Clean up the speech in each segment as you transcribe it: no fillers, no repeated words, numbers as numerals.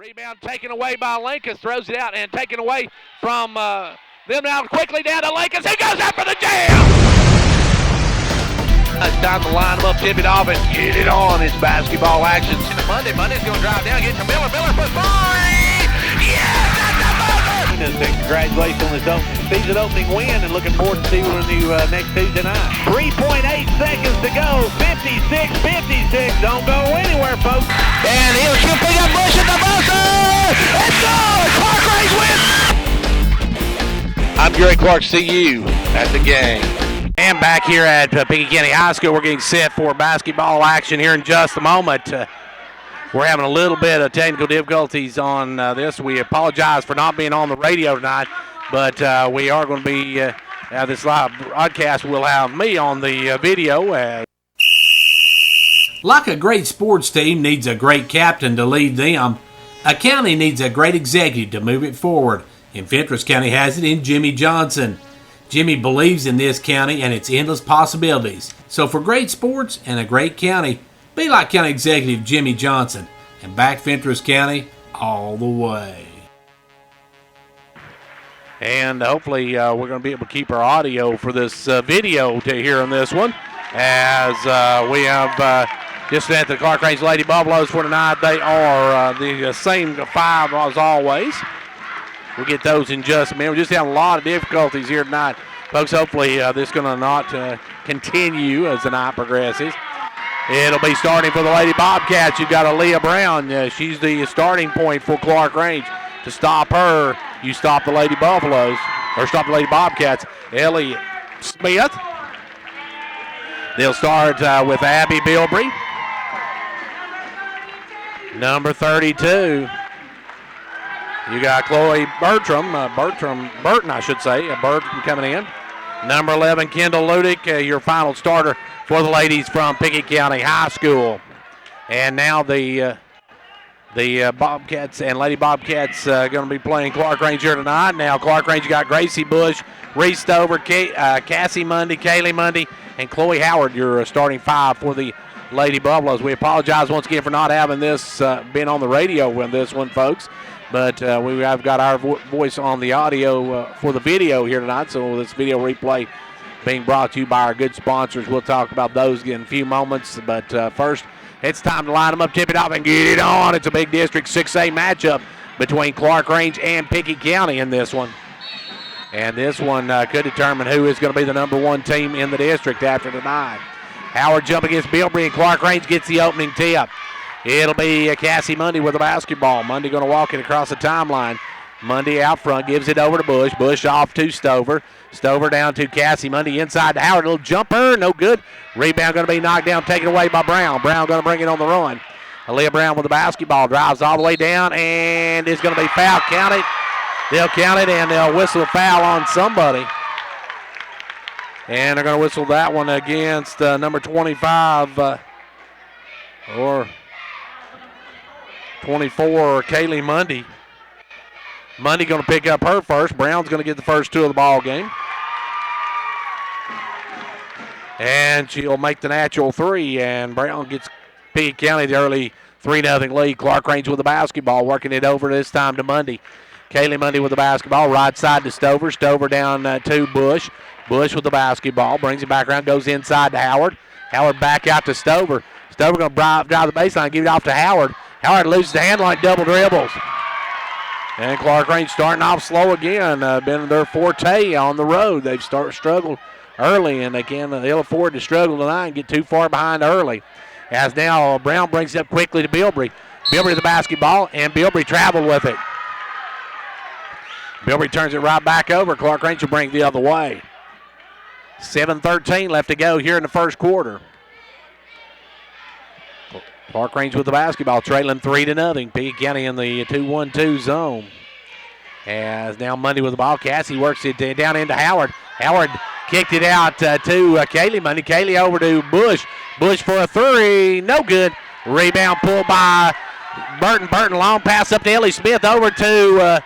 Rebound taken away by Lincoln. Throws it out and taken away from them now quickly down to Lincoln. He goes up for the jam! It's time to line them up, tip it off, and get it on. It's basketball action. Monday's going to drive down, get to Miller. Miller for three! Yes, that's a buzzer! Congratulations on this season opening win, and looking forward to seeing you next Tuesday night. 3.8 seconds to go. 56. Don't go anywhere, folks. And he'll pick up Bush at the buzzer! It's good! Clarkrange wins! I'm Gary Clark. See you at the game. And back here at Pickett County High School, we're getting set for basketball action here in just a moment. We're having a little bit of technical difficulties on this. We apologize for not being on the radio tonight, but we are going to be, this live broadcast will have me on the video. Like a great sports team needs a great captain to lead them, a county needs a great executive to move it forward. And Fentress County has it in Jimmy Johnson. Jimmy believes in this county and its endless possibilities. So for great sports and a great county, be like County Executive Jimmy Johnson and back Fentress County all the way. And hopefully we're going to be able to keep our audio for this video to hear on this one, as we have just at the Clarkrange Lady Buffaloes for tonight. They are the same five as always. We'll get those in just a minute. We're just having a lot of difficulties here tonight. Folks, hopefully this is going to not continue as the night progresses. It'll be starting for the Lady Bobcats. You've got Aaliyah Brown. She's the starting point for Clarkrange. To stop her, you stop the Lady Buffaloes, or stop the Lady Bobcats. Ellie Smith. They'll start with Abby Bilbrey. Number 32. You got Chloe Burton coming in. Number 11, Kendall Ludick, your final starter for the ladies from Pickett County High School. And now the Bobcats and Lady Bobcats going to be playing Clarkrange here tonight. Now Clarkrange got Gracie Bush, Reese Stover, Cassie Mundy, Kaylee Mundy, and Chloe Howard, your starting five for the Lady Buffaloes. We apologize once again for not having this being on the radio with this one, folks. But we have got our voice on the audio for the video here tonight. So this video replay being brought to you by our good sponsors. We'll talk about those in a few moments. But first, it's time to line them up, tip it off, and get it on. It's a big District 6A matchup between Clarkrange and Pickett County in this one. And this one could determine who is going to be the number one team in the district after tonight. Howard jump against Bilbrey, and Clarkrange gets the opening tip. It'll be Cassie Mundy with the basketball. Mundy going to walk it across the timeline. Mundy out front, gives it over to Bush. Bush off to Stover. Stover down to Cassie Mundy inside to Howard. Little jumper, no good. Rebound going to be knocked down, taken away by Brown. Brown going to bring it on the run. Aaliyah Brown with the basketball. Drives all the way down, and it's going to be foul. Count it. They'll count it, and they'll whistle a foul on somebody. And they're going to whistle that one against number 25 or 24, Kaylee Mundy. Mundy going to pick up her first. Brown's going to get the first two of the ball game. And she'll make the natural three, and Brown gets Pickett County the early 3-0 lead. Clarkrange with the basketball, working it over this time to Mundy. Kaylee Mundy with the basketball, right side to Stover. Stover down to Bush. Bush with the basketball, brings it back around, goes inside to Howard. Howard back out to Stover. Stover going to drive the baseline, give it off to Howard. Howard loses the handle like double dribbles. And Clarkrange starting off slow again. Been their forte on the road. They've struggled early, and they can't ill afford to struggle tonight and get too far behind early. As now Brown brings it up quickly to Bilbrey. Bilbrey the basketball, and Bilbrey traveled with it. Bilbrey turns it right back over. Clarkrange will bring it the other way. 7:13 left to go here in the first quarter. Clarkrange with the basketball, trailing 3-0. Pickett County in the 2-1-2 zone. As now Mundy with the ball. Cassie works it down into Howard. Howard kicked it out to Kaylee Mundy. Kaylee over to Bush. Bush for a three. No good. Rebound pulled by Burton. Burton long pass up to Ellie Smith over to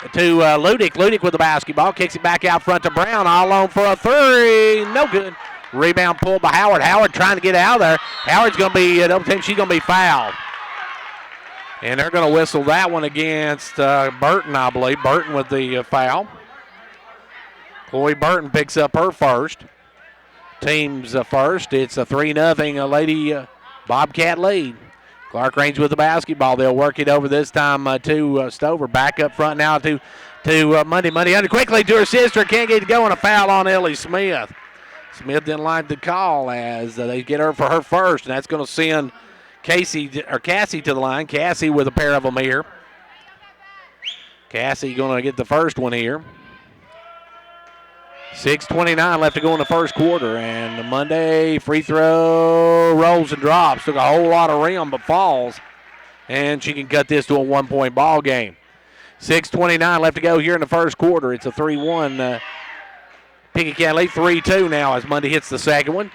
Ludick. Ludick with the basketball. Kicks it back out front to Brown. All alone for a three. No good. Rebound pulled by Howard. Howard trying to get out of there. Howard's going to be double teamed. She's going to be fouled. And they're going to whistle that one against Burton, I believe. Burton with the foul. Chloe Burton picks up her first. Team's first. It's a 3-0 Lady Bobcat lead. Clarkrange with the basketball. They'll work it over this time to Stover. Back up front now to Monday. Monday under quickly to her sister. Can't get it going. A foul on Ellie Smith. Smith didn't like the call as they get her for her first, and that's going to send Cassie to the line. Cassie with a pair of them here. Cassie going to get the first one here. 6:29 left to go in the first quarter, and the Monday free throw rolls and drops. Took a whole lot of rim, but falls, and she can cut this to a 1-point ball game. 6:29 left to go here in the first quarter. It's a 3-1 Pickett County lead. 3-2 now as Monday hits the second one.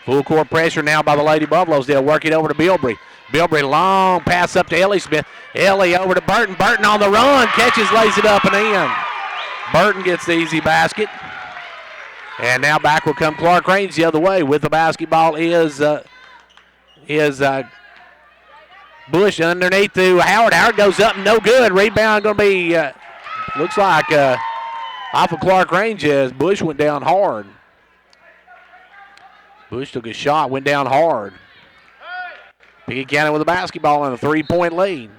Full court pressure now by the Lady Buffaloes. They'll work it over to Bilbrey. Bilbrey long pass up to Ellie Smith. Ellie over to Burton. Burton on the run. Catches, lays it up and in. Burton gets the easy basket. And now back will come Clarkrange the other way. With the basketball is Bush underneath to Howard. Howard goes up, no good. Rebound going to be, looks like off of Clarkrange as Bush went down hard. Bush took a shot, went down hard. Pickett County with the basketball and a 3-point lead.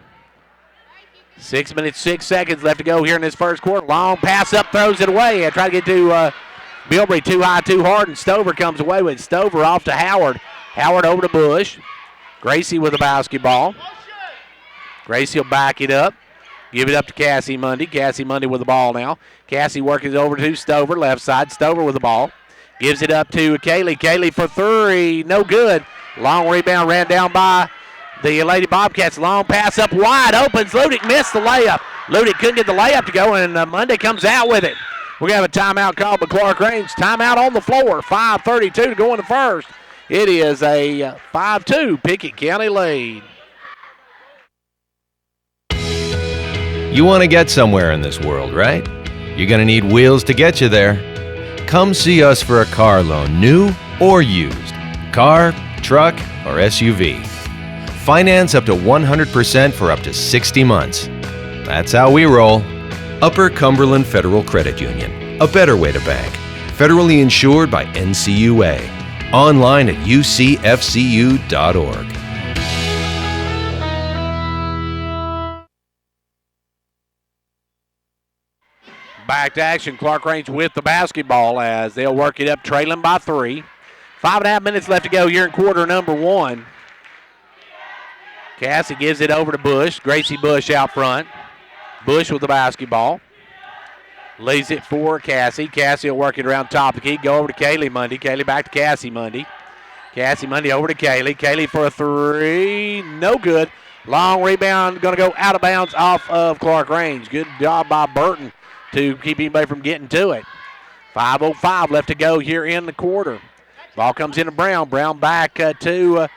6 minutes, 6 seconds left to go here in this first quarter. Long pass up, throws it away. I try to get to Bilbrey, too high, too hard, and Stover comes away with it. Stover off to Howard. Howard over to Bush. Gracie with the basketball. Gracie will back it up. Give it up to Cassie Mundy. Cassie Mundy with the ball now. Cassie working it over to Stover, left side. Stover with the ball. Gives it up to Kaylee. Kaylee for three. No good. Long rebound ran down by the Lady Bobcats. Long pass up wide. Opens. Ludick missed the layup. Ludick couldn't get the layup to go, and Mundy comes out with it. We're going to have a timeout called by Clarkrange. Timeout on the floor. 5:32 to go in the first. It is a 5-2 Pickett County lead. You want to get somewhere in this world, right? You're going to need wheels to get you there. Come see us for a car loan, new or used. Car, truck, or SUV. Finance up to 100% for up to 60 months. That's how we roll. Upper Cumberland Federal Credit Union. A better way to bank. Federally insured by NCUA. Online at ucfcu.org. Back to action. Clarkrange with the basketball as they'll work it up, trailing by 3. 5.5 minutes left to go here in quarter number 1. Cassie gives it over to Bush. Gracie Bush out front. Bush with the basketball. Leaves it for Cassie. Cassie will work it around top of the key. Go over to Kaylee Mundy. Kaylee back to Cassie Mundy. Cassie Mundy over to Kaylee. Kaylee for a three. No good. Long rebound. Going to go out of bounds off of Clarkrange. Good job by Burton to keep anybody from getting to it. 5:05 left to go here in the quarter. Ball comes into Brown. Brown back to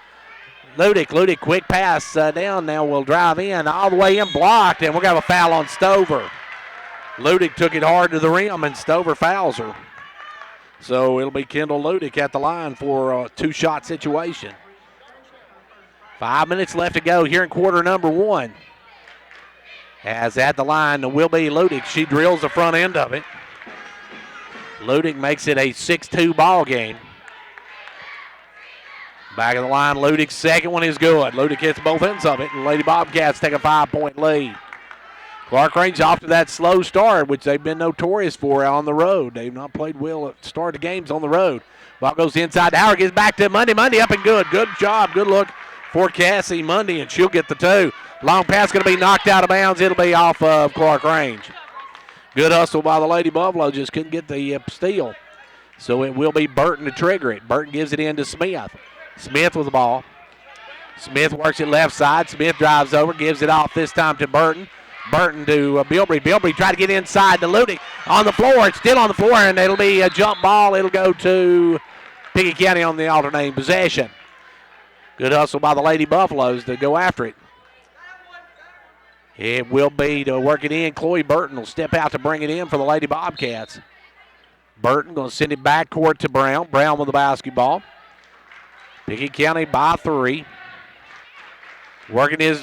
Ludick. Ludick, quick pass down. Now will drive in. All the way in, blocked, and we're going to have a foul on Stover. Ludick took it hard to the rim, and Stover fouls her. So it'll be Kendall Ludick at the line for a two-shot situation. 5 minutes left to go here in quarter number 1. As at the line will be Ludick. She drills the front end of it. Ludick makes it a 6-2 ball game. Back of the line, Ludick's second one is good. Ludick hits both ends of it, and Lady Bobcats take a 5-point lead. Clarkrange off to that slow start, which they've been notorious for on the road. They've not played well at the start of games on the road. Ball goes inside. Howard gets back to Mundy. Mundy up and good. Good job. Good look for Cassie Mundy, and she'll get the 2. Long pass going to be knocked out of bounds. It'll be off of Clarkrange. Good hustle by the Lady Buffalo. Just couldn't get the steal. So it will be Burton to trigger it. Burton gives it in to Smith. Smith with the ball. Smith works it left side. Smith drives over, gives it off this time to Burton. Burton to Bilbrey. Bilbrey try to get inside to Ludick. On the floor. It's still on the floor, and it'll be a jump ball. It'll go to Pickett County on the alternating possession. Good hustle by the Lady Buffaloes to go after it. It will be to work it in. Chloe Burton will step out to bring it in for the Lady Bobcats. Burton going to send it back court to Brown. Brown with the basketball. Pickett County by 3. Working his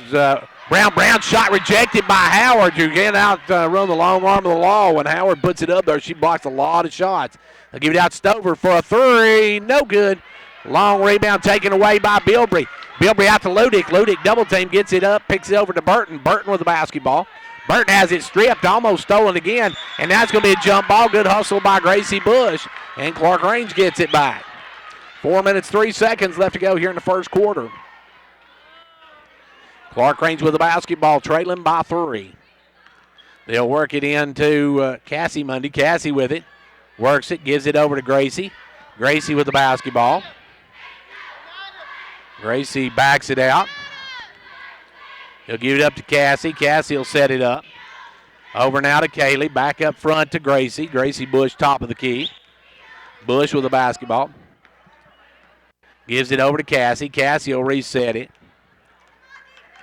Brown shot rejected by Howard. You get out, run the long arm of the law. When Howard puts it up there, she blocks a lot of shots. They'll give it out to Stover for a three. No good. Long rebound taken away by Bilbrey. Bilbrey out to Ludick. Ludick double team, gets it up, picks it over to Burton. Burton with the basketball. Burton has it stripped, almost stolen again, and now it's going to be a jump ball. Good hustle by Gracie Bush, and Clarkrange gets it back. 4 minutes, 3 seconds left to go here in the first quarter. Clarkrange with the basketball, trailing by 3. They'll work it into Cassie Mundy. Cassie with it. Works it, gives it over to Gracie. Gracie with the basketball. Gracie backs it out. He'll give it up to Cassie. Cassie will set it up. Over now to Kaylee. Back up front to Gracie. Gracie Bush, top of the key. Bush with the basketball. Gives it over to Cassie. Cassie will reset it.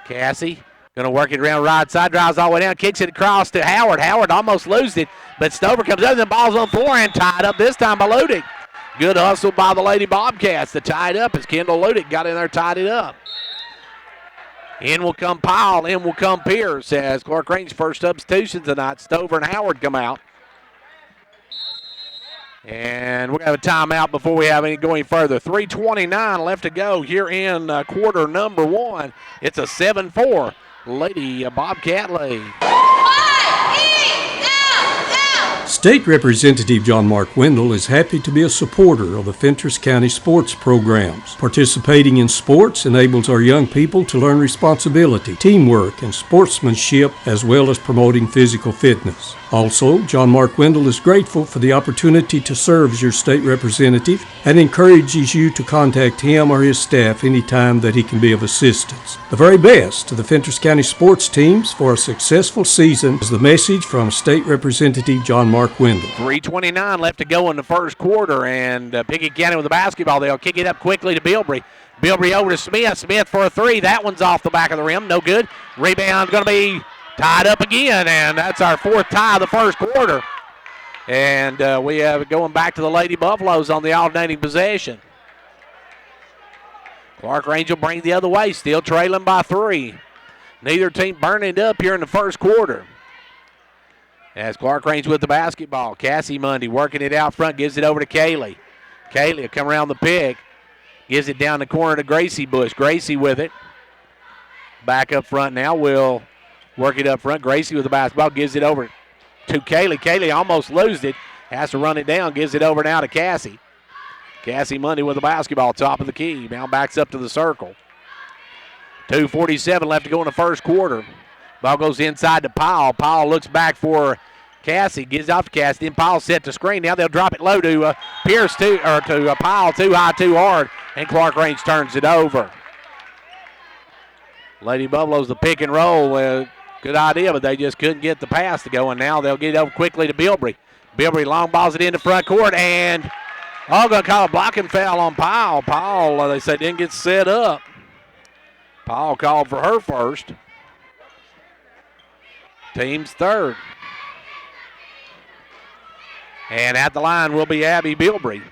Cassie going to work it around right side, drives all the way down, kicks it across to Howard. Howard almost loses it, but Stover comes up, and the ball's on the floor and tied up this time by Ludick. Good hustle by the Lady Bobcats to tie it up as Kendall Ludick got in there, tied it up. In will come Powell, in will come Pierce as Clarkrange's first substitution tonight. Stover and Howard come out. And we're going to have a timeout before we have any going further. 3:29 left to go here in quarter number 1. It's a 7-4 Lady Bobcat lead. State Representative John Mark Wendell is happy to be a supporter of the Fentress County sports programs. Participating in sports enables our young people to learn responsibility, teamwork, and sportsmanship, as well as promoting physical fitness. Also, John Mark Wendell is grateful for the opportunity to serve as your state representative and encourages you to contact him or his staff anytime that he can be of assistance. The very best to the Fentress County sports teams for a successful season is the message from State Representative John Mark Wendell. 3:29 left to go in the first quarter, and Pickett County with the basketball. They'll kick it up quickly to Bilbrey. Bilbrey over to Smith. Smith for a three. That one's off the back of the rim. No good. Rebound going to be tied up again, and that's our 4th tie of the first quarter. And we have it going back to the Lady Buffaloes on the alternating possession. Clarkrange will bring the other way, still trailing by 3. Neither team burning it up here in the first quarter. As Clarkrange with the basketball. Cassie Mundy working it out front, gives it over to Kaylee. Kaylee will come around the pick, gives it down the corner to Gracie Bush. Gracie with it. Back up front now will work it up front. Gracie with the basketball, gives it over to Kaylee. Kaylee almost loses it, has to run it down, gives it over now to Cassie. Cassie Mundy with the basketball, top of the key. Now backs up to the circle. 2:47 left to go in the first quarter. Ball goes inside to Powell. Powell looks back for Cassie, gives off to Cassie. Then Powell set to screen. Now they'll drop it low to Pierce, to Powell, too high, too hard, and Clarkrange turns it over. Lady Buffaloes the pick and roll. Good idea, but they just couldn't get the pass to go, and now they'll get it over quickly to Bilbrey. Bilbrey long balls it into front court, and going to call a blocking foul on Powell. Powell, they say, didn't get set up. Powell called for her first. Team's third. And at the line will be Abby Bilbrey.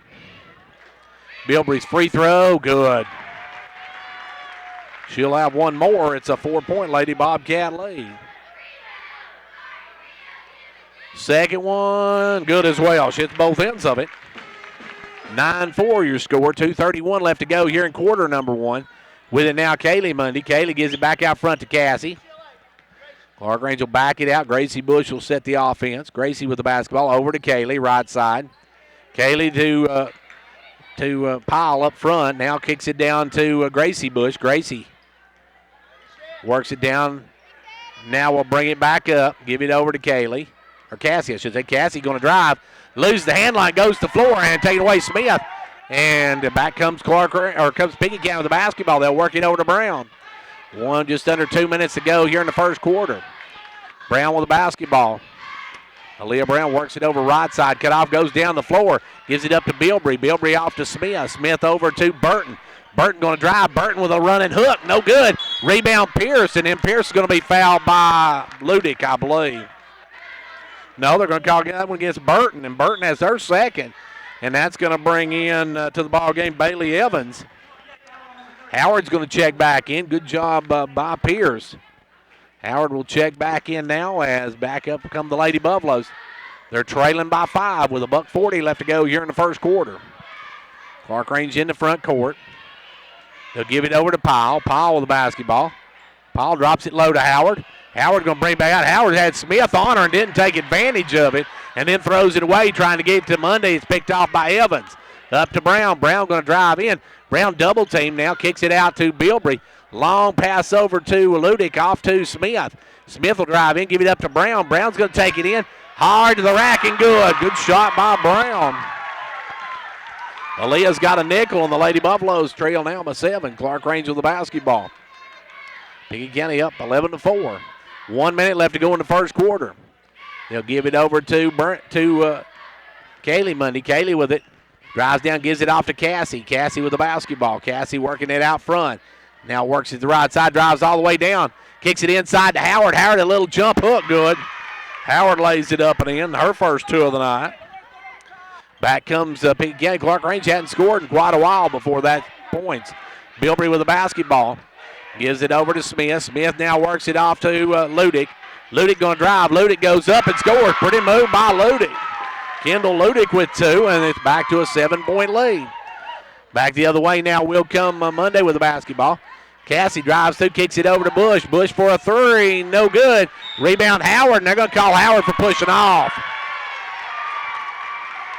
Bilbrey's free throw, good. She'll have one more. It's a 4-point Lady Bobcat lead. Second one, good as well. She hits both ends of it. 9-4 your score. 2:31 left to go here in quarter number 1. With it now, Kaylee Mundy. Kaylee gives it back out front to Cassie. Clarkrange will back it out. Gracie Bush will set the offense. Gracie with the basketball over to Kaylee, right side. Kaylee to Powell up front. Now kicks it down to Gracie Bush. Gracie works it down. Now we'll bring it back up. Give it over to Kaylee. Or Cassie, I should say. Cassie going to drive. Loses the hand line, goes to the floor, and take it away Smith. And back comes comes Pickett County with the basketball. They'll work it over to Brown. Just under 2 minutes to go here in the first quarter. Brown with the basketball. Aaliyah Brown works it over right side. Cut off, goes down the floor. Gives it up to Bilbrey. Bilbrey off to Smith. Smith over to Burton. Burton going to drive. Burton with a running hook. No good. Rebound Pierce, and then Pierce is going to be fouled by Ludick, I believe. No, they're going to call that one against Burton, and Burton has their second. And that's going to bring in to the ball game Bailey Evans. Howard's going to check back in. Good job by Pierce. Howard will check back in now as back up come the Lady Buffaloes. They're trailing by 5 with $1:40 left to go here in the first quarter. Clarkrange in the front court. They'll give it over to Powell. Powell with the basketball. Powell drops it low to Howard. Howard going to bring it back out. Howard had Smith on her and didn't take advantage of it, and then throws it away trying to get it to Monday. It's picked off by Evans. Up to Brown. Brown going to drive in. Brown double team now. Kicks it out to Bilbrey. Long pass over to Ludick, off to Smith. Smith will drive in, give it up to Brown. Brown's going to take it in. Hard to the rack and good. Good shot by Brown. Aaliyah's got a nickel, and the Lady Buffaloes trail now by 7. Clarkrange with the basketball. Pickett County up 11-4. 1 minute left to go in the first quarter. They'll give it over to Kaylee Monday. Kaylee with it. Drives down, gives it off to Cassie. Cassie with the basketball. Cassie working it out front. Now works it the right side, drives all the way down. Kicks it inside to Howard. Howard, a little jump hook, good. Howard lays it up and in, her first 2 of the night. Back comes Pickett County. Clarkrange hadn't scored in quite a while before that points. Bilbrey with the basketball. Gives it over to Smith. Smith now works it off to Ludick. Ludick going to drive. Ludick goes up and scores. Pretty move by Ludick. Kendall Ludick with 2, and it's back to a 7-point lead. Back the other way now will come Monday with the basketball. Cassie drives through, kicks it over to Bush. Bush for a 3, no good. Rebound Howard, and they're going to call Howard for pushing off.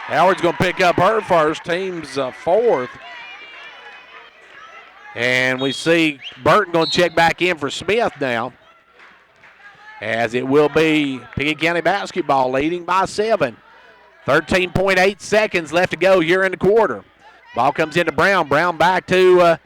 Howard's going to pick up her first, team's 4th. And we see Burton going to check back in for Smith now, as it will be Pickett County basketball leading by 7. 13.8 seconds left to go here in the quarter. Ball comes into Brown. Brown back to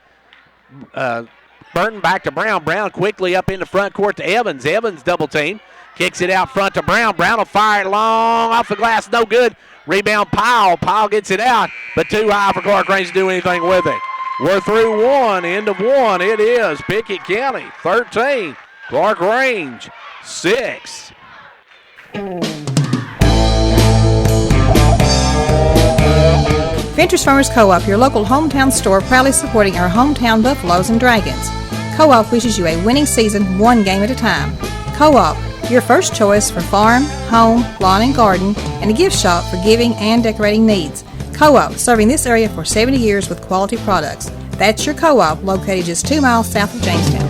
Burton, back to Brown. Brown quickly up in the front court to Evans. Evans double team. Kicks it out front to Brown. Brown will fire it long off the glass. No good. Rebound Powell. Powell gets it out, but too high for Clarkrange to do anything with it. We're through 1. End of 1. It is Pickett County 13. Clarkrange 6. Ventures Farmers Co-op, your local hometown store, proudly supporting our hometown Buffaloes and Dragons. Co-op wishes you a winning season, 1 game at a time. Co-op, your first choice for farm, home, lawn and garden, and a gift shop for giving and decorating needs. Co-op, serving this area for 70 years with quality products. That's your Co-op, located just 2 miles south of Jamestown.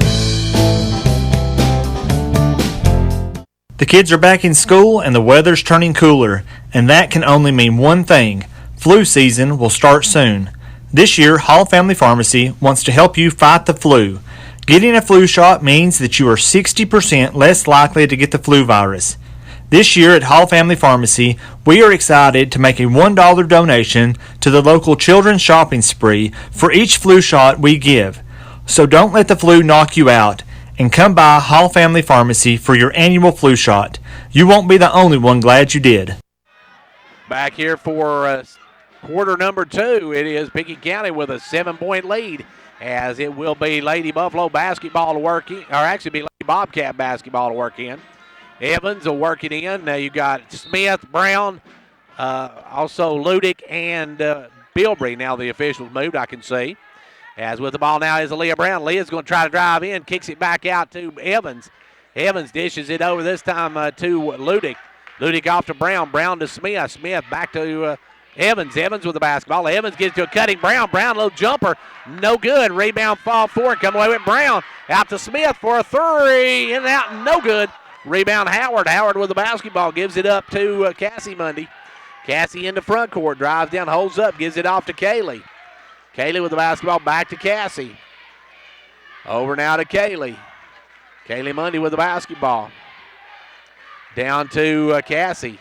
The kids are back in school and the weather's turning cooler, and that can only mean one thing. Flu season will start soon. This year, Hall Family Pharmacy wants to help you fight the flu. Getting a flu shot means that you are 60% less likely to get the flu virus. This year at Hall Family Pharmacy, we are excited to make a $1 donation to the local children's shopping spree for each flu shot we give. So don't let the flu knock you out, and come by Hall Family Pharmacy for your annual flu shot. You won't be the only one glad you did. Back here for quarter number 2, it is Pickett County with a 7-point lead, as it will be Lady Buffalo basketball to work in, or actually be Lady Bobcat basketball to work in. Evans will work it in. Now you've got Smith, Brown, also Ludick, and Bilbrey. Now the officials moved, I can see. As with the ball now is Aaliyah Brown. Leah's going to try to drive in, kicks it back out to Evans. Evans dishes it over this time to Ludick. Ludick off to Brown. Brown to Smith. Smith back to Evans. Evans with the basketball. Evans gets to a cutting Brown. Brown, little jumper. No good. Rebound fall forward. Come away with Brown. Out to Smith for a 3. In and out. No good. Rebound Howard. Howard with the basketball. Gives it up to Cassie Monday. Cassie in the front court. Drives down, holds up. Gives it off to Kaylee. Kaylee with the basketball. Back to Cassie. Over now to Kaylee. Kaylee Monday with the basketball. Down to Cassie.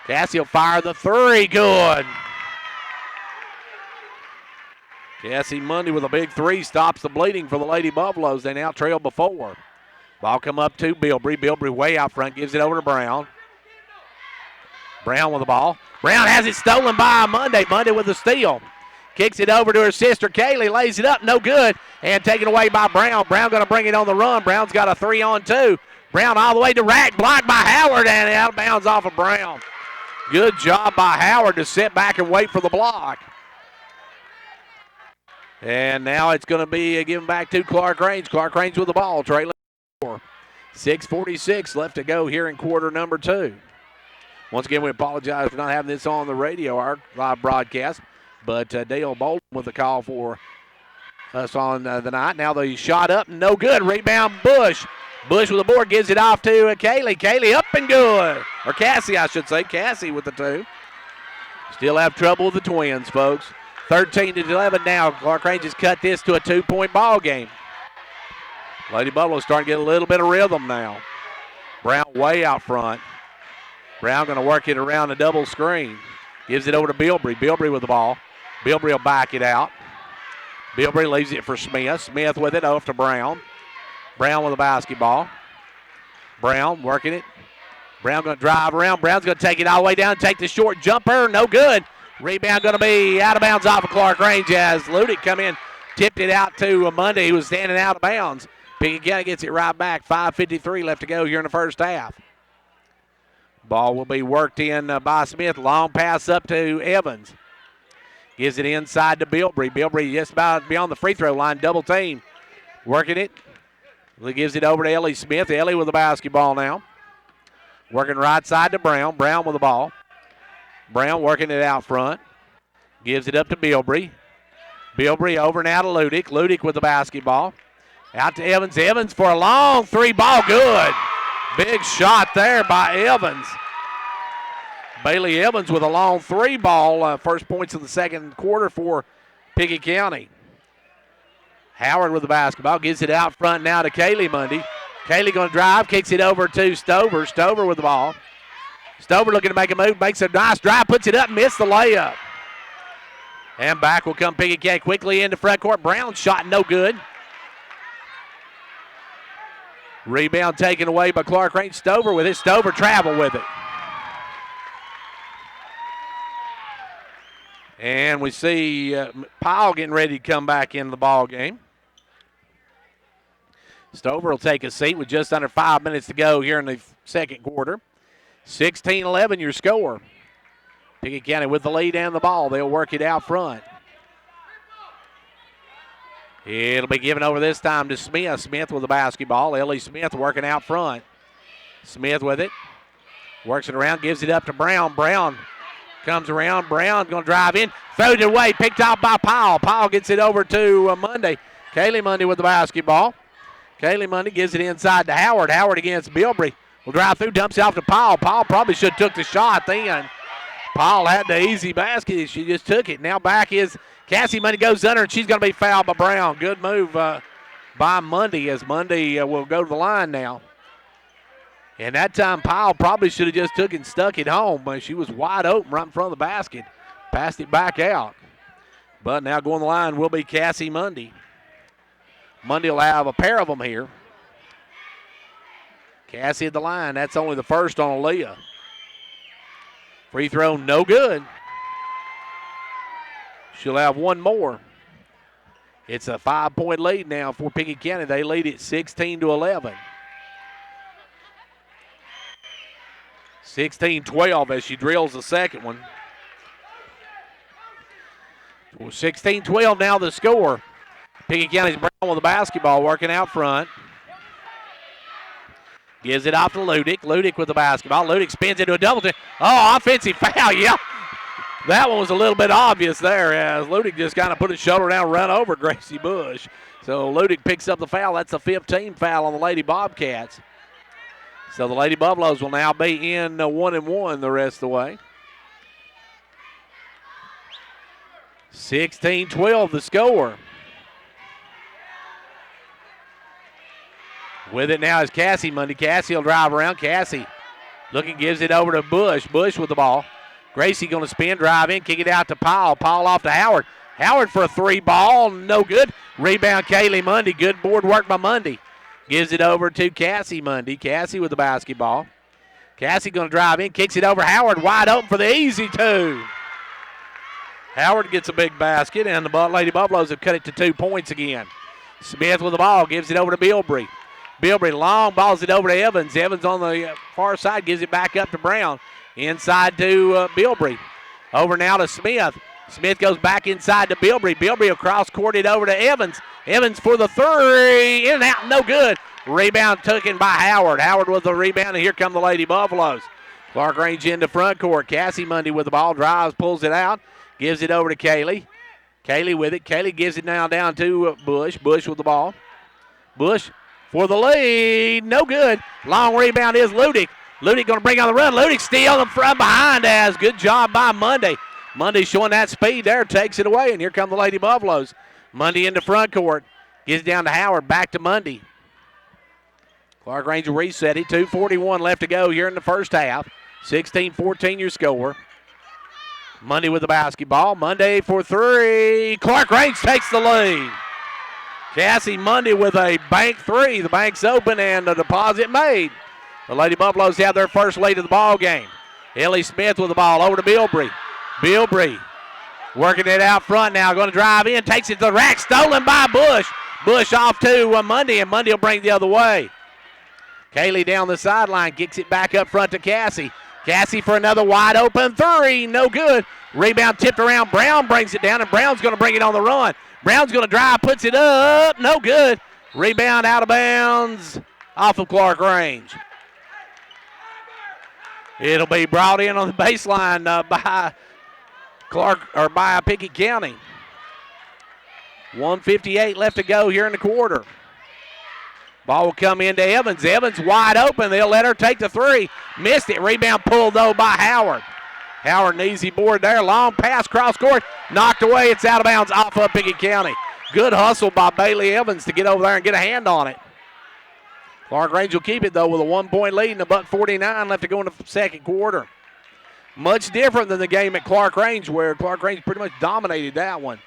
Cassie will fire the 3. Good. Cassie Monday with a big 3 stops the bleeding for the Lady Buffaloes. They now trail before. Ball come up to Bilbrey. Bilbrey way out front. Gives it over to Brown. Brown with the ball. Brown has it stolen by Monday. Monday with the steal. Kicks it over to her sister Kaylee. Lays it up. No good. And taken away by Brown. Brown going to bring it on the run. Brown's got a 3-on-2. Brown all the way to rack. Blocked by Howard. And out of bounds off of Brown. Good job by Howard to sit back and wait for the block. And now it's going to be given back to Clarkrange. Clarkrange with the ball. Trailing 4. 6:46 left to go here in quarter number 2. Once again, we apologize for not having this on the radio, our live broadcast. But Dale Bolton with the call for us on the night. Now the shot up, no good. Rebound, Bush. Bush with the board, gives it off to Kaylee. Kaylee up and good. Or Cassie, I should say. Cassie with the 2. Still have trouble with the Twins, folks. 13-11 now. Clarkrange has cut this to a 2-point ball game. Lady Buffalo's starting to get a little bit of rhythm now. Brown way out front. Brown going to work it around the double screen. Gives it over to Bilbrey. Bilbrey with the ball. Bilbrey will back it out. Bilbrey leaves it for Smith. Smith with it off to Brown. Brown with the basketball. Brown working it. Brown going to drive around. Brown's going to take it all the way down. Take the short jumper. No good. Rebound going to be out of bounds off of Clarkrange as Ludick come in. Tipped it out to Monday, who was standing out of bounds. Pickett County gets it right back. 5:53 left to go here in the first half. Ball will be worked in by Smith. Long pass up to Evans. Gives it inside to Bilbrey. Bilbrey just about beyond the free throw line. Double team. Working it. He gives it over to Ellie Smith. Ellie with the basketball now. Working right side to Brown. Brown with the ball. Brown working it out front. Gives it up to Bilbrey. Bilbrey over now to Ludick. Ludick with the basketball. Out to Evans. Evans for a long 3 ball. Good. Big shot there by Evans. Bailey Evans with a long 3 ball. First points in the second quarter for Pickett County. Howard with the basketball. Gives it out front now to Kaylee Mundy. Kaylee going to drive. Kicks it over to Stover. Stover with the ball. Stover looking to make a move. Makes a nice drive. Puts it up. Missed the layup. And back will come Pickett County quickly into front court. Brown shot no good. Rebound taken away by Clarkrange. Stover with it. Stover travel with it. And we see Powell getting ready to come back into the ball game. Stover will take a seat with just under 5 minutes to go here in the second quarter. 16-11 your score. Pickett County with the lead and the ball. They'll work it out front. It'll be given over this time to Smith. Smith with the basketball. Ellie Smith working out front. Smith with it. Works it around, gives it up to Brown. Brown comes around. Brown going to drive in. Throws it away. Picked off by Powell. Powell gets it over to Monday. Kaylee Mundy with the basketball. Kaylee Mundy gives it inside to Howard. Howard against Bilbrey. Will drive through, dumps it off to Powell. Powell probably should have took the shot then. Powell had the easy basket. She just took it. Now back is Cassie. Mundy goes under, and she's going to be fouled by Brown. Good move by Mundy as Mundy will go to the line now. And that time Powell probably should have just took it and stuck it home, but she was wide open right in front of the basket. Passed it back out. But now going to the line will be Cassie Mundy. Mundy will have a pair of them here. Cassie at the line. That's only the first on Aaliyah. Free throw, no good. She'll have one more. It's a 5-point lead now for Pickett County. They lead it 16-11. 16-12 as she drills the second one. 16-12 now the score. Pickett County's Brown with the basketball working out front. Gives it off to Ludick. Ludick with the basketball. Ludick spins into a double team. Oh, offensive foul, yeah. That one was a little bit obvious there as Ludick just kind of put his shoulder down and run over Gracie Bush. So Ludick picks up the foul. That's a 15 foul on the Lady Bobcats. So the Lady Buffaloes will now be in 1-1 the rest of the way. 16-12 the score. With it now is Cassie Mundy. Cassie will drive around. Cassie looking, gives it over to Bush. Bush with the ball. Gracie going to spin, drive in, kick it out to Powell. Powell off to Howard. Howard for a 3 ball, no good. Rebound Kaylee Mundy. Good board work by Mundy. Gives it over to Cassie Mundy. Cassie with the basketball. Cassie going to drive in, kicks it over. Howard wide open for the easy 2. Howard gets a big basket, and the Lady Buffaloes have cut it to 2 points again. Smith with the ball, gives it over to Bilbrey. Bilbrey long balls it over to Evans. Evans on the far side gives it back up to Brown. Inside to Bilbrey. Over now to Smith. Smith goes back inside to Bilbrey. Bilbrey across court it over to Evans. Evans for the 3. In and out, no good. Rebound taken by Howard. Howard with the rebound, and here come the Lady Buffaloes. Clarkrange into front court. Cassie Mundy with the ball, drives, pulls it out, gives it over to Kaylee. Kaylee with it. Kaylee gives it now down to Bush. Bush with the ball. Bush for the lead. No good. Long rebound is Ludick. Ludick going to bring on the run. Ludick steals from behind as good job by Mundy. Mundy showing that speed there, takes it away, and here come the Lady Buffaloes. Mundy into front court. Gives it down to Howard. Back to Mundy. Clarkrange will reset it. 2:41 left to go here in the first half. 16-14 your score. Mundy with the basketball. Mundy for three. Clarkrange takes the lead. Cassie Mundy with a bank three. The bank's open and a deposit made. The Lady Buffaloes have their first lead of the ball game. Ellie Smith with the ball over to Bilbrey. Bilbrey working it out front now. Going to drive in. Takes it to the rack. Stolen by Bush. Bush off to Mundy, and Mundy will bring it the other way. Kaylee down the sideline. Kicks it back up front to Cassie. Cassie for another wide open three. No good. Rebound tipped around. Brown brings it down, and Brown's going to bring it on the run. Brown's going to drive, puts it up. No good. Rebound out of bounds off of Clarkrange. It'll be brought in on the baseline by Pickett County. 1:58 left to go here in the quarter. Ball will come into Evans. Evans wide open. They'll let her take the three. Missed it. Rebound pulled, though, by Howard. Howard, an easy board there. Long pass, cross court. Knocked away. It's out of bounds off of Pickett County. Good hustle by Bailey Evans to get over there and get a hand on it. Clarkrange will keep it, though, with a 1-point lead and $1:49 left to go in the second quarter. Much different than the game at Clarkrange, where Clarkrange pretty much dominated that one.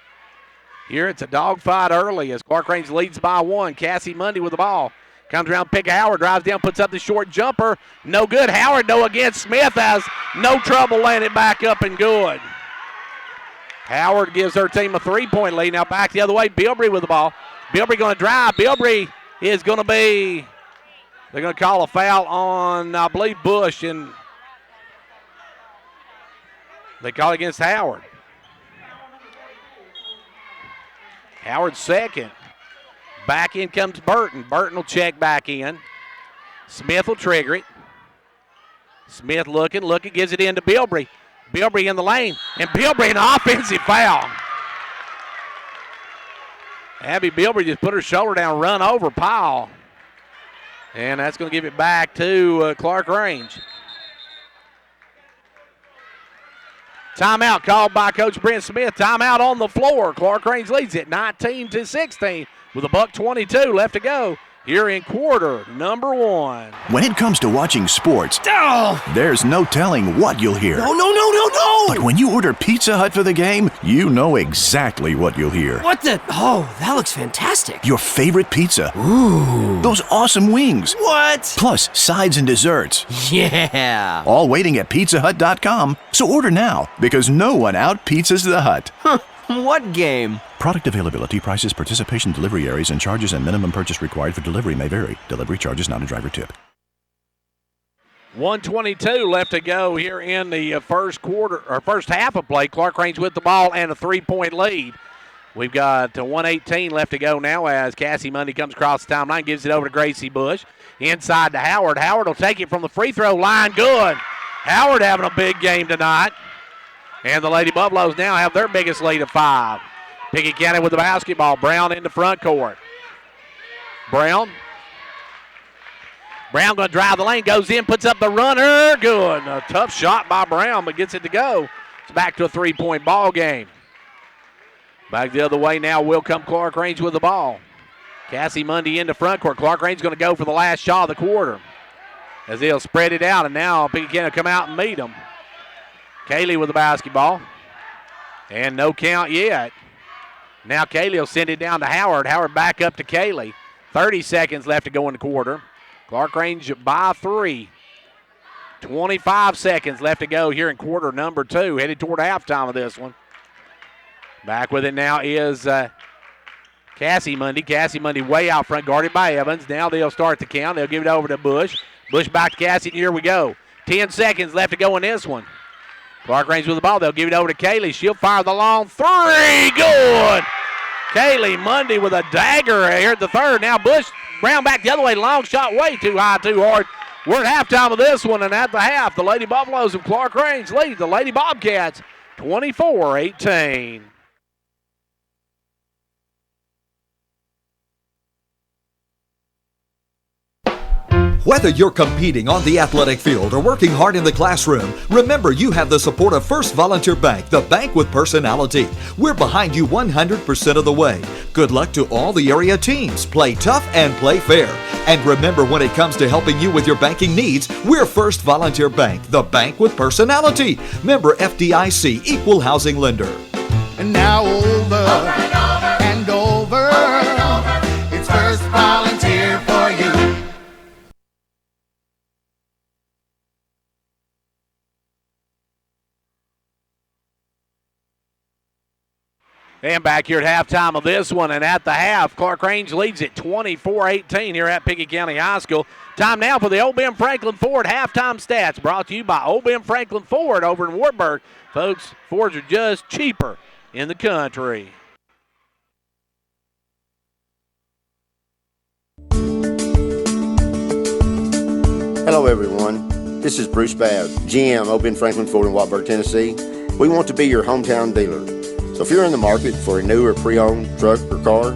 Here it's a dogfight early as Clarkrange leads by one. Cassie Mundy with the ball. Comes around, pick Howard, drives down, puts up the short jumper. No good. Howard, though, against Smith, has no trouble laying it back up and good. Howard gives her team a 3-point lead. Now back the other way. Bilbrey with the ball. Bilbrey going to drive. Bilbrey is going to be, they're going to call a foul on, I believe, Bush, and they call it against Howard. Howard second. Back in comes Burton. Burton will check back in. Smith will trigger it. Smith looking, gives it in to Bilbrey. Bilbrey in the lane, and Bilbrey an offensive foul. Abby Bilbrey just put her shoulder down, run over Powell. And that's going to give it back to Clarkrange. Timeout called by Coach Brent Smith. Timeout on the floor. Clarkrange leads it 19-16 with $1:22 left to go here in quarter number one. When it comes to watching sports, there's no telling what you'll hear. No! But when you order Pizza Hut for the game, you know exactly what you'll hear. What the? Oh, that looks fantastic. Your favorite pizza. Ooh. Those awesome wings. What? Plus sides and desserts. Yeah. All waiting at pizzahut.com. So order now, because no one out-pizzas the Hut. Huh. What game? Product availability, prices, participation, delivery areas, and charges and minimum purchase required for delivery may vary. Delivery charges not a driver tip. 1:22 left to go here in the first quarter or first half of play. Clarkrange with the ball and a 3-point lead. We've got 1:18 left to go now as Cassie Mundy comes across the timeline, gives it over to Gracie Bush. Inside to Howard. Howard will take it from the free throw line. Good. Howard having a big game tonight. And the Lady Buffaloes now have their biggest lead of 5. Pickett County with the basketball. Brown in the front court. Brown going to drive the lane, goes in, puts up the runner. Good. A tough shot by Brown, but gets it to go. It's back to a 3-point ball game. Back the other way now will come Clarkrange with the ball. Cassie Mundy into front court. Clarkrange going to go for the last shot of the quarter as they'll spread it out, and now Pickett County will come out and meet them. Kaylee with the basketball. And no count yet. Now Kaylee will send it down to Howard. Howard back up to Kaylee. 30 seconds left to go in the quarter. Clarkrange by 3. 25 seconds left to go here in quarter number 2. Headed toward halftime of this one. Back with it now is Cassie Mundy. Cassie Mundy way out front, guarded by Evans. Now they'll start the count. They'll give it over to Bush. Bush back to Cassie, and here we go. 10 seconds left to go in this one. Clarkrange with the ball. They'll give it over to Kaylee. She'll fire the long 3. Good. Kaylee Mundy with a dagger here at the third. Now Bush, Brown back the other way. Long shot way too high, too hard. We're at halftime of this one, and at the half, the Lady Buffaloes of Clarkrange lead the Lady Bobcats 24-18. Whether you're competing on the athletic field or working hard in the classroom, remember you have the support of First Volunteer Bank, the bank with personality. We're behind you 100% of the way. Good luck to all the area teams. Play tough and play fair. And remember, when it comes to helping you with your banking needs, we're First Volunteer Bank, the bank with personality. Member FDIC, Equal Housing Lender. And now over and over. It's First Volunteer for you. And back here at halftime of this one, and at the half, Clarkrange leads it 24-18 here at Pickett County High School. Time now for the Old Ben Franklin Ford halftime stats, brought to you by Old Ben Franklin Ford over in Wartburg. Folks, Fords are just cheaper in the country. Hello, everyone. This is Bruce Babb, GM, Old Ben Franklin Ford in Wartburg, Tennessee. We want to be your hometown dealer. So if you're in the market for a new or pre-owned truck or car,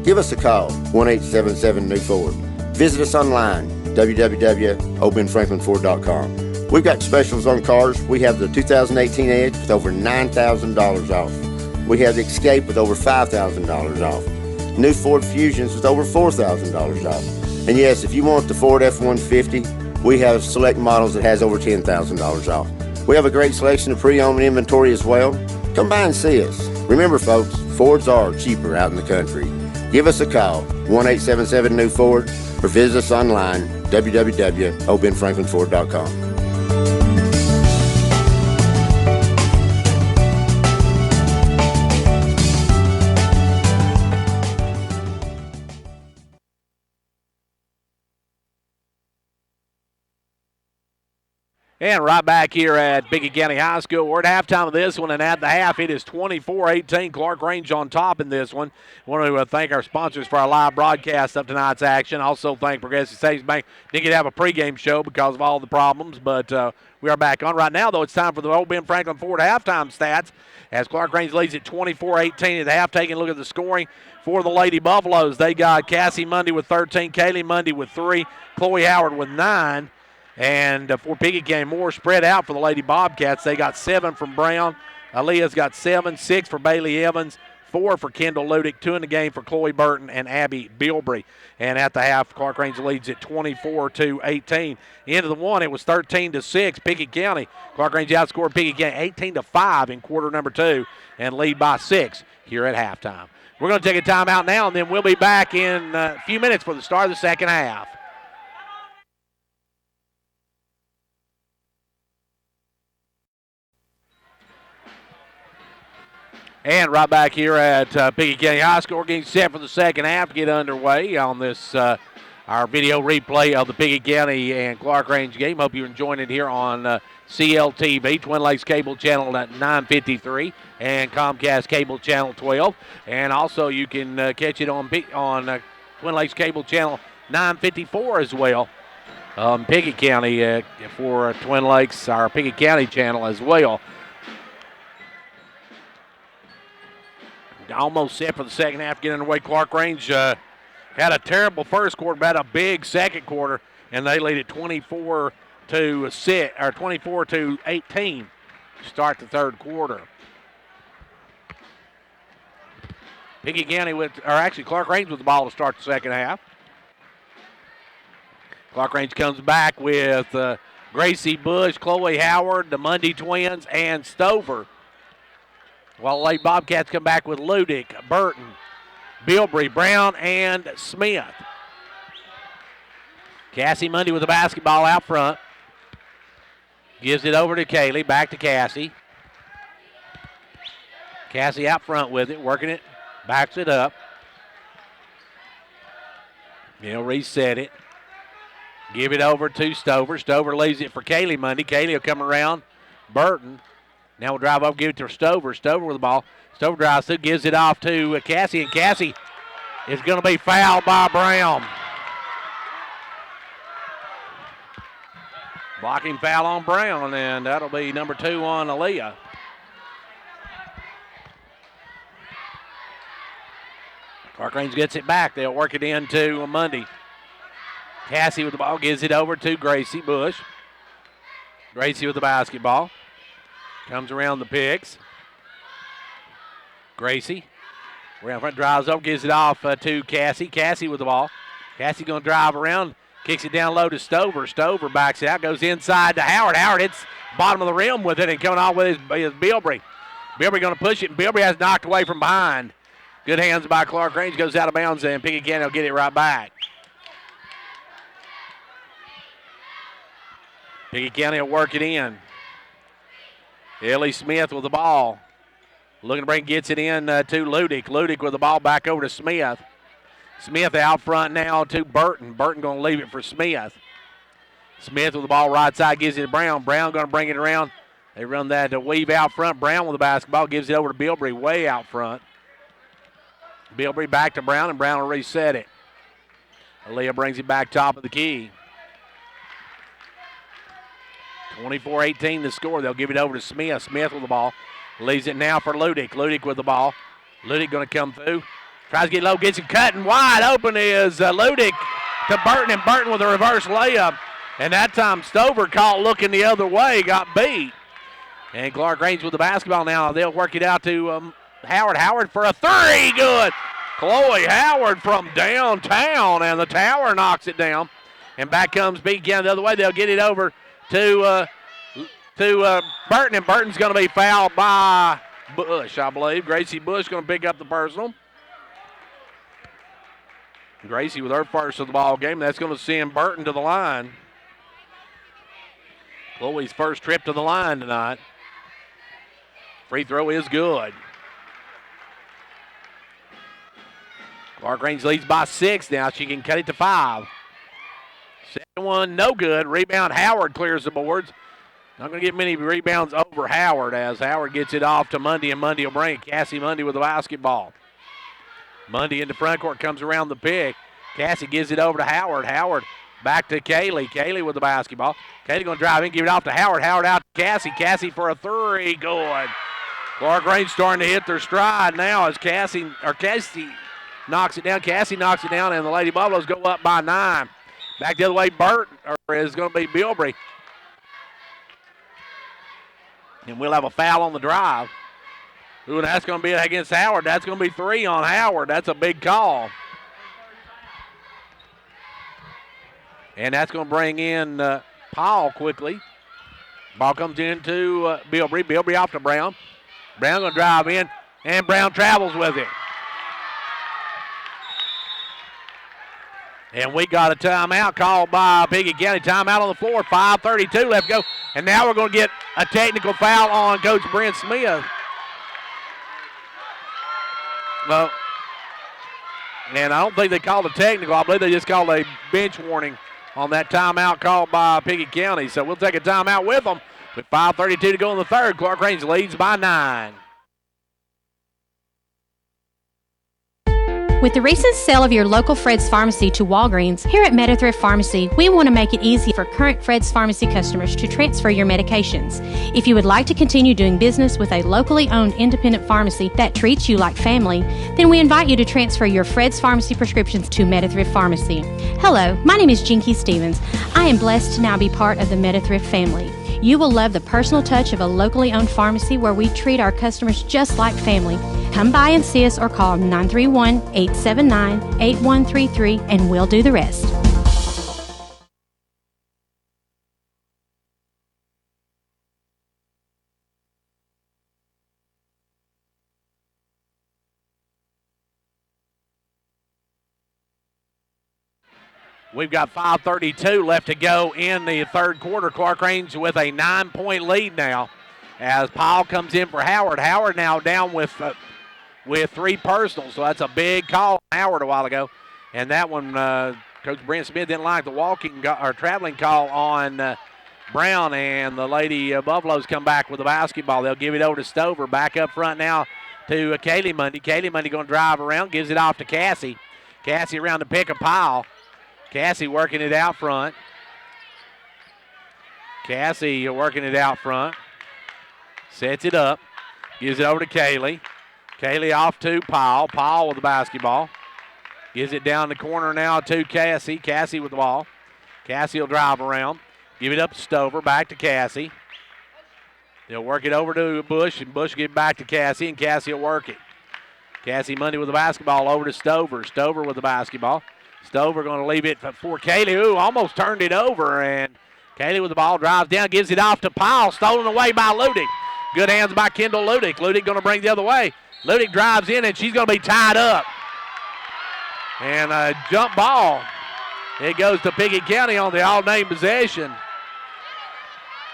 give us a call, 1-877-NEW-FORD. Visit us online, www.oldbenfranklinford.com. We've got specials on cars. We have the 2018 Edge with over $9,000 off. We have the Escape with over $5,000 off. New Ford Fusions with over $4,000 off. And yes, if you want the Ford F-150, we have select models that has over $10,000 off. We have a great selection of pre-owned inventory as well. Come by and see us. Remember, folks, Fords are cheaper out in the country. Give us a call, 1-877-NEW-FORD, or visit us online, www.oldbenfranklinford.com. And right back here at Pickett County High School, we're at halftime of this one, and at the half, it is 24-18. Clarkrange on top in this one. I want to thank our sponsors for our live broadcast of tonight's action. Also thank Progressive Savings Bank. Didn't get to have a pregame show because of all the problems, but we are back on. Right now, though, it's time for the Old Ben Franklin Ford halftime stats as Clarkrange leads at 24-18 at the half. Taking a look at the scoring for the Lady Buffaloes. They got Cassie Mundy with 13, Kaylee Mundy with 3, Chloe Howard with 9. And for Pickett County, more spread out for the Lady Bobcats. They got 7 from Brown. Aaliyah's got 7, 6 for Bailey Evans, 4 for Kendall Ludick, 2 in the game for Chloe Burton and Abby Bilbrey. And at the half, Clarkrange leads at 24-18. Into the one, it was 13-6, Pickett County. Clarkrange outscored Pickett County 18-5 in quarter number 2 and lead by 6 here at halftime. We're going to take a timeout now, and then we'll be back in a few minutes for the start of the second half. And right back here at Pickett County High School, we're getting set for the second half to get underway on this our video replay of the Pickett County and Clarkrange game. Hope you're enjoying it here on CLTV, Twin Lakes Cable Channel at 953 and Comcast Cable Channel 12. And also you can catch it on Twin Lakes Cable Channel 954 as well. Pickett County for Twin Lakes, our Pickett County channel as well. Almost set for the second half, getting underway. Clarkrange had a terrible first quarter, but had a big second quarter, and they lead at 24-18 to start the third quarter. Pickett County Clarkrange with the ball to start the second half. Clarkrange comes back with Gracie Bush, Chloe Howard, the Mundy twins, and Stover. While the Lady Bobcats come back with Ludick, Burton, Bilbrey, Brown, and Smith. Cassie Mundy with the basketball out front. Gives it over to Kaylee, back to Cassie. Cassie out front with it, working it, backs it up. He'll reset it. Give it over to Stover. Stover leaves it for Kaylee Mundy. Kaylee will come around. Burton Now we'll drive up, give it to Stover. Stover with the ball. Stover drives through, gives it off to Cassie, and Cassie is going to be fouled by Brown. Blocking foul on Brown, and that'll be number 2 on Aaliyah. Clarkrange gets it back. They'll work it into Mundy. Cassie with the ball, gives it over to Gracie Bush. Gracie with the basketball. Comes around the picks. Gracie, around front, drives up, gives it off to Cassie. Cassie with the ball. Cassie going to drive around, kicks it down low to Stover. Stover backs it out, goes inside to Howard. Howard hits bottom of the rim with it and coming off with his Bilbrey. Bilbrey going to push it, and Bilbrey has knocked away from behind. Good hands by Clarkrange, goes out of bounds, and Pickett County will get it right back. Pickett County will work it in. Ellie Smith with the ball. Looking to bring, gets it in to Ludick. Ludick with the ball back over to Smith. Smith out front now to Burton. Burton going to leave it for Smith. Smith with the ball right side, gives it to Brown. Brown going to bring it around. They run that to Weave out front. Brown with the basketball, gives it over to Bilbrey way out front. Bilbrey back to Brown, and Brown will reset it. Aaliyah brings it back top of the key. 24-18 the score. They'll give it over to Smith. Smith with the ball. Leaves it now for Ludick. Ludick with the ball. Ludick going to come through. Tries to get low, gets it cut, and wide open is Ludick to Burton, and Burton with a reverse layup. And that time Stover caught looking the other way, got beat. And Clarkrange with the basketball now. They'll work it out to Howard. Howard for a three, good. Chloe Howard from downtown, and the tower knocks it down. And back comes Pickett County the other way. They'll get it over to Burton, and Burton's going to be fouled by Bush, I believe. Gracie Bush going to pick up the personal. Gracie with her first of the ball game. That's going to send Burton to the line. Chloe's first trip to the line tonight. Free throw is good. Clarkrange leads by 6 now. She can cut it to 5. Second one, no good. Rebound, Howard clears the boards. Not going to get many rebounds over Howard as Howard gets it off to Mundy, and Mundy will bring it. Cassie Mundy with the basketball. Mundy into front court, comes around the pick. Cassie gives it over to Howard. Howard back to Kaylee. Kaylee with the basketball. Kaylee going to drive in, give it off to Howard. Howard out to Cassie. Cassie for a three, good. Clarkrange starting to hit their stride now as Cassie knocks it down. Cassie knocks it down, and the Lady Buffaloes go up by 9. Back the other way, Burton is going to be Bilbrey. And we'll have a foul on the drive. Ooh, and that's going to be against Howard. That's going to be 3 on Howard. That's a big call. And that's going to bring in Paul quickly. Ball comes into Bilbrey. Bilbrey off to Brown. Brown going to drive in, and Brown travels with it. And we got a timeout called by Pickett County. Timeout on the floor. 5:32 left to go. And now we're going to get a technical foul on Coach Brent Smith. Well, and I don't think they called a technical. I believe they just called a bench warning on that timeout called by Pickett County. So we'll take a timeout with them. With 5:32 to go in the third, Clarkrange leads by 9. With the recent sale of your local Fred's Pharmacy to Walgreens, here at MetaThrift Pharmacy, we want to make it easy for current Fred's Pharmacy customers to transfer your medications. If you would like to continue doing business with a locally owned independent pharmacy that treats you like family, then we invite you to transfer your Fred's Pharmacy prescriptions to MetaThrift Pharmacy. Hello, my name is Jinky Stevens. I am blessed to now be part of the MetaThrift family. You will love the personal touch of a locally owned pharmacy where we treat our customers just like family. Come by and see us or call 931-879-8133 and we'll do the rest. We've got 5:32 left to go in the third quarter. Clarkrange with a 9-point lead now as Powell comes in for Howard. Howard now down with 3 personals, so that's a big call on Howard a while ago. And that one, Coach Brent Smith didn't like the traveling call on Brown, and the Lady Buffaloes come back with the basketball. They'll give it over to Stover. Back up front now to Kaylee Mundy. Kaylee Mundy going to drive around, gives it off to Cassie. Cassie around to pick a pile. Cassie working it out front. Cassie working it out front. Sets it up. Gives it over to Kaylee. Kaylee off to Powell. Powell with the basketball. Gives it down the corner now to Cassie. Cassie with the ball. Cassie will drive around. Give it up to Stover. Back to Cassie. They'll work it over to Bush, and Bush give it back to Cassie, and Cassie will work it. Cassie Mundy with the basketball over to Stover. Stover with the basketball. Stover going to leave it for Kaylee, who almost turned it over, and Kaylee with the ball drives down, gives it off to Powell, stolen away by Ludick. Good hands by Kendall Ludick. Ludick going to bring the other way. Ludick drives in, and she's going to be tied up. And a jump ball. It goes to Pickett County on the all-name possession.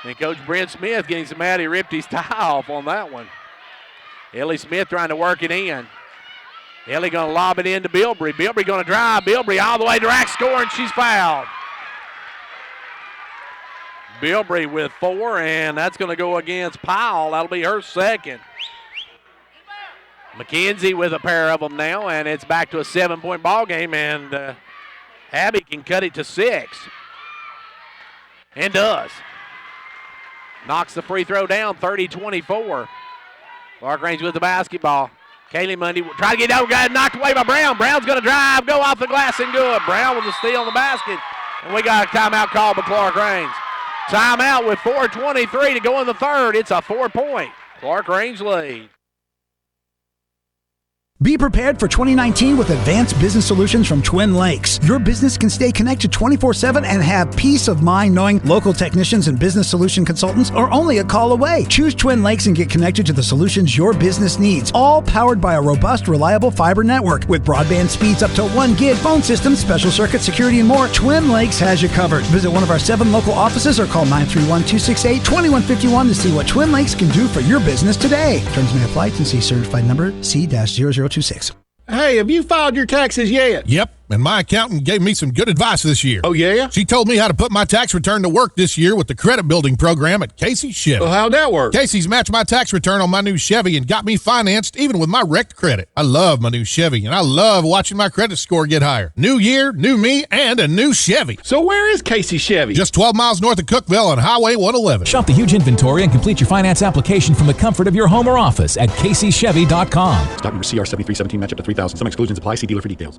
And Coach Brent Smith getting some mad. He ripped his tie off on that one. Ellie Smith trying to work it in. Ellie going to lob it into Bilbrey. Bilbrey going to drive. Bilbrey all the way to rack score, and she's fouled. Bilbrey with 4, and that's going to go against Powell. That'll be her second. McKenzie with a pair of them now, and it's back to a 7-point ball game, and Abby can cut it to 6. And does. Knocks the free throw down, 30-24. Clarkrange with the basketball. Kaylee Mundy try to get over, got knocked away by Brown. Brown's going to drive, go off the glass and good. Brown with a steal in the basket. And we got a timeout called by Clarkrange. Timeout with 4:23 to go in the third. It's a 4-point Clarkrange lead. Be prepared for 2019 with advanced business solutions from Twin Lakes. Your business can stay connected 24/7 and have peace of mind knowing local technicians and business solution consultants are only a call away. Choose Twin Lakes and get connected to the solutions your business needs, all powered by a robust, reliable fiber network with broadband speeds up to 1 gig, phone systems, special circuit security, and more. Twin Lakes has you covered. Visit one of our 7 local offices or call 931-268-2151 to see what Twin Lakes can do for your business today. Terms may apply and see certified number C-0026. Hey, have you filed your taxes yet? Yep, and my accountant gave me some good advice this year. Oh, yeah? She told me how to put my tax return to work this year with the credit building program at Casey's Chevy. Well, how'd that work? Casey's matched my tax return on my new Chevy and got me financed even with my wrecked credit. I love my new Chevy, and I love watching my credit score get higher. New year, new me, and a new Chevy. So where is Casey's Chevy? Just 12 miles north of Cookeville on Highway 111. Shop the huge inventory and complete your finance application from the comfort of your home or office at CaseyChevy.com. Stock number CR7317, match up to 3,000. Some exclusions apply. See dealer for details.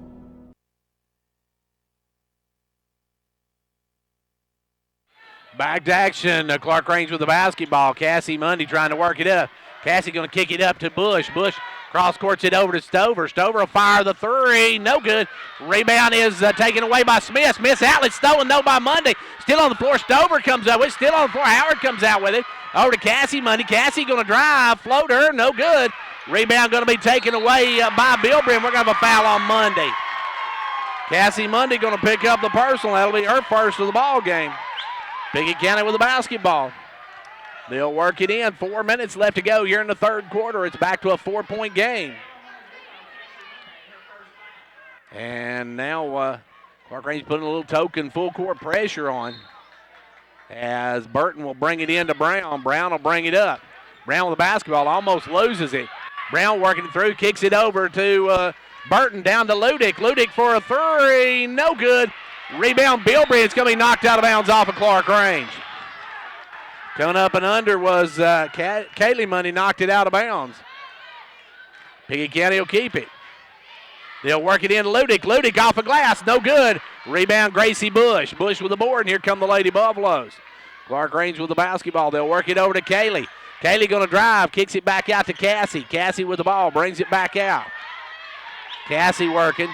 Back to action. Clarkrange with the basketball. Cassie Mundy trying to work it up. Cassie going to kick it up to Bush. Bush cross courts it over to Stover. Stover will fire the 3. No good. Rebound is taken away by Smith. Smith's outlet stolen though by Mundy. Still on the floor. Stover comes up with it. Still on the floor. Howard comes out with it. Over to Cassie Mundy. Cassie going to drive. Floater. No good. Rebound going to be taken away by Bilbrey, and we're going to have a foul on Mundy. Cassie Mundy going to pick up the personal. That'll be her first of the ball game. Pickett County with the basketball. They'll work it in. 4 minutes left to go here in the third quarter. It's back to a 4-point game. And now Clarkrange putting a little token full court pressure on as Burton will bring it in to Brown. Brown will bring it up. Brown with the basketball almost loses it. Brown working it through, kicks it over to Burton, down to Ludick. Ludick for a 3, no good. Rebound Bilbrey, it's going to be knocked out of bounds off of Clarkrange. Coming up and under was Kaylee Mundy, knocked it out of bounds. Pickett County will keep it. They'll work it in to Ludick. Ludick off a glass, no good. Rebound Gracie Bush. Bush with the board, and here come the Lady Buffaloes. Clarkrange with the basketball. They'll work it over to Kaylee. Kaylee going to drive, kicks it back out to Cassie. Cassie with the ball, brings it back out. Cassie working.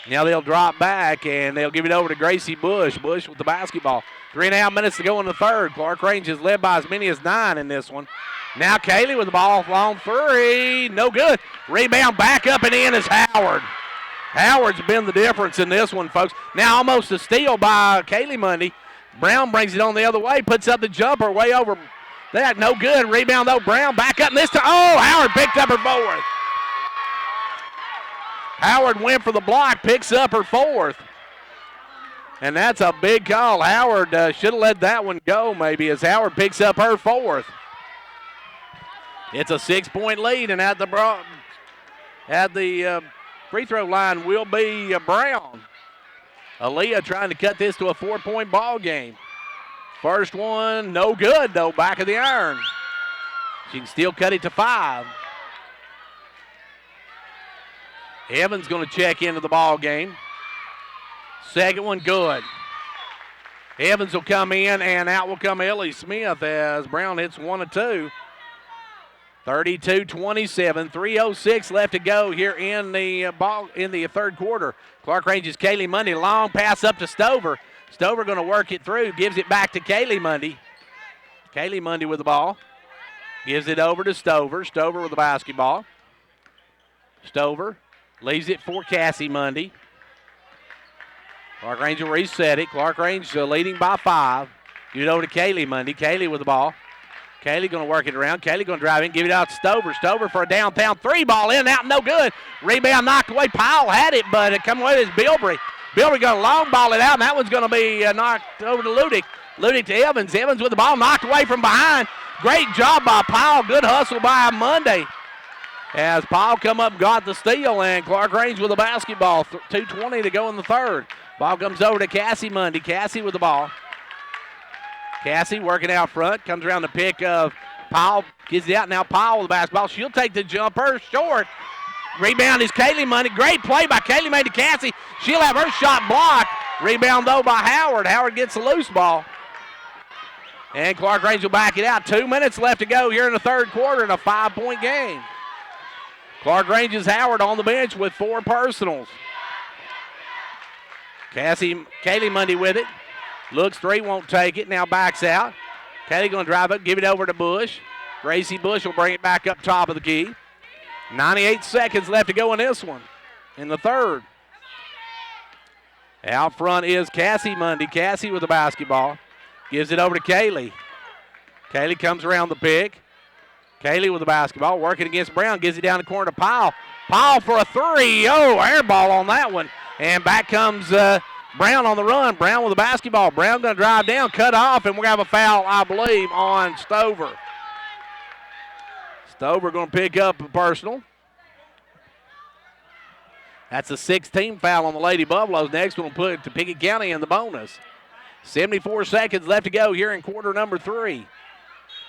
Now they'll drop back, and they'll give it over to Gracie Bush. Bush with the basketball. 3.5 minutes to go in the third. Clarkrange is led by as many as 9 in this one. Now Kaylee with the ball, long 3, no good. Rebound back up and in is Howard. Howard's been the difference in this one, folks. Now almost a steal by Kaylee Mundy. Brown brings it on the other way, puts up the jumper way over that, no good. Rebound though, Brown back up, and this time, Howard picked up her 4th. Howard went for the block, picks up her 4th. And that's a big call. Howard should have let that one go maybe as Howard picks up her fourth. It's a 6-point lead, and at the free throw line will be Brown. Aaliyah trying to cut this to a 4-point ball game. First one, no good though, back of the iron. She can still cut it to 5. Evans going to check into the ball game. Second one, good. Evans will come in, and out will come Ellie Smith as Brown hits 1 of 2. 32-27, 3:06 left to go here in the third quarter. Clarkrange's Kaylee Mundy, long pass up to Stover. Stover going to work it through, gives it back to Kaylee Mundy. Kaylee Mundy with the ball. Gives it over to Stover. Stover with the basketball. Stover leaves it for Cassie Mundy. Clarkrange will reset it. Clarkrange leading by 5. Give it over to Kaylee Mundy. Kaylee with the ball. Kaylee going to work it around. Kaylee going to drive in, give it out to Stover. Stover for a downtown 3 ball in, out, no good. Rebound knocked away. Powell had it, but it come away with Bilbrey. Bilbrey going to long ball it out, and that one's going to be knocked over to Ludick. Ludick to Evans. Evans with the ball knocked away from behind. Great job by Powell. Good hustle by Monday. As Powell come up and got the steal, and Clarkrange with the basketball. 2:20 to go in the third. Ball comes over to Cassie Mundy. Cassie with the ball. Cassie working out front. Comes around the pick of Powell. Gets it out. Now Powell with the basketball. She'll take the jumper. Short. Rebound is Kaylee Mundy. Great play by Kaylee Mundy to Cassie. She'll have her shot blocked. Rebound, though, by Howard. Howard gets the loose ball. And Clarkrange will back it out. 2 minutes left to go here in the third quarter in a 5-point game. Clarkrange's Howard on the bench with 4 personals. Kaylee Mundy with it. Looks 3, won't take it. Now backs out. Kaylee going to drive it, give it over to Bush. Gracie Bush will bring it back up top of the key. 98 seconds left to go in this one, in the third. Out front is Cassie Mundy. Cassie with the basketball. Gives it over to Kaylee. Kaylee comes around the pick. Kaylee with the basketball, working against Brown. Gives it down the corner to Powell. Powell for a 3. Oh, air ball on that one. And back comes Brown on the run. Brown with the basketball. Brown going to drive down, cut off, and we're going to have a foul, I believe, on Stover. Stover going to pick up a personal. That's a 16 foul on the Lady Buffaloes. Next one will put it to Pickett County in the bonus. 74 seconds left to go here in quarter number 3.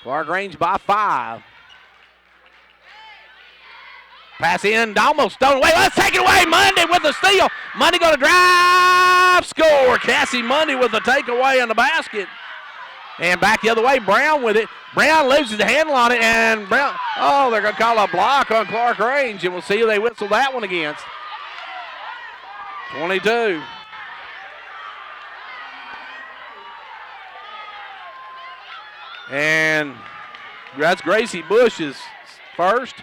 Clarkrange by 5. Pass in, almost stolen away. Let's take it away. Mundy with the steal. Mundy going to drive, score. Cassie Mundy with the takeaway in the basket. And back the other way, Brown with it. Brown loses the handle on it, and Brown, they're going to call a block on Clarkrange, and we'll see who they whistle that one against. 22. And that's Gracie Bush's first.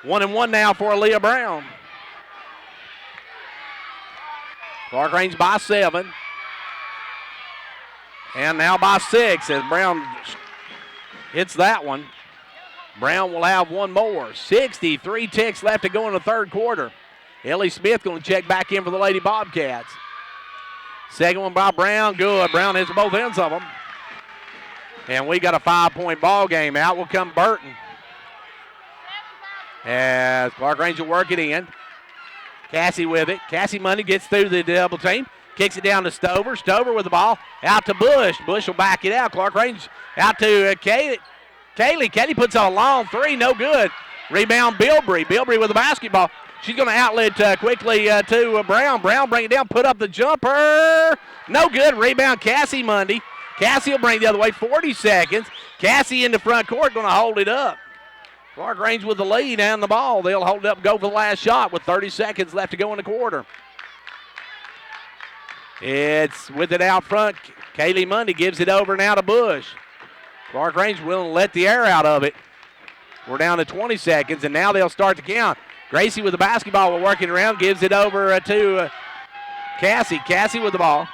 1-1 now for Aaliyah Brown. Clarkrange by 7. And now by 6 as Brown hits that one. Brown will have one more. 63 ticks left to go in the third quarter. Ellie Smith going to check back in for the Lady Bobcats. Second one by Brown. Good. Brown hits both ends of them. And we got a 5-point ball game. Out will come Burton. As Clarkrange will work it in. Cassie with it. Cassie Mundy gets through the double team. Kicks it down to Stover. Stover with the ball. Out to Bush. Bush will back it out. Clarkrange out to Kaylee. Kaylee puts a long 3. No good. Rebound Bilbrey. Bilbrey with the basketball. She's going to outlet quickly to Brown. Brown bring it down. Put up the jumper. No good. Rebound Cassie Mundy. Cassie will bring it the other way. 40 seconds. Cassie in the front court going to hold it up. Clarkrange with the lead and the ball. They'll hold it up and go for the last shot with 30 seconds left to go in the quarter. It's with it out front. Kaylee Mundy gives it over now to Bush. Clarkrange willing to let the air out of it. We're down to 20 seconds, and now they'll start to count. Gracie with the basketball, we're working around, gives it over to Cassie. Cassie with the ball.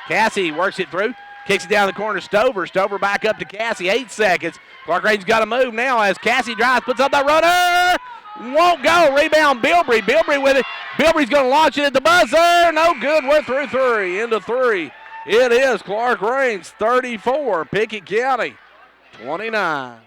Cassie works it through, kicks it down the corner to Stover. Stover back up to Cassie, 8 seconds. Clarkrange's got to move now as Cassie drives, puts up that runner. Won't go. Rebound Bilbrey. Bilbrey with it. Bilbrey's going to launch it at the buzzer. No good. We're through three. Into three. It is Clarkrange 34, Pickett County 29.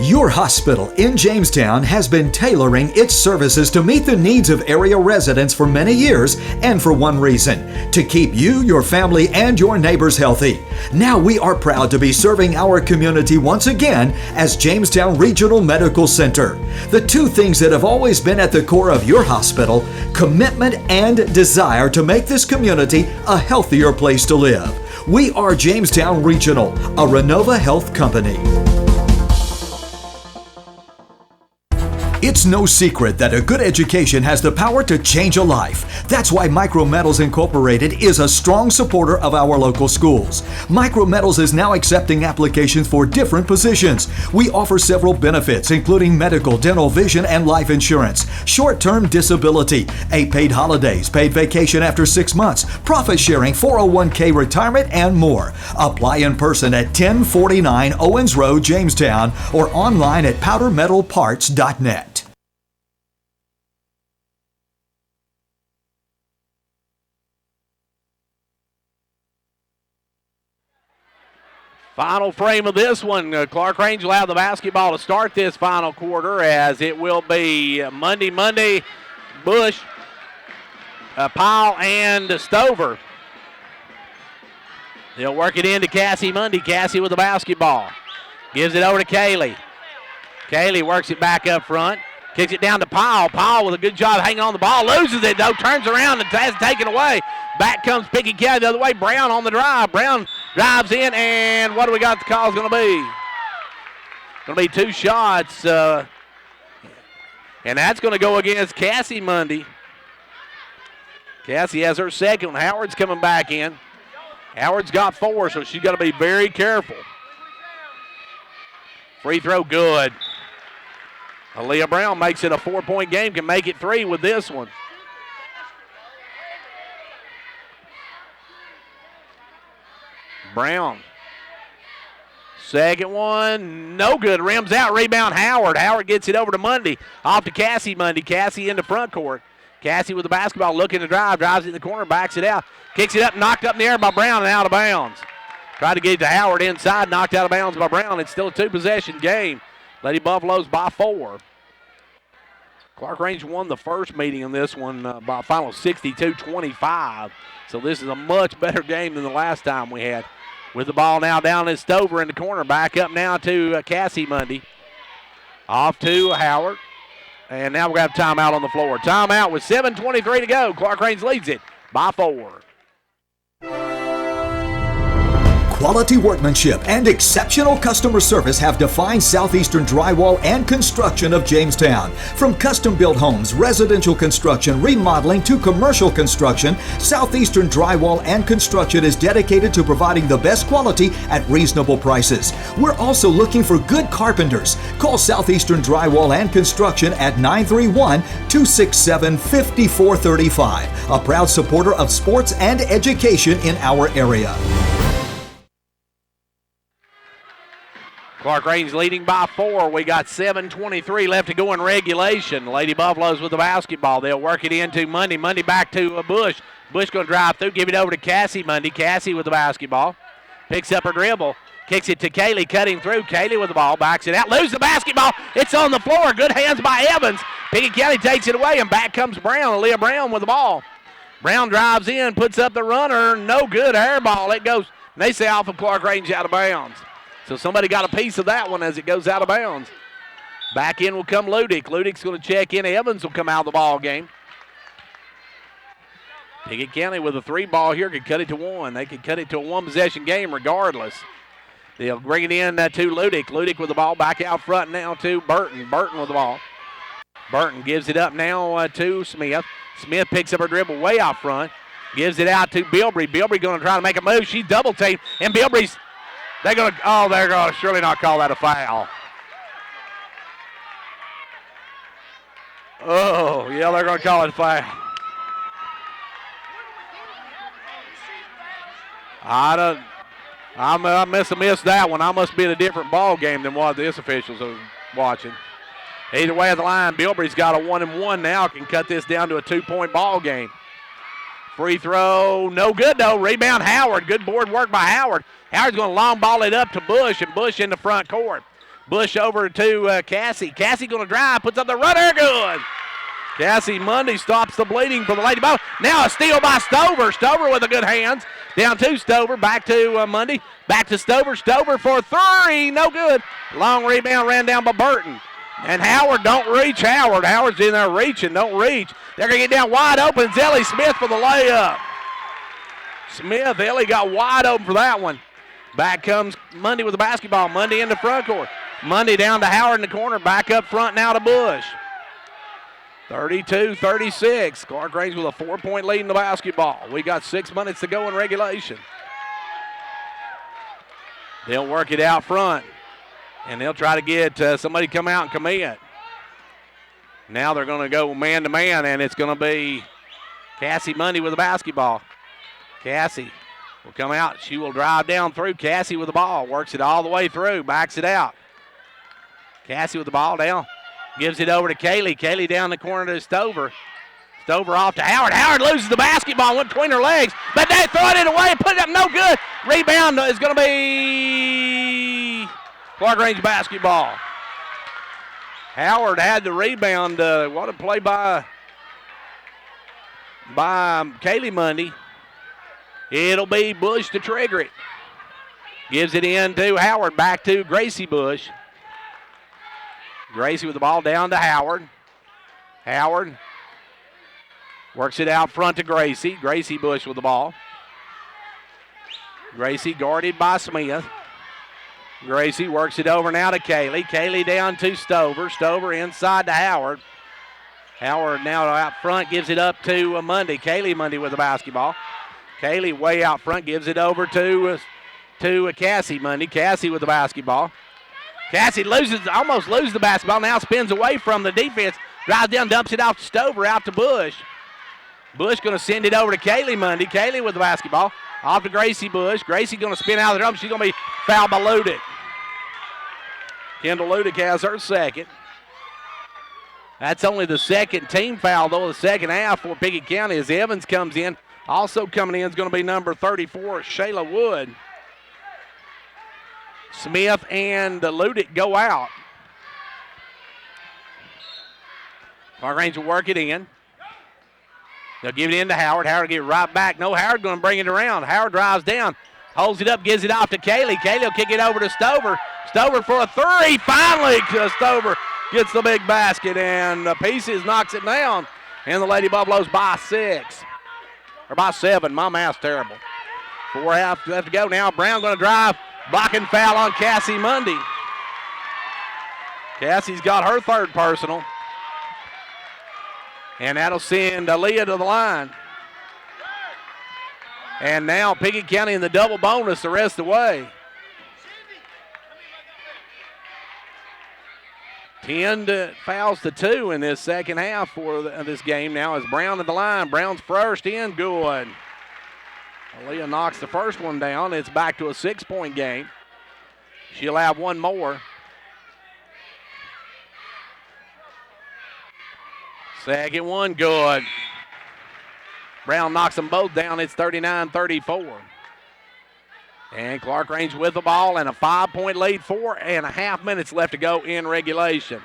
Your hospital in Jamestown has been tailoring its services to meet the needs of area residents for many years, and for one reason: to keep you, your family, and your neighbors healthy. Now we are proud to be serving our community once again as Jamestown Regional Medical Center. The two things that have always been at the core of your hospital: commitment and desire to make this community a healthier place to live. We are Jamestown Regional, a Renova Health company. It's no secret that a good education has the power to change a life. That's why Micrometals Incorporated is a strong supporter of our local schools. Micrometals is now accepting applications for different positions. We offer several benefits, including medical, dental, vision, and life insurance, short-term disability, 8 paid holidays, paid vacation after 6 months, profit sharing, 401k retirement, and more. Apply in person at 1049 Owens Road, Jamestown, or online at powdermetalparts.net. Final frame of this one. Clarkrange will have the basketball to start this final quarter, as it will be Monday, Bush, Powell, and Stover. They'll work it into Cassie Mundy. Cassie with the basketball. Gives it over to Kaylee. Kaylee works it back up front. Kicks it down to Powell. Powell with a good job hanging on the ball. Loses it, though. Turns around and has it taken away. Back comes Pickett County the other way. Brown on the drive. Brown drives in, and what do we got the call's going to be? Going to be 2 shots. And that's going to go against Cassie Mundy. Cassie has her second. Howard's coming back in. Howard's got 4, so she's got to be very careful. Free throw good. Aaliyah Brown makes it a 4-point game, can make it 3 with this one. Brown. Second one, no good. Rims out, rebound Howard. Howard gets it over to Mundy. Off to Cassie Mundy. Cassie into front court. Cassie with the basketball, looking to drive. Drives it in the corner, backs it out. Kicks it up, knocked up in the air by Brown and out of bounds. Tried to get it to Howard inside, knocked out of bounds by Brown. It's still a 2-possession game. Lady Buffaloes by 4. Clarkrange won the first meeting in this one by a final 62-25. So this is a much better game than the last time we had. With the ball now down is Stover in the corner. Back up now to Cassie Mundy. Off to Howard. And now we're going to have timeout on the floor. Timeout with 7:23 to go. Clarkrange leads it by 4. Quality workmanship and exceptional customer service have defined Southeastern Drywall and Construction of Jamestown. From custom-built homes, residential construction, remodeling, to commercial construction, Southeastern Drywall and Construction is dedicated to providing the best quality at reasonable prices. We're also looking for good carpenters. Call Southeastern Drywall and Construction at 931-267-5435, a proud supporter of sports and education in our area. Clarkrange leading by 4. We got 7:23 left to go in regulation. Lady Buffaloes with the basketball. They'll work it into Mundy. Mundy back to Bush. Bush going to drive through, give it over to Cassie Mundy. Cassie with the basketball. Picks up her dribble. Kicks it to Kaylee, cutting through. Kaylee with the ball, backs it out. Loses the basketball. It's on the floor. Good hands by Evans. Pickett County takes it away, and back comes Brown. Aaliyah Brown with the ball. Brown drives in, puts up the runner. No good. Air ball. It goes, they say, off of Clarkrange, out of bounds. So somebody got a piece of that one as it goes out of bounds. Back in will come Ludick. Ludick's going to check in. Evans will come out of the ball game. Pickett County with a 3 ball here could cut it to 1. They could cut it to a 1-possession game regardless. They'll bring it in to Ludick. Ludick with the ball back out front now to Burton. Burton with the ball. Burton gives it up now to Smith. Smith picks up her dribble way out front. Gives it out to Bilbrey. Bilbrey going to try to make a move. She's double teamed, and Bilbrey's they're going to surely not call that a foul. Oh, yeah, they're going to call it a foul. I must have missed that one. I must be in a different ball game than what this officials are watching. Either way at the line, Bilbrey's got a 1-and-1 now. Can cut this down to a 2-point ball game. Free throw, no good though. Rebound Howard. Good board work by Howard. Howard's going to long ball it up to Bush, and Bush in the front court. Bush over to Cassie. Cassie going to drive, puts up the runner, good. Cassie Mundy stops the bleeding for the Lady Ball. Now a steal by Stover. Stover with a good hands. Down to Stover, back to Mundy. Back to Stover. Stover for three, no good. Long rebound ran down by Burton. And Howard don't reach. Howard's in there reaching, don't reach. They're going to get down wide open. It's Ellie Smith for the layup. Ellie got wide open for that one. Back comes Mundy with the basketball. Mundy in the front court. Mundy down to Howard in the corner. Back up front now to Bush. 32-36. Clarkrange with a 4-point lead in the basketball. We got 6 minutes to go in regulation. They'll work it out front. And they'll try to get somebody to come out and commit. Now they're going to go man-to-man, and it's going to be Cassie Mundy with the basketball. Cassie will come out. She will drive down through. Cassie with the ball. Works it all the way through. Backs it out. Cassie with the ball down. Gives it over to Kaylee. Kaylee down the corner to Stover. Stover off to Howard. Howard loses the basketball. Went between her legs. But they throw it away. Put it up. No good. Rebound is going to be Clarkrange basketball. Howard had the rebound. What a play by Kaylee Mundy. It'll be Bush to trigger it. Gives it in to Howard. Back to Gracie Bush. Gracie with the ball down to Howard. Howard works it out front to Gracie. Gracie Bush with the ball. Gracie guarded by Smith. Gracie works it over now to Kaylee. Kaylee down to Stover. Stover inside to Howard. Howard now out front gives it up to Mundy. Kaylee Mundy with the basketball. Kaylee way out front gives it over to Cassie Mundy. Cassie with the basketball. Cassie almost loses the basketball. Now spins away from the defense. Drives down, dumps it off to Stover, out to Bush. Bush going to send it over to Kaylee Mundy. Kaylee with the basketball. Off to Gracie Bush. Gracie going to spin out of the drum. She's going to be fouled by Ludick. Kendall Ludick has her second. That's only the second team foul, though, the second half for Pickett County as Evans comes in. Also coming in is going to be number 34, Shayla Wood. Smith and Ludick go out. Clarkrange will work it in. They'll give it in to Howard. Howard will get right back. No, Howard going to bring it around. Howard drives down, holds it up, gives it off to Kaylee. Kaylee will kick it over to Stover. Stover for a three. Finally, Stover gets the big basket, and Pieces knocks it down. And the Lady Buffaloes by 6. Or by 7. My math's terrible. 4 half left to go now. Brown going to drive. Blocking foul on Cassie Mundy. Cassie's got her third personal. And that'll send Aaliyah to the line. And now Pickett County in the double bonus the rest of the way. 10 fouls to 2 in this second half for this game now as Brown at the line. Brown's first in, good. Aaliyah knocks the first one down. It's back to a 6-point game. She'll have one more. Second one, good. Brown knocks them both down. It's 39-34. And Clarkrange with the ball and a 5-point lead. 4.5 minutes left to go in regulation.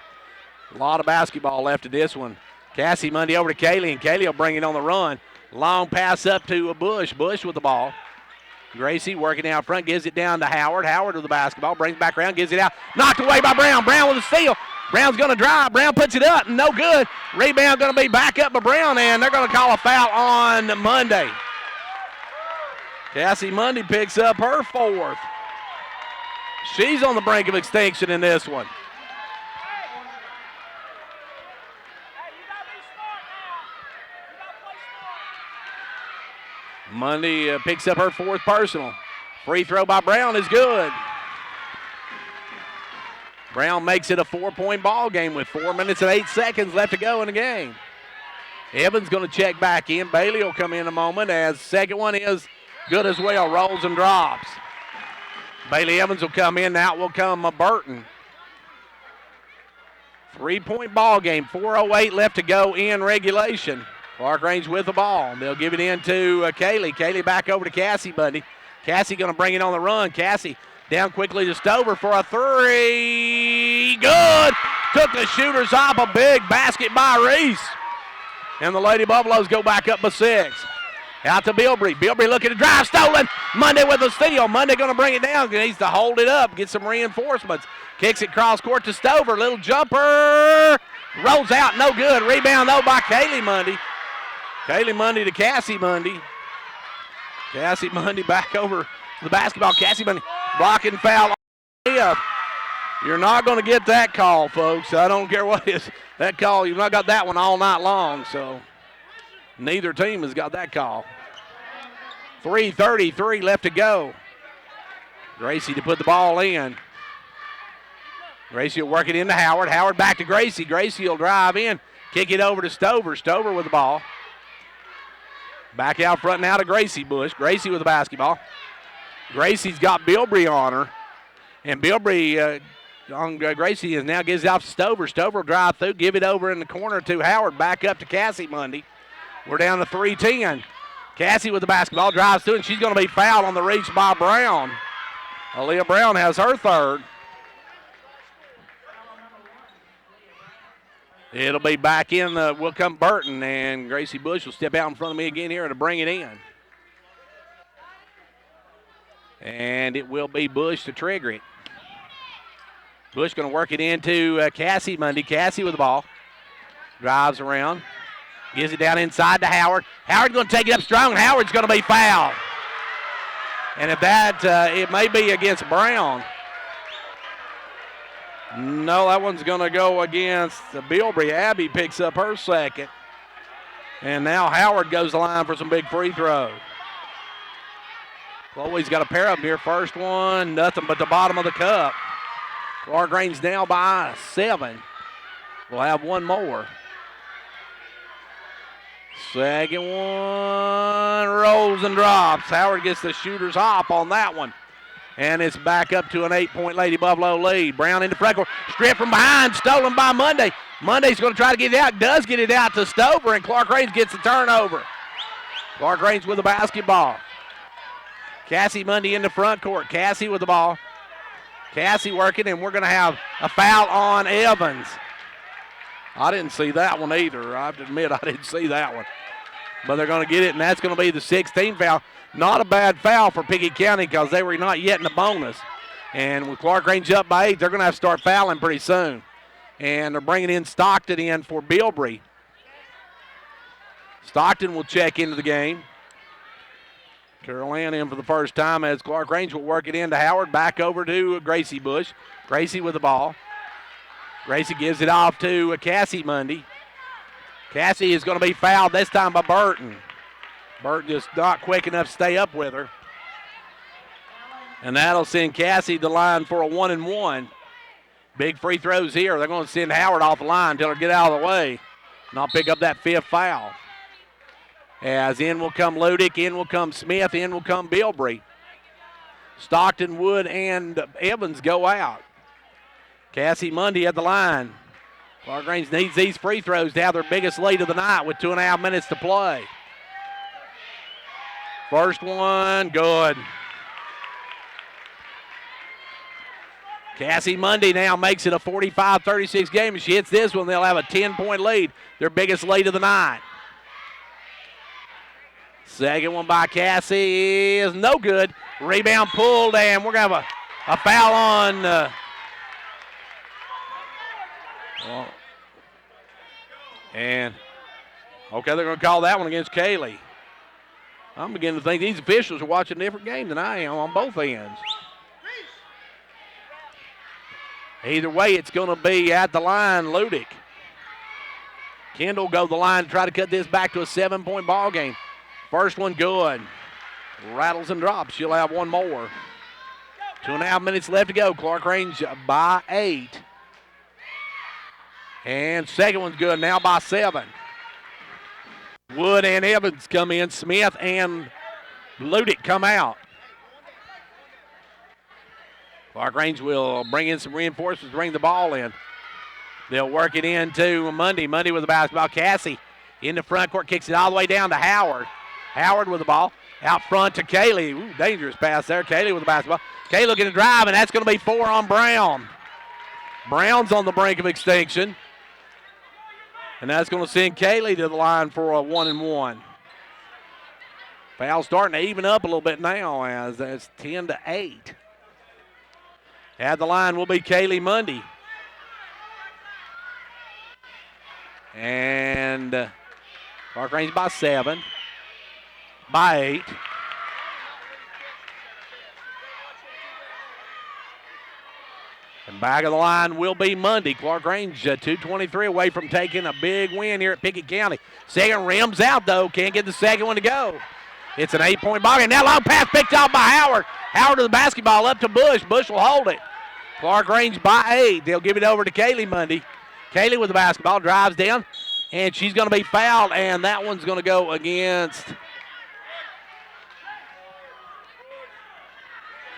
A lot of basketball left in this one. Cassie Mundy over to Kaylee, and Kaylee will bring it on the run. Long pass up to Bush. Bush with the ball. Gracie working out front, gives it down to Howard. Howard with the basketball, brings back around, gives it out. Knocked away by Brown. Brown with a steal. Brown's going to drive. Brown puts it up. No good. Rebound going to be back up by Brown, and they're going to call a foul on Monday. Cassie Mundy picks up her fourth. She's on the brink of extinction in this one. Mundy picks up her fourth personal. Free throw by Brown is good. Brown makes it a 4-point ball game with 4 minutes and 8 seconds left to go in the game. Evans going to check back in. Bailey will come in a moment as second one is good as well. Rolls and drops. Bailey Evans will come in. Out will come Burton. 3-point ball game. 4:08 left to go in regulation. Clarkrange with the ball. They'll give it in to Kaylee. Kaylee back over to Cassie Bundy. Cassie going to bring it on the run. Cassie down quickly to Stover for a three. Good. Took the shooters off. A big basket by Reese. And the Lady Buffaloes go back up by 6. Out to Bilbrey. Bilbrey looking to drive. Stolen. Monday with a steal. Monday going to bring it down. He needs to hold it up. Get some reinforcements. Kicks it cross court to Stover. Little jumper. Rolls out. No good. Rebound though by Kaylee Mundy. Kaylee Mundy to Cassie Mundy. Cassie Mundy back over to the basketball. Cassie Mundy blocking foul. You're not going to get that call, folks. I don't care what it is. That call, you've not got that one all night long, so neither team has got that call. 3:33 left to go. Gracie to put the ball in. Gracie will work it into Howard. Howard back to Gracie. Gracie will drive in. Kick it over to Stover. Stover with the ball. Back out front now to Gracie Bush. Gracie with the basketball. Gracie's got Bilbrey on her. And Bilbrey on Gracie now gives it off to Stover. Stover will drive through, give it over in the corner to Howard. Back up to Cassie Mundy. We're down to 3:10. Cassie with the basketball, drives through, and she's going to be fouled on the reach by Brown. Aaliyah Brown has her third. It'll be back in. Will come Burton, and Gracie Bush will step out in front of me again here to bring it in. And it will be Bush to trigger it. Bush going to work it into Cassie Mundy. Cassie with the ball. Drives around. Gives it down inside to Howard. Howard's going to take it up strong, and Howard's going to be fouled. And if that, it may be against Brown. No, that one's going to go against Bilbrey. Abby picks up her second. And now Howard goes to the line for some big free throws. Chloe's got a pair of them here. First one, nothing but the bottom of the cup. Clarkrange now by 7. We'll have one more. Second one rolls and drops. Howard gets the shooter's hop on that one. And it's back up to an 8-point Lady Buffalo lead. Brown into front court. Stripped from behind. Stolen by Monday. Monday's going to try to get it out. Does get it out to Stover, and Clarkrange gets the turnover. Clarkrange with the basketball. Cassie Mundy in the front court. Cassie with the ball. Cassie working, and we're going to have a foul on Evans. I didn't see that one either. I have to admit I didn't see that one. But they're going to get it, and that's going to be the 16th foul. Not a bad foul for Pickett County because they were not yet in the bonus. And with Clarkrange up by 8, they're going to have to start fouling pretty soon. And they're bringing in Stockton in for Bilbrey. Stockton will check into the game. Carol Ann in for the first time as Clarkrange will work it into Howard. Back over to Gracie Bush. Gracie with the ball. Gracie gives it off to Cassie Mundy. Cassie is going to be fouled this time by Burton. Burton just not quick enough to stay up with her. And that'll send Cassie to the line for a 1-and-1. Big free throws here. They're going to send Howard off the line until they get out of the way. Not pick up that 5th foul. As in will come Ludick, in will come Smith, in will come Bilbrey. Stockton, Wood, and Evans go out. Cassie Mundy at the line. Clarkrange needs these free throws to have their biggest lead of the night with 2.5 minutes to play. First one, good. Cassie Mundy now makes it a 45-36 game. If she hits this one, they'll have a 10-point lead, their biggest lead of the night. Second one by Cassie is no good. Rebound pulled, and we're going to have a foul on okay, they're going to call that one against Kaylee. I'm beginning to think these officials are watching a different game than I am on both ends. Either way, it's going to be at the line, Ludick. Kendall go to the line to try to cut this back to a 7-point ball game. First one good. Rattles and drops. She'll have one more. 2.5 minutes left to go. Clarkrange by 8. And second one's good now by 7. Wood and Evans come in. Smith and Ludick come out. Clarkrange will bring in some reinforcements, bring the ball in. They'll work it into Monday. Monday with the basketball. Cassie in the front court, kicks it all the way down to Howard. Howard with the ball. Out front to Kaylee. Ooh, dangerous pass there. Kaylee with the basketball. Kaylee looking to drive, and that's going to be 4 on Brown. Brown's on the brink of extinction. And that's going to send Kaylee to the line for a 1-and-1. Foul starting to even up a little bit now as it's 10-8. At the line will be Kaylee Mundy. And Clarkrange by 7. By 8. And back of the line will be Mundy. Clarkrange 2:23 away from taking a big win here at Pickett County. Second rims out, though. Can't get the second one to go. It's an 8-point ball game. Now long pass picked off by Howard. Howard to the basketball up to Bush. Bush will hold it. Clarkrange by 8. They'll give it over to Kaylee Mundy. Kaylee with the basketball, drives down, and she's going to be fouled, and that one's going to go against.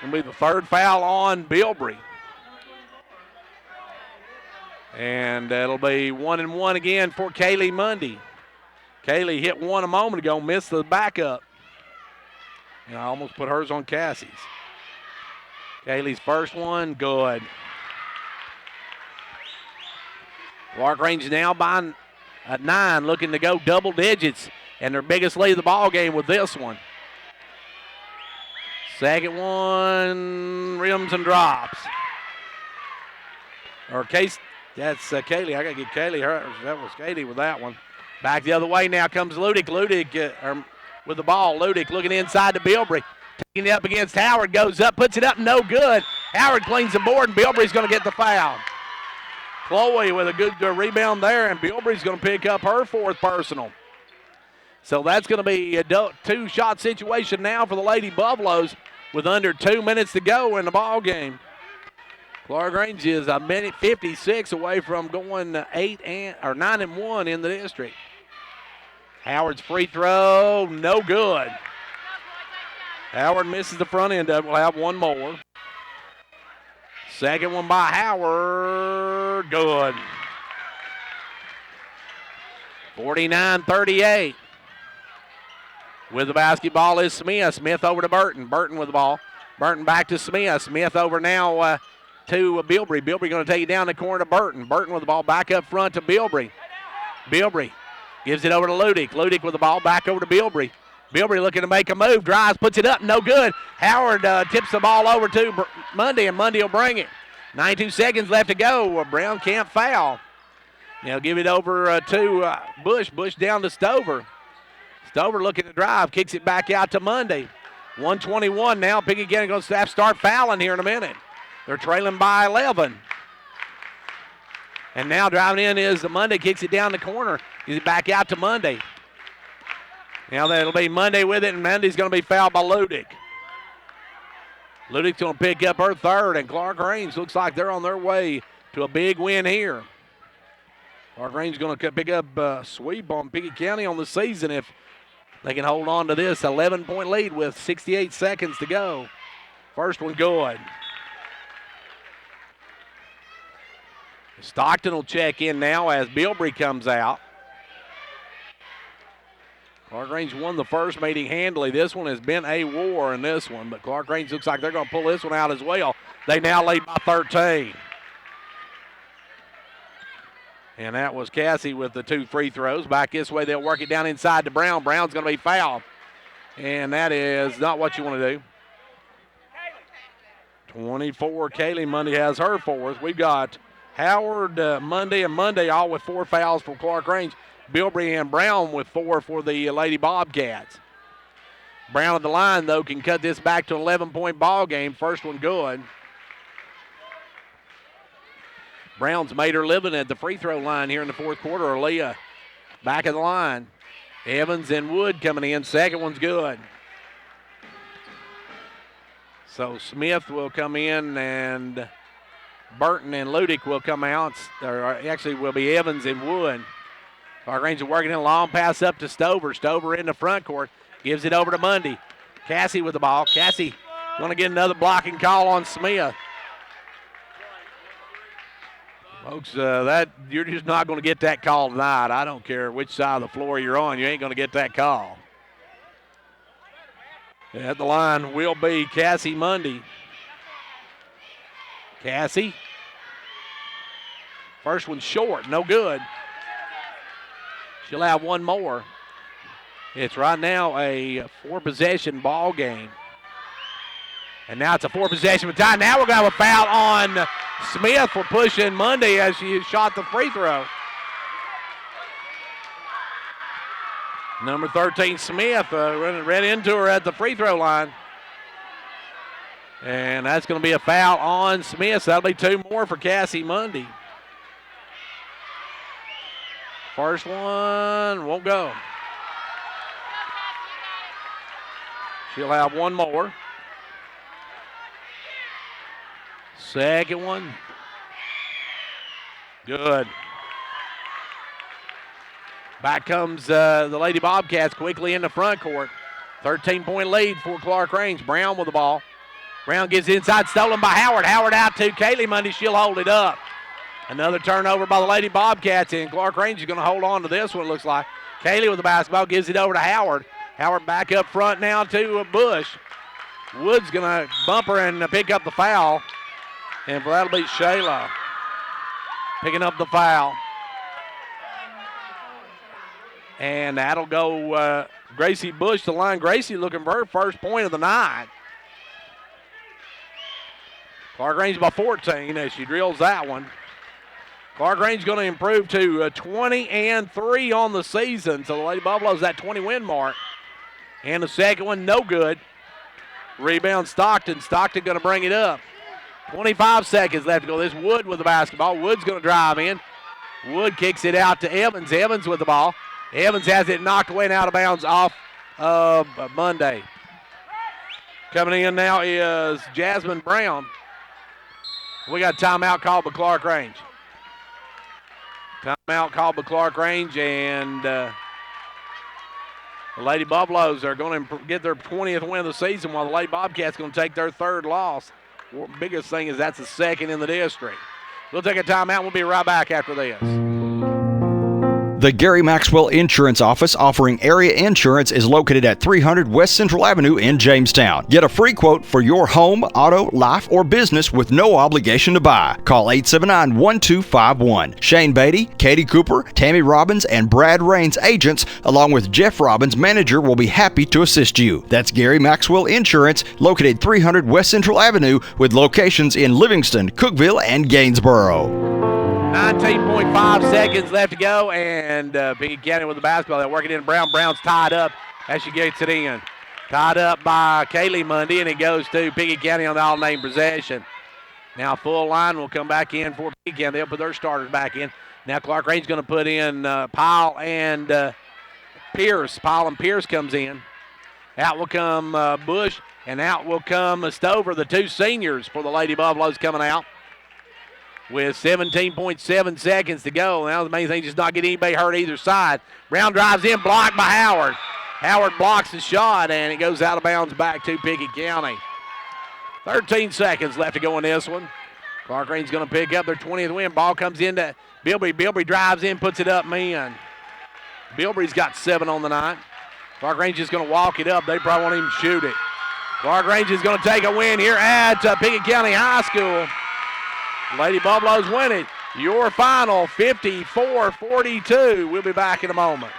Going to be the third foul on Bilbrey. And it'll be 1-and-1 again for Kaylee Mundy. Kaylee hit one a moment ago, missed the backup. And I almost put hers on Cassie's. Kaylee's first one, good. Clarkrange now by 9, looking to go double digits, and their biggest lead of the ball game with this one. Second one, rims and drops. Or Case, that's Kaylee. I got to get Kaylee. That was Kaylee with that one. Back the other way now comes Ludick. Ludick with the ball. Ludick looking inside to Bilbrey. Taking it up against Howard. Goes up, puts it up, no good. Howard cleans the board, and Bilbrey's going to get the foul. Chloe with a good rebound there, and Bilbrey's going to pick up her 4th personal. So that's going to be a 2-shot situation now for the Lady Buffaloes with under 2 minutes to go in the ball game. Clarkrange is a minute 56 away from going 9-1 in the district. Howard's free throw, no good. Howard misses the front end of it. We'll have one more. Second one by Howard, good. 49-38. With the basketball is Smith. Smith over to Burton. Burton with the ball. Burton back to Smith. Smith over now to Bilbrey. Bilbrey going to take it down the corner to Burton. Burton with the ball back up front to Bilbrey. Bilbrey gives it over to Ludick. Ludick with the ball back over to Bilbrey. Bilbrey looking to make a move. Drives, puts it up, no good. Howard tips the ball over to Mundy, and Mundy will bring it. 92 seconds left to go. Brown can't foul. Now give it over to Bush. Bush down to Stover. Stover looking to drive, kicks it back out to Mundy. 1:21 now. Pickett County going to have to start fouling here in a minute. They're trailing by 11. And now driving in is Mundy, kicks it down the corner. Gives it back out to Mundy. Now that'll be Mundy with it, and Mundy's going to be fouled by Ludick. Ludick's going to pick up her 3rd, and Clarkrange looks like they're on their way to a big win here. Clarkrange going to pick up a sweep on Pickett County on the season if they can hold on to this 11-point lead with 68 seconds to go. First one good. Stockton will check in now as Bilbrey comes out. Clarkrange won the first meeting handily. This one has been a war in this one, but Clarkrange looks like they're going to pull this one out as well. They now lead by 13. And that was Cassie with the 2 free throws. Back this way, they'll work it down inside to Brown. Brown's going to be fouled. And that is not what you want to do. 24, Kaylee Mundy has her 4th. We've got Howard, Mundy, and Mundy all with 4 fouls for Clarkrange. Bilbrey and Brown with 4 for the Lady Bobcats. Brown at the line, though, can cut this back to an 11-point ball game. First one good. Brown's made her living at the free throw line here in the 4th quarter. Aaliyah back of the line. Evans and Wood coming in. Second one's good. So Smith will come in, and Burton and Ludick will come out. Or actually will be Evans and Wood. Clarkrange working in a long pass up to Stover. Stover in the front court. Gives it over to Mundy. Cassie with the ball. Cassie going to get another blocking call on Smith. Folks, that you're just not going to get that call tonight. I don't care which side of the floor you're on. You ain't going to get that call. At the line will be Cassie Mundy. Cassie. First one short, no good. She'll have one more. It's right now a 4-possession ball game. And now it's a 4-possession tie. Now we're going to have a foul on Smith for pushing Mundy as she shot the free throw. Number 13, Smith, ran into her at the free throw line. And that's going to be a foul on Smith. So that'll be 2 more for Cassie Mundy. First one won't go. She'll have one more. Second one. Good. Back comes the Lady Bobcats quickly in the front court. 13-point lead for Clarkrange. Brown with the ball. Brown gets inside, stolen by Howard. Howard out to Kaylee Mundy. She'll hold it up. Another turnover by the Lady Bobcats, and Clarkrange is going to hold on to this one, it looks like. Kaylee with the basketball gives it over to Howard. Howard back up front now to Bush. Wood's going to bump her and pick up the foul. And that'll be Shayla picking up the foul. And that'll go Gracie Bush to the line. Gracie looking for her first point of the night. Clarkrange by 14 as she drills that one. Clarkrange going to improve to 20-3 on the season. So the Lady Buffaloes that 20-win mark. And the second one, no good. Rebound Stockton. Stockton going to bring it up. 25 seconds left to go. This Wood with the basketball. Wood's going to drive in. Wood kicks it out to Evans. Evans with the ball. Evans has it knocked away and out of bounds off of Monday. Coming in now is Jasmine Brown. We got a timeout called by Clarkrange. Timeout called by Clarkrange, and the Lady Buffaloes are going to get their 20th win of the season, while the Lady Bobcats going to take their 3rd loss. The biggest thing is that's the 2nd in the district. We'll take a timeout. We'll be right back after this. The Gary Maxwell Insurance Office offering area insurance is located at 300 West Central Avenue in Jamestown. Get a free quote for your home, auto, life, or business with no obligation to buy. Call 879-1251. Shane Beatty, Katie Cooper, Tammy Robbins, and Brad Rains agents, along with Jeff Robbins, manager, will be happy to assist you. That's Gary Maxwell Insurance, located 300 West Central Avenue with locations in Livingston, Cookeville, and Gainesboro. 19.5 seconds left to go, and Pickett County with the basketball. They're working in Brown. Brown's tied up as she gets it in. Tied up by Kaylee Mundy, and it goes to Pickett County on the all-name possession. Now full line will come back in for Pickett County. They'll put their starters back in. Now Clarkrange is going to put in Powell and Pierce. Powell and Pierce comes in. Out will come Bush, and out will come Stover, the 2 seniors for the Lady Buffaloes coming out. With 17.7 seconds to go. Now the main thing is just not get anybody hurt either side. Brown drives in, blocked by Howard. Howard blocks the shot, and it goes out of bounds back to Pickett County. 13 seconds left to go in this one. Clarkrange's going to pick up their 20th win. Ball comes into Bilbrey. Bilbrey drives in, puts it up, man. Bilbrey's got 7 on the night. Clarkrange is going to walk it up. They probably won't even shoot it. Clarkrange is going to take a win here at Pickett County High School. Lady Buffaloes win it. Your final 54-42. We'll be back in a moment.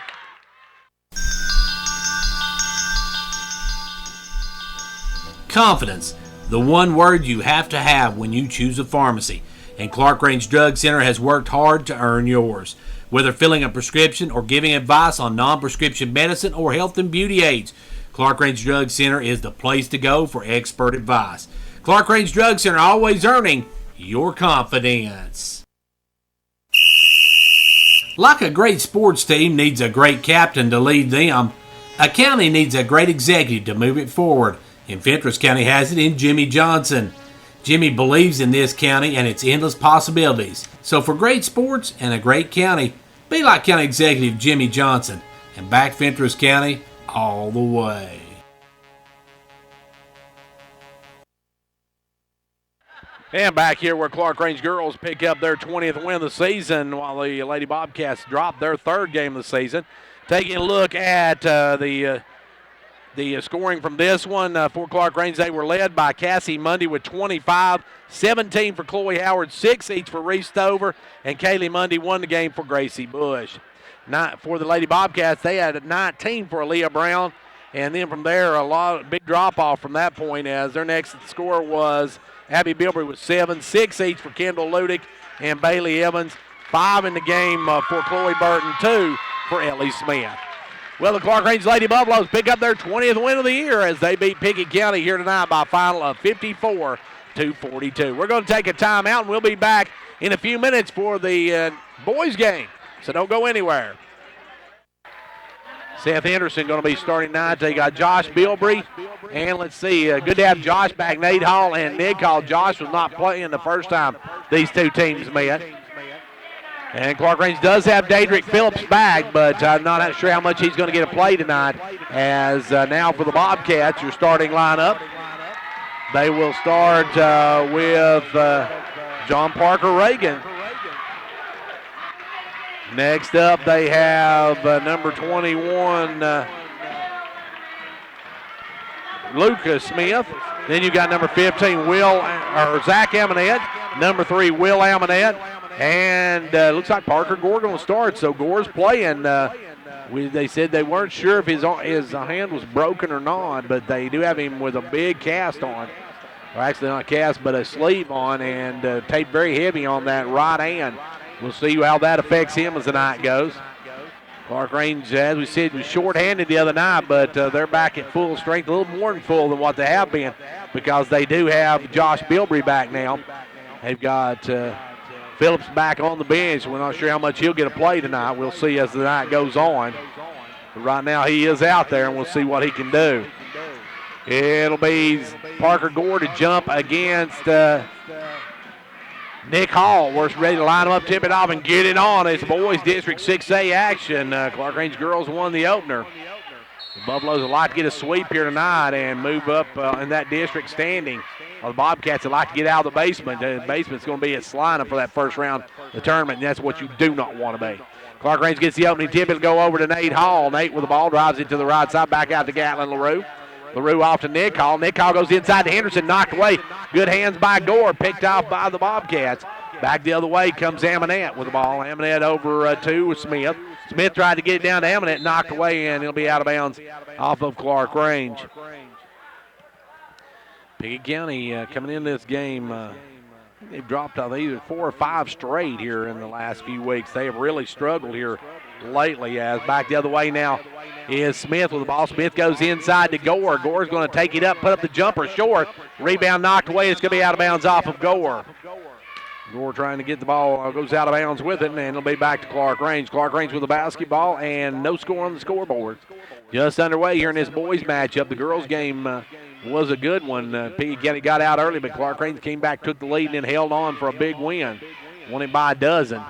Confidence, the one word you have to have when you choose a pharmacy. And Clarkrange Drug Center has worked hard to earn yours. Whether filling a prescription or giving advice on non-prescription medicine or health and beauty aids, Clarkrange Drug Center is the place to go for expert advice. Clarkrange Drug Center, always earning your confidence. Like a great sports team needs a great captain to lead them, a county needs a great executive to move it forward. And Fentress County has it in Jimmy Johnson. Jimmy believes in this county and its endless possibilities. So for great sports and a great county, be like County Executive Jimmy Johnson and back Fentress County all the way. And back here where Clarkrange girls pick up their 20th win of the season while the Lady Bobcats drop their third game of the season. Taking a look at the scoring from this one for Clarkrange, they were led by Cassie Mundy with 25, 17 for Chloe Howard, 6 each for Reese Stover, and Kaylee Mundy won the game for Gracie Bush. For the Lady Bobcats, they had 19 for Aaliyah Brown, and then from there, big drop-off from that point as their next score was Abby Bilbrey with 7, 6 each for Kendall Ludick and Bailey Evans, 5 in the game for Chloe Burton, 2 for Ellie Smith. Well, the Clarkrange Lady Buffaloes pick up their 20th win of the year as they beat Pickett County here tonight by a final of 54-42. We're going to take a timeout, and we'll be back in a few minutes for the boys' game, so don't go anywhere. Seth Henderson going to be starting tonight. They got Josh Bilbrey. And let's see, good to have Josh back. Nate Hall and Nick Hall. Josh was not playing the first time these two teams met. And Clarkrange does have Daedric Phillips back, but I'm not sure how much he's going to get a play tonight. As now for the Bobcats, your starting lineup. They will start with John Parker Reagan. Next up, they have number 21, Lucas Smith. Then you got number 15, Zach Amonette. Number 3, Will Amonette. And looks like Parker Gore going to start. So Gore's playing. They said they weren't sure if his hand was broken or not, but they do have him with a big cast on. Or actually not cast, but a sleeve on, and taped very heavy on that right hand. We'll see how that affects him as the night goes. Clarkrange, as we said, was short-handed the other night, but they're back at full strength, a little more full than what they have been because they do have Josh Bilbrey back now. They've got Phillips back on the bench. We're not sure how much he'll get a play tonight. We'll see as the night goes on. But right now he is out there, and we'll see what he can do. It'll be Parker Gore to jump against Nick Hall. We're ready to line him up, tip it off, and get it on. It's boys District 6A action. Clarkrange girls won the opener. The Buffaloes would like to get a sweep here tonight and move up in that district standing. Well, the Bobcats would like to get out of the basement. The basement's going to be at Salina for that first round of the tournament, and that's what you do not want to be. Clarkrange gets the opening tip. It'll go over to Nate Hall. Nate with the ball drives it to the right side, back out to Gatlin LaRue. LaRue off to Nick Hall. Nick Hall goes inside to Henderson, knocked away. Good hands by Gore, picked off by the Bobcats. Back the other way comes Amonette with the ball. Amonette over to Smith. Smith tried to get it down to Amonette, knocked away, and it'll be out of bounds off of Clarkrange. Pickett County coming in this game, they've dropped either 4 or 5 straight here in the last few weeks. They have really struggled here lately. As back the other way now is Smith with the ball. Smith goes inside to Gore. Gore's going to take it up, put up the jumper short. Rebound knocked away. It's going to be out of bounds off of Gore. Gore trying to get the ball, goes out of bounds with it, and it'll be back to Clarkrange. Clarkrange with the basketball, and no score on the scoreboard. Just underway here in this boys matchup. The girls game was a good one. Pickett County got out early, but Clarkrange came back, took the lead, and then held on for a big win. Won it by a dozen.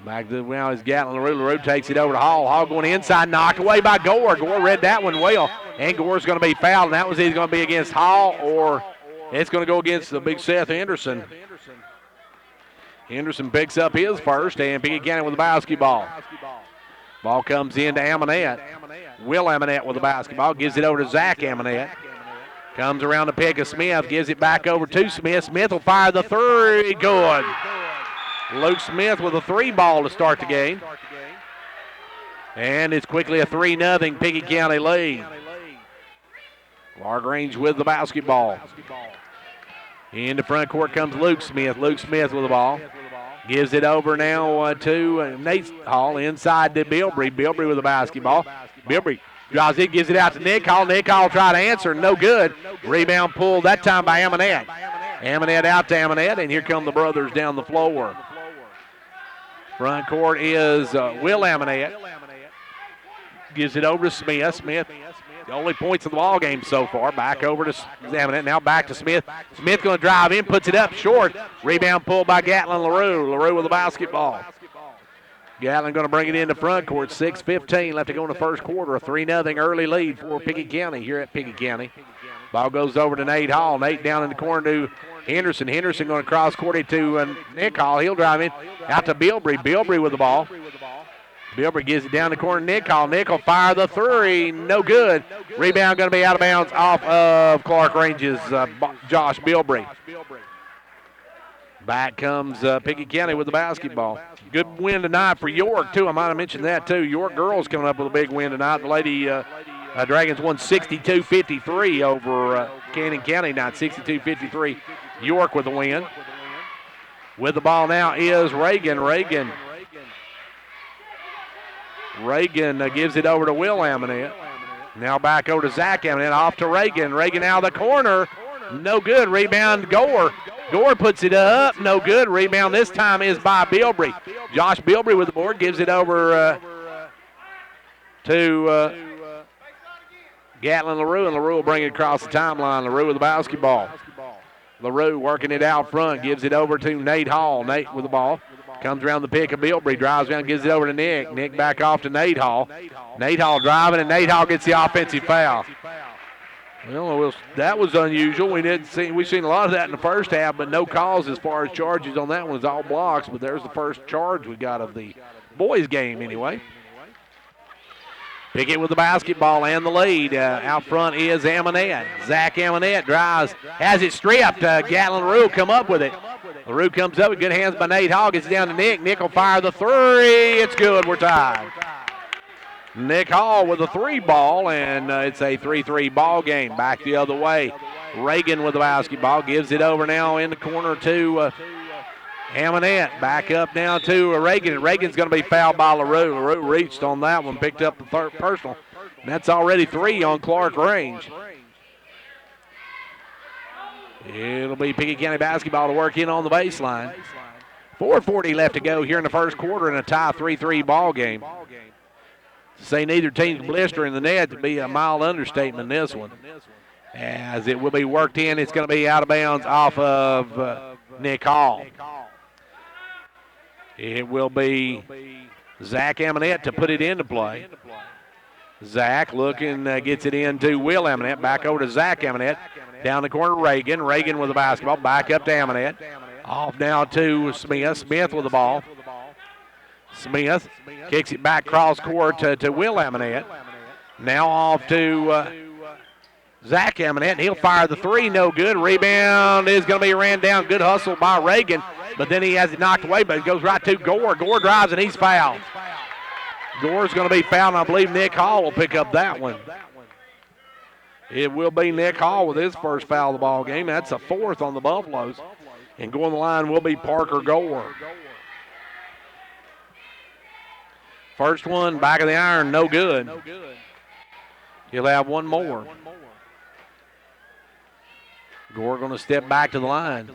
Back to now is Gatlin LaRue. LaRue takes it over to Hall. Hall going inside, knocked away by Gore. Gore read that one well, and Gore's going to be fouled, and that was either going to be against Hall or it's going to go against the big Seth Henderson. Henderson picks up his first, and Pickett County with the basketball. Ball comes in to Amonette. Will Amonette with the basketball. Gives it over to Zach Amonette. Comes around to pick of Smith. Gives it back over to Smith. Smith will fire the three. Good. Luke Smith with a 3-ball to start the game. And it's quickly a 3-0 Pickett County lead. Clarkrange with the basketball. Into front court comes Luke Smith. Luke Smith with the ball. Gives it over now to Nate Hall. Inside to Bilbrey. Bilbrey with the basketball. Bilbrey draws it, gives it out to Nick Hall. Nick Hall try to answer. No good. Rebound pulled that time by Amonette. Amonette out to Amonette, and here come the brothers down the floor. Front court is Will Amonette. Gives it over to Smith. Smith, the only points of the ball game so far. Back over to Amonette. Now back to Smith. Smith going to drive in, puts it up short. Rebound pulled by Gatlin LaRue. LaRue with the basketball. Gatlin going to bring it into front court. 6:15 left to go in the first quarter. A 3-0 early lead for Pickett County here at Pickett County. Ball goes over to Nate Hall. Nate down in the corner to Henderson. Henderson going to cross court to Nick Hall. He'll drive in. Out to Bilbrey. Bilbrey with the ball. Bilbrey gives it down the corner to Nick Hall. Nick will fire the three. No good. Rebound going to be out of bounds off of Clarkrange's Josh Bilbrey. Back comes Pickett County with the basketball. Good win tonight for York, too. I might have mentioned that, too. York girls coming up with a big win tonight. The Lady Dragons won 62-53 over Canyon County tonight, 62-53. York with the win. With the ball now is Reagan. Reagan gives it over to Will Amonette. Now back over to Zach Amonette. Off to Reagan. Reagan out of the corner. No good. Rebound Gore. Gore puts it up. No good. Rebound this time is by Bilbrey. Josh Bilbrey with the board. Gives it over to Gatlin LaRue. And LaRue will bring it across the timeline. LaRue with the basketball. LaRue working it out front. Gives it over to Nate Hall. Nate with the ball. Comes around the pick of Bilbrey. Drives around. Gives it over to Nick. Nick back off to Nate Hall. Nate Hall driving, and Nate Hall gets the offensive foul. Well, that was unusual. We've seen a lot of that in the first half, but no calls as far as charges on that one. It's all blocks, but there's the first charge we got of the boys' game anyway. Pickett with the basketball and the lead. Out front is Amonette. Zach Amonette drives, has it stripped. Gatlin LaRue come up with it. LaRue comes up with good hands by Nate Hall. Gets down to Nick. Nick will fire the three. It's good. We're tied. Nick Hall with a three ball, and it's a 3-3 ball game. Back the other way. Reagan with the basketball. Gives it over now in the corner to Amonette. Back up now to Reagan. Reagan's going to be fouled by LaRue. LaRue reached on that one, picked up the third personal. And that's already 3 on Clarkrange. It'll be Pickett County basketball to work in on the baseline. 4:40 left to go here in the first quarter in a tie 3-3 ball game. To say neither team's blistering the net to be a mild understatement in this one. As it will be worked in, it's going to be out of bounds off of Nick Hall. It will be Zach Amonette to put it into play. Zach looking, gets it into Will Amonette. Back over to Zach Amonette. Down the corner, Reagan. Reagan with the basketball. Back up to Amonette. Off now to Smith. Smith with the ball. Smith kicks it back cross court to Will Amonette. Now off to Zach Amonette. He'll fire the three. No good. Rebound is going to be ran down. Good hustle by Reagan. But then he has it knocked away, but it goes right to Gore. Gore drives, and he's fouled. Gore's going to be fouled, and I believe Nick Hall will pick up that one. It will be Nick Hall with his first foul of the ball game. That's a fourth on the Buffaloes. And going the line will be Parker Gore. First one, back of the iron, no good. He'll have one more. Gore going to step back to the line.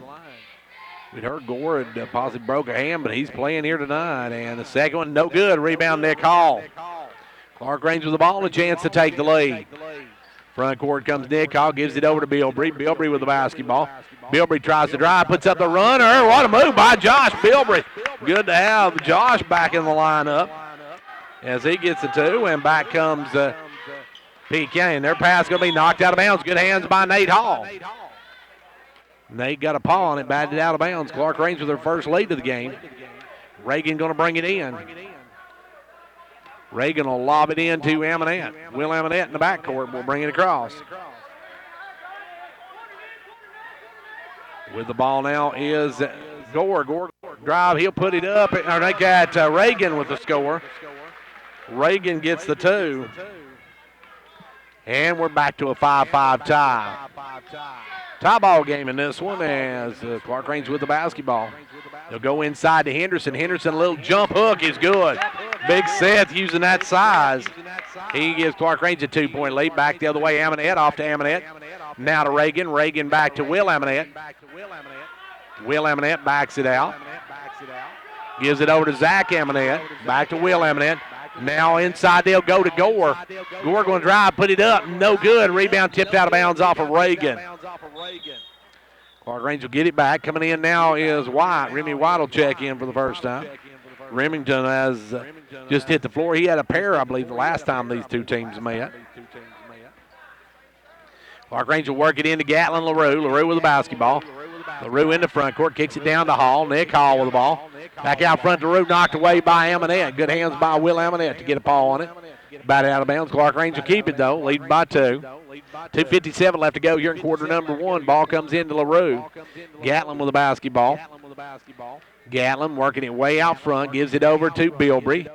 We'd heard Gore had possibly broke a hand, but he's playing here tonight. And the second one, no good. Rebound, Nick Hall. Clarkrange with the ball and a chance to take the lead. Front court comes Nick Hall, gives it over to Bilbrey. Bilbrey with the basketball. Bilbrey tries to drive, puts up the runner. What a move by Josh Bilbrey. Good to have Josh back in the lineup as he gets the two, and back comes Pickett County. And their pass going to be knocked out of bounds. Good hands by Nate Hall. Nate got a paw on it, batted out of bounds. Clarkrange with their first lead of the game. Reagan going to bring it in. Reagan will lob it in to Amonette. Will Amonette in the backcourt will bring it across. With the ball now is Gore. Gore drive, he'll put it up. They got Reagan with the score. Reagan gets the two. And we're back to a 5-5 tie. Tie ball game in this one as Clarkrange with the basketball. They'll go inside to Henderson. Henderson, a little jump hook is good. Big Seth using that size. He gives Clarkrange a 2-point lead. Back the other way, Amonette off to Amonette. Now to Reagan. Reagan back to Will Amonette. Will Amonette backs it out. Gives it over to Zach Amonette. Back to Will Amonette. Now inside they'll go to Gore. Gore going to drive, put it up, no good. Rebound tipped out of bounds off of Reagan. Clarkrange will get it back. Coming in now is White. Remy White will check in for the first time. Remington has just hit the floor. He had a pair, I believe, the last time these two teams met. Clarkrange will work it into Gatlin LaRue. LaRue with the basketball. LaRue in the front court, kicks it down to Hall. Nick Hall with the ball. Back out front to LaRue, knocked away by Amonette. Good hands by Will Amonette to get a paw on it. Batted out of bounds. Clarkrange will keep it, though, leading by 2. 2:57 left to go here in quarter number 1. Ball comes into LaRue. Gatlin with the basketball. Gatlin working it way out front, gives it over to Bilbrey.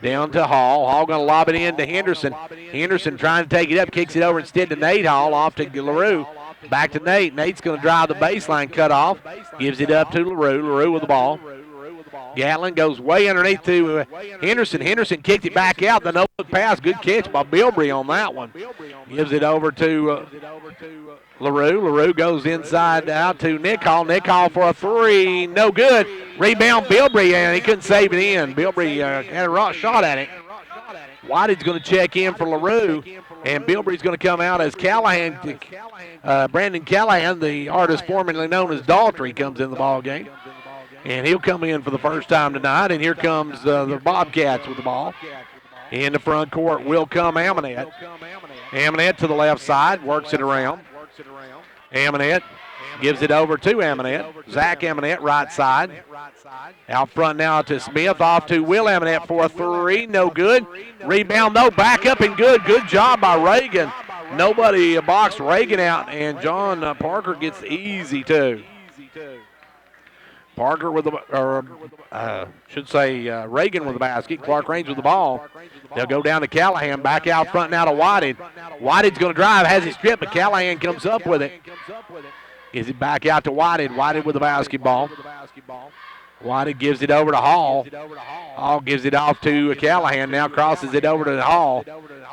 Down to Hall. Hall going to lob it in to Henderson. Henderson trying to take it up, kicks it over instead to Nate Hall, off to LaRue. Back to Nate. Nate's going to drive the baseline, cut off. Gives it up to LaRue. LaRue with the ball. Gatlin goes way underneath to Henderson. Henderson kicked it back out. The no-look pass. Good catch by Bilbrey on that one. Gives it over to LaRue. LaRue goes inside out to Nick Hall. Nick Hall for a 3. No good. Rebound Bilbrey, and he couldn't save it in. Bilbrey had a shot at it. Whitey's going to check in for LaRue, and Bilbrey's going to come out as Callahan. Brandon Callahan, the artist formerly known as Daltrey, comes in the ball game. And he'll come in for the first time tonight. And here comes the Bobcats with the ball. In the front court will come Amonette. Amonette to the left side, works it around. Amonette gives it over to Amonette. Zach Amonette, right side. Out front now to Smith, off to Will Amonette for a 3. No good. Rebound, though, back up and good. Good job by Reagan. Nobody boxed Reagan out, and John Parker gets the easy 2. Parker with the, Reagan with the basket. Clarkrange with the ball. They'll go down to Callahan. Back out front now to Whited. Whited's going to drive, has it stripped, but Callahan comes up with it. Gives it back out to Whited. Whited with the basketball. Whited gives it over to Hall. Hall gives it off to Callahan. Now crosses it over to Hall.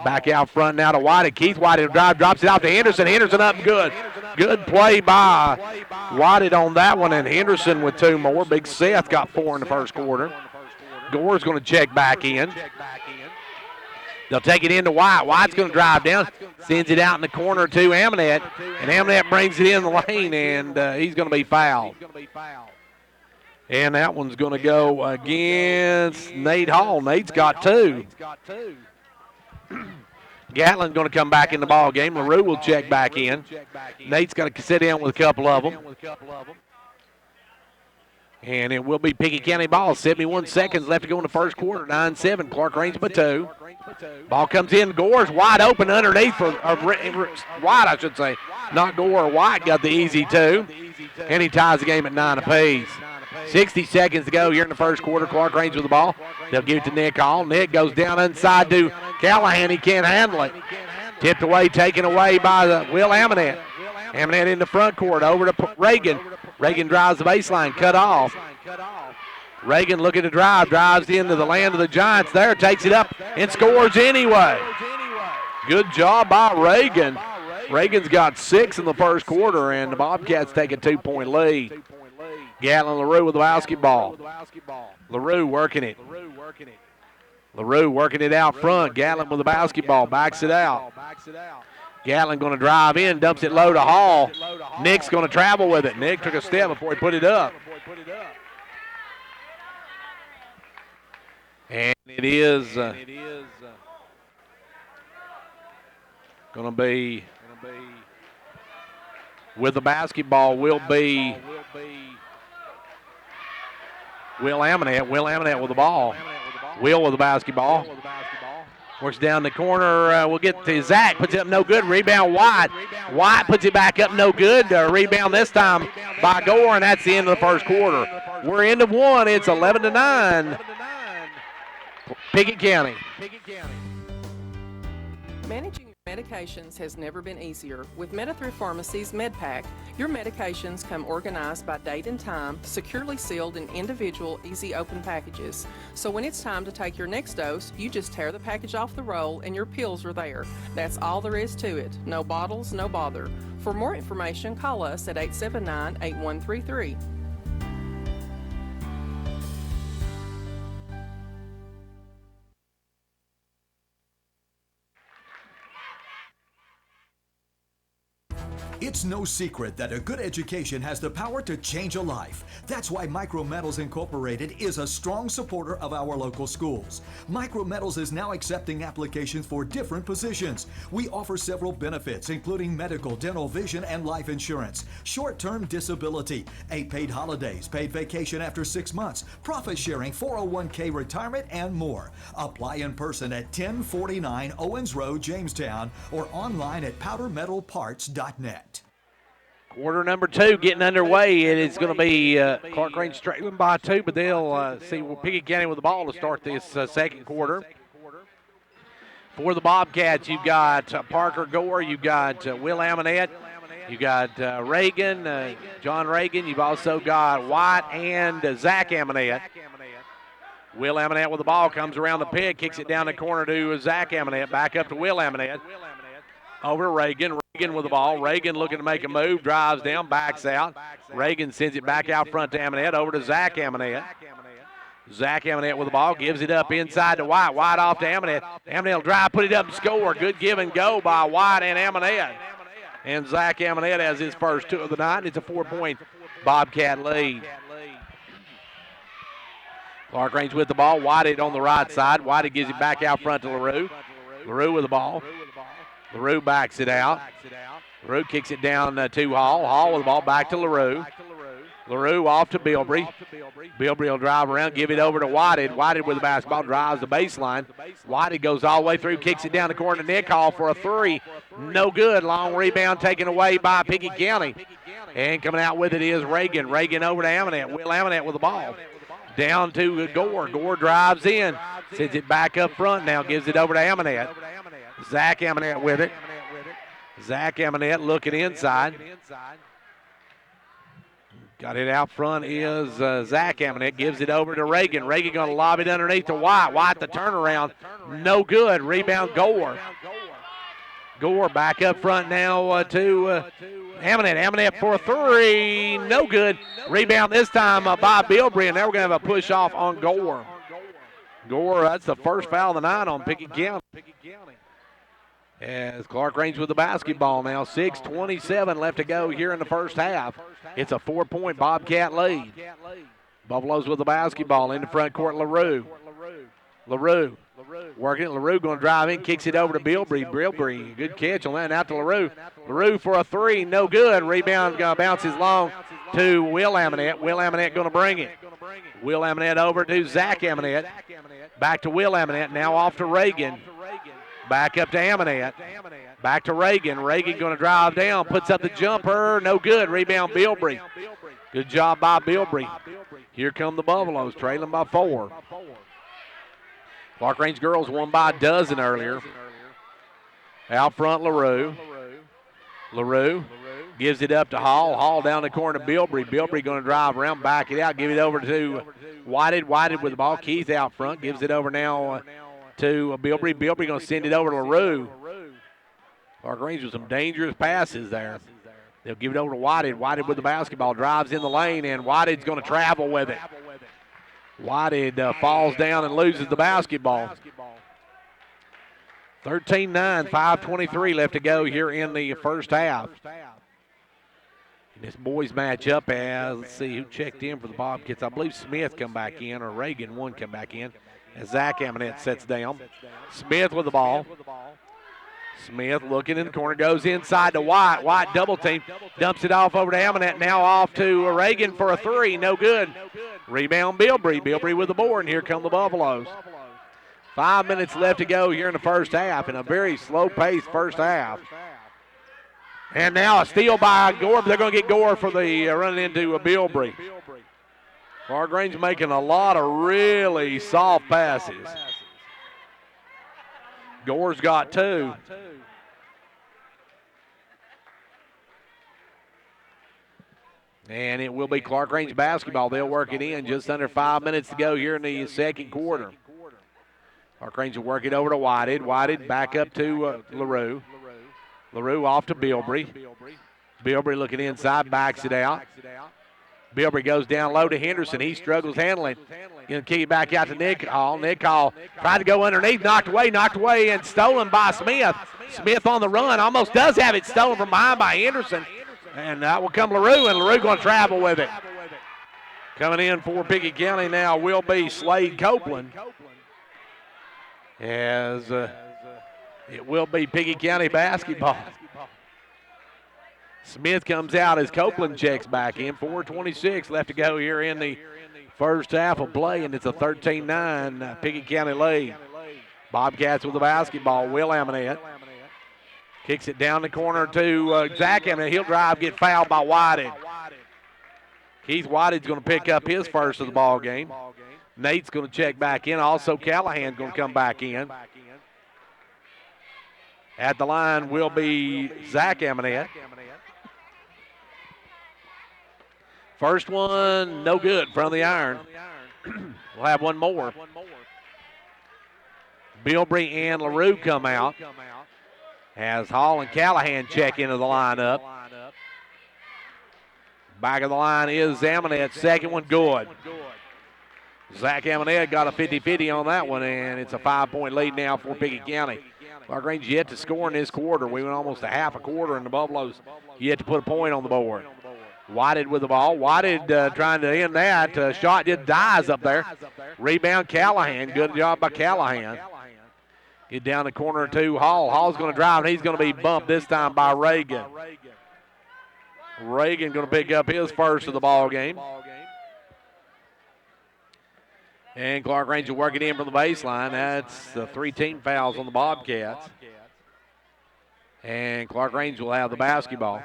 Back out front now to Whited. Keith Whited will drive, drops it out to Henderson. Henderson up and good. Good play by Whited on that one, and Henderson with 2 more. Big Seth got 4 in the first quarter. Gore's going to check back in. They'll take it into White. White's going to drive down, sends it out in the corner to Amonette, and Amonette brings it in the lane, and he's going to be fouled. And that one's going to go against Nate Hall. Nate's got 2. Gatlin's going to come back in the ball game. LaRue will check back in. Nate's got to sit in with a couple of them. And it will be Pickett County ball. 71 seconds left to go in the first quarter. 9-7. Clarkrange by 2. Ball comes in. Gore's wide open underneath for White, I should say. Not Gore. White got the easy 2. And he ties the game at 9 apiece. 60 seconds to go here in the first quarter. Clarkrange with the ball. They'll give it to Nick Hall. Nick goes down inside to Callahan. He can't handle it. Tipped away, taken away by Will Amonette. Amonette in the front court, over to Reagan. Reagan drives the baseline, cut off. Reagan looking to drive, drives into the land of the Giants there, takes it up and scores anyway. Good job by Reagan. Reagan's got 6 in the first quarter, and the Bobcats take a 2-point lead. Gatlin LaRue with the basketball. LaRue working it. LaRue working it out front. Gatlin with the basketball, backs it out. Gatlin going to drive in, dumps it low to Hall. Nick's going to travel with it. Nick took a step before he put it up. And it is going to be with the basketball will be Will Amonette. Will Amonette with the ball. Will with the basketball. Works down the corner. We'll get to Zach. Puts it up no good. Rebound White. White puts it back up no good. Rebound this time by Gore, and that's the end of the first quarter. We're into 1. It's 11-9. Pickett County. Managing your medications has never been easier. With Medithrift Pharmacy's MedPack, your medications come organized by date and time, securely sealed in individual, easy open packages. So when it's time to take your next dose, you just tear the package off the roll and your pills are there. That's all there is to it. No bottles, no bother. For more information, call us at 879-8133. It's It's no secret that a good education has the power to change a life. That's why Micrometals Incorporated is a strong supporter of our local schools. Micrometals is now accepting applications for different positions. We offer several benefits, including medical, dental, vision, and life insurance, short-term disability, 8 paid holidays, paid vacation after 6 months, profit sharing, 401k retirement, and more. Apply in person at 1049 Owens Road, Jamestown, or online at powdermetalparts.net. Quarter number 2 getting underway. It is going to be Clarkrange trailing by 2, but they'll see Pickett County with the ball to start this second quarter. For the Bobcats, you've got Parker Gore, you've got Will Amonette, you've got Reagan, John Reagan. You've also got White and Zach Amonette. Will Amonette with the ball, comes around the pit, kicks it down the corner to Zach Amonette, back up to Will Amonette. Over to Reagan. Reagan with the ball. Reagan looking to make a move, drives down, backs out. Reagan sends it back out front to Amonette, over to Zach Amonette. Zach Amonette with the ball, gives it up inside to White. White off to Amonette. Amonette will drive, put it up and score. Good give and go by White and Amonette. And Zach Amonette has his first 2 of the night. It's a 4-point Bobcat lead. Clarkrange with the ball. White on the right side. White gives it back out front to LaRue. LaRue with the ball. LaRue backs it out. LaRue kicks it down to Hall. Hall with the ball back to LaRue. LaRue off to Bilbrey. Bilbrey will drive around, give it over to Whited. Whited with the basketball, drives the baseline. Whited goes all the way through, kicks it down the corner to Nick Hall for a 3. No good. Long rebound taken away by Pickett County. And coming out with it is Reagan. Reagan over to Amonette. Will Amonette with the ball. Down to Gore. Gore drives in. Sends it back up front now. Gives it over to Amonette. Zach Amonette with it. Zach Amonette looking inside. Got it out front is Zach Amonette. Gives it over to Reagan. Reagan going to lob it underneath to White. White the turnaround. No good. Rebound Gore. Gore back up front now to Amonette. Amonette for a 3. No good. Rebound this time by Bilbrey, and now we're going to have a push off on Gore. Gore, that's the first foul of the night on Pickett County. As Clarkrange with the basketball now. 6:27 left to go here in the first half. It's a 4-point Bobcat lead. Buffaloes with the basketball in the front court. LaRue working it. LaRue going to drive in, kicks it over to Bilbrey. Bilbrey, good catch on that. Out to LaRue. LaRue for a 3, no good. Rebound going to bounces long to Will Amonette. Will Amonette going to bring it. Will Amonette over to Zach Amonette. Back to Will Amonette. Now off to Reagan. Back up to Amonette. Back to Reagan. Reagan going to drive down, puts up the jumper. No good. Rebound Bilbrey. Good job by Bilbrey. Here come the Buffaloes, trailing by 4. Clarkrange girls won by a dozen earlier. Out front, LaRue. LaRue gives it up to Hall. Hall down the corner to Bilbrey. Bilbrey going to drive around, back it out, give it over to Whited. Whited with the ball. Keith out front, gives it over now to Bilbrey. Bilbrey going to send it over to LaRue. Clarkrange with some dangerous passes there. They'll give it over to Whited. Whited with the basketball, drives in the lane, and Whited's going to travel with it. Whited falls down and loses the basketball. 13-9, 5:23 left to go here in the first half. In this boys matchup, as let's see who checked in for the Bobcats. I believe Smith come back in, or Reagan one come back in. As Zach Amonette sets down. Smith with the ball. Smith looking in the corner, goes inside to White. White double team, dumps it off over to Amonette. Now off to Reagan for a 3, no good. Rebound Bilbrey. Bilbrey with the board, and here come the Buffaloes. 5 minutes left to go here in the first half, in a very slow-paced first half. And now a steal by Gore, but they're going to get Gore for the running into Bilbrey. Clarkrange making a lot of really soft passes. Gore's got 2. And it will be Clarkrange basketball. They'll work it in. Just under 5 minutes to go here in the second quarter. Clarkrange will work it over to Whited. Whited back up to LaRue. LaRue off to Bilbrey. Bilbrey looking inside, backs it out. Bilbrey goes down low to Henderson. He struggles handling. Going to kick it back out to Nick Hall. Nick Hall tried to go underneath, knocked away, and stolen by Smith. Smith on the run, almost does have it stolen from behind by Henderson. And that will come LaRue, and LaRue going to travel with it. Coming in for Pickett County now will be Slade Copeland. As it will be Pickett County basketball. Smith comes out as Copeland checks back in. 4:26 left to go here in the first half of play, and it's a 13-9 Pickett County lead. Bobcats with the basketball. Will Amonette kicks it down the corner to Zach Amonette. He'll drive, get fouled by Whited. Keith Whited's going to pick up his first of the ball game. Nate's going to check back in. Also, Callahan's going to come back in. At the line will be Zach Amonette. First one, no good, front of the iron. We'll have one more. Bilbrey and LaRue come out. As Hall and Callahan check into the lineup. Back of the line is Amonette. Second one, good. Zach Amonette got a 50-50 on that one, and it's a 5-point lead now for Pickett County. Clarkrange yet to score in this quarter. We went almost a half a quarter, and the Buffaloes yet to put a point on the board. Whited with the ball. Whited trying to end that. Shot just dies up there. Rebound Callahan. Good job by Callahan. Get down the corner to Hall. Hall's going to drive, and he's going to be bumped this time by Reagan. Reagan going to pick up his first of the ball game. And Clarkrange will work it in from the baseline. That's the 3 team fouls on the Bobcats. And Clarkrange will have the basketball.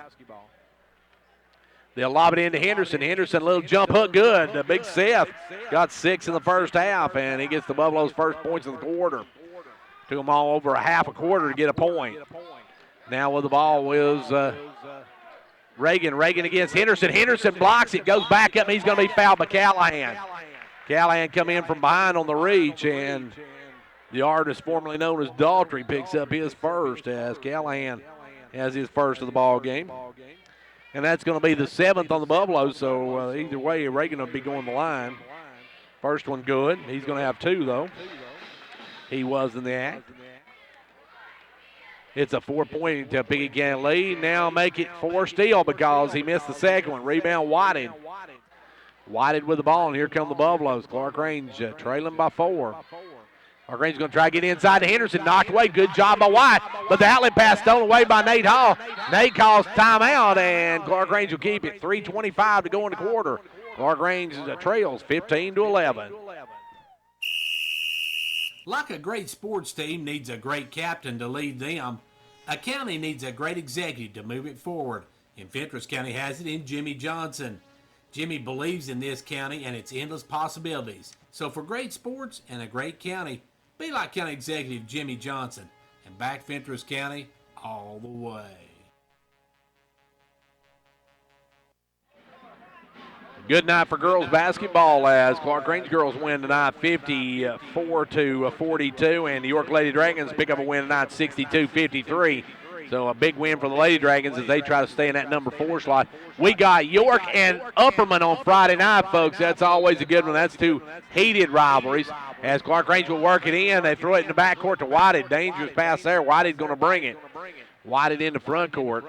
They'll lob it into Henderson. Henderson, a little jump hook, good. The big Seth got 6 in the first half, and he gets the Buffaloes' first points of the quarter. Took them all over a half a quarter to get a point. Now with the ball was Reagan. Reagan against Henderson. Henderson blocks it, goes back up, and he's going to be fouled by Callahan. Callahan come in from behind on the reach, and the artist formerly known as Daltrey picks up his first as Callahan has his first of the ball game. And that's going to be the 7th on the Buffaloes, so either way, Reagan will be going the line. First one good. He's going to have 2, though. He was in the act. It's a 4-point Pickett County lead. Now make it 4 steal because he missed the second one. Rebound Whited. Whited with the ball, and here come the Buffaloes. Clarkrange trailing by 4. Clarkrange's going to try to get inside to Henderson. Knocked away. Good job by White. But the outlet pass stolen away by Nate Hall. Nate calls timeout, and Clarkrange will keep it. 3:25 to go in the quarter. Clarkrange trails 15-11. Like a great sports team needs a great captain to lead them, a county needs a great executive to move it forward. And Fentress County has it in Jimmy Johnson. Jimmy believes in this county and its endless possibilities. So for great sports and a great county, be like County Executive Jimmy Johnson and back Fentress County all the way. Good night for girls basketball as Clarkrange girls win tonight 54-42, and the York Lady Dragons pick up a win tonight 62-53. So a big win for the Lady Dragons as they try to stay in that number 4 slot. We got York and Upperman on Friday night, folks. That's always a good one. That's 2 heated rivalries. As Clarkrange will work it in, they throw it in the backcourt to Whited. Dangerous pass there. Whited's going to bring it. Whited in the front court.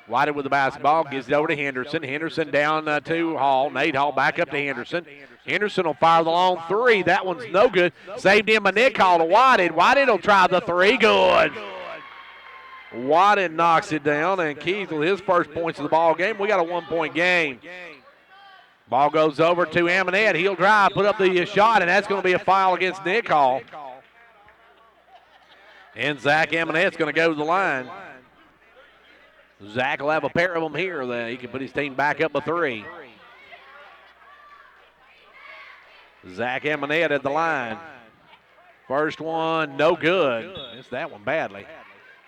Whited with the basketball, gives it over to Henderson. Henderson down to Hall. Nate Hall back up to Henderson. Henderson will fire the long 3. That one's no good. Saved in by Nick Hall to Whited. Whited will try the 3. Good. Whited knocks it down, and Keith with his first points of the ball game. We got a 1-point game. Ball goes over to Amonette. He'll drive, put up the shot, and that's going to be a foul against Nick Hall. And Zach Amonette's going to go to the line. Zach will have a pair of them here. That he can put his team back up a 3. Zach Amonette at the line. First one, no good. Missed that one badly.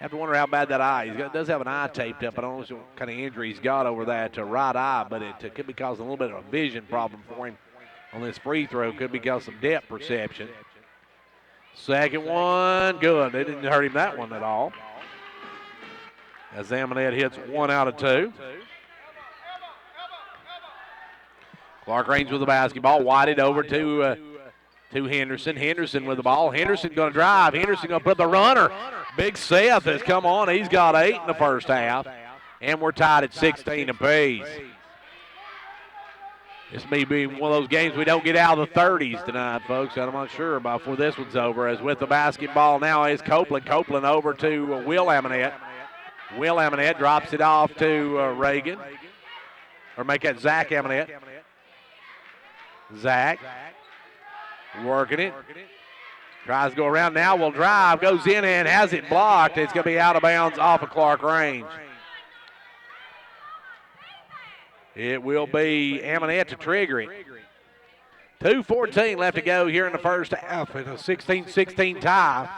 Have to wonder how bad that eye. He does have an eye taped up. I don't know what kind of injury he's got over that right eye, but it could be causing a little bit of a vision problem for him on this free throw. Could be because of depth perception. Second one, good. They didn't hurt him that one at all. As Amonette hits 1 out of 2. Clarkrange with the basketball. Whited over to Henderson. Henderson with the ball. Henderson going to drive. Henderson going to put the runner. Big Seth has come on. He's got 8 in the first half. And we're tied at 16 apiece. This may be one of those games we don't get out of the 30s tonight, folks. I'm not sure about before this one's over. As with the basketball now is Copeland. Copeland over to Will Amonette. Will Amonette drops it off to Reagan. Or make that Zach Amonette. Zach working it. Tries to go around now, will drive, goes in and has it blocked. It's going to be out of bounds off of Clarkrange. It will be Amonette to trigger it. 2:14 left to go here in the first half. It's a 16-16 tie.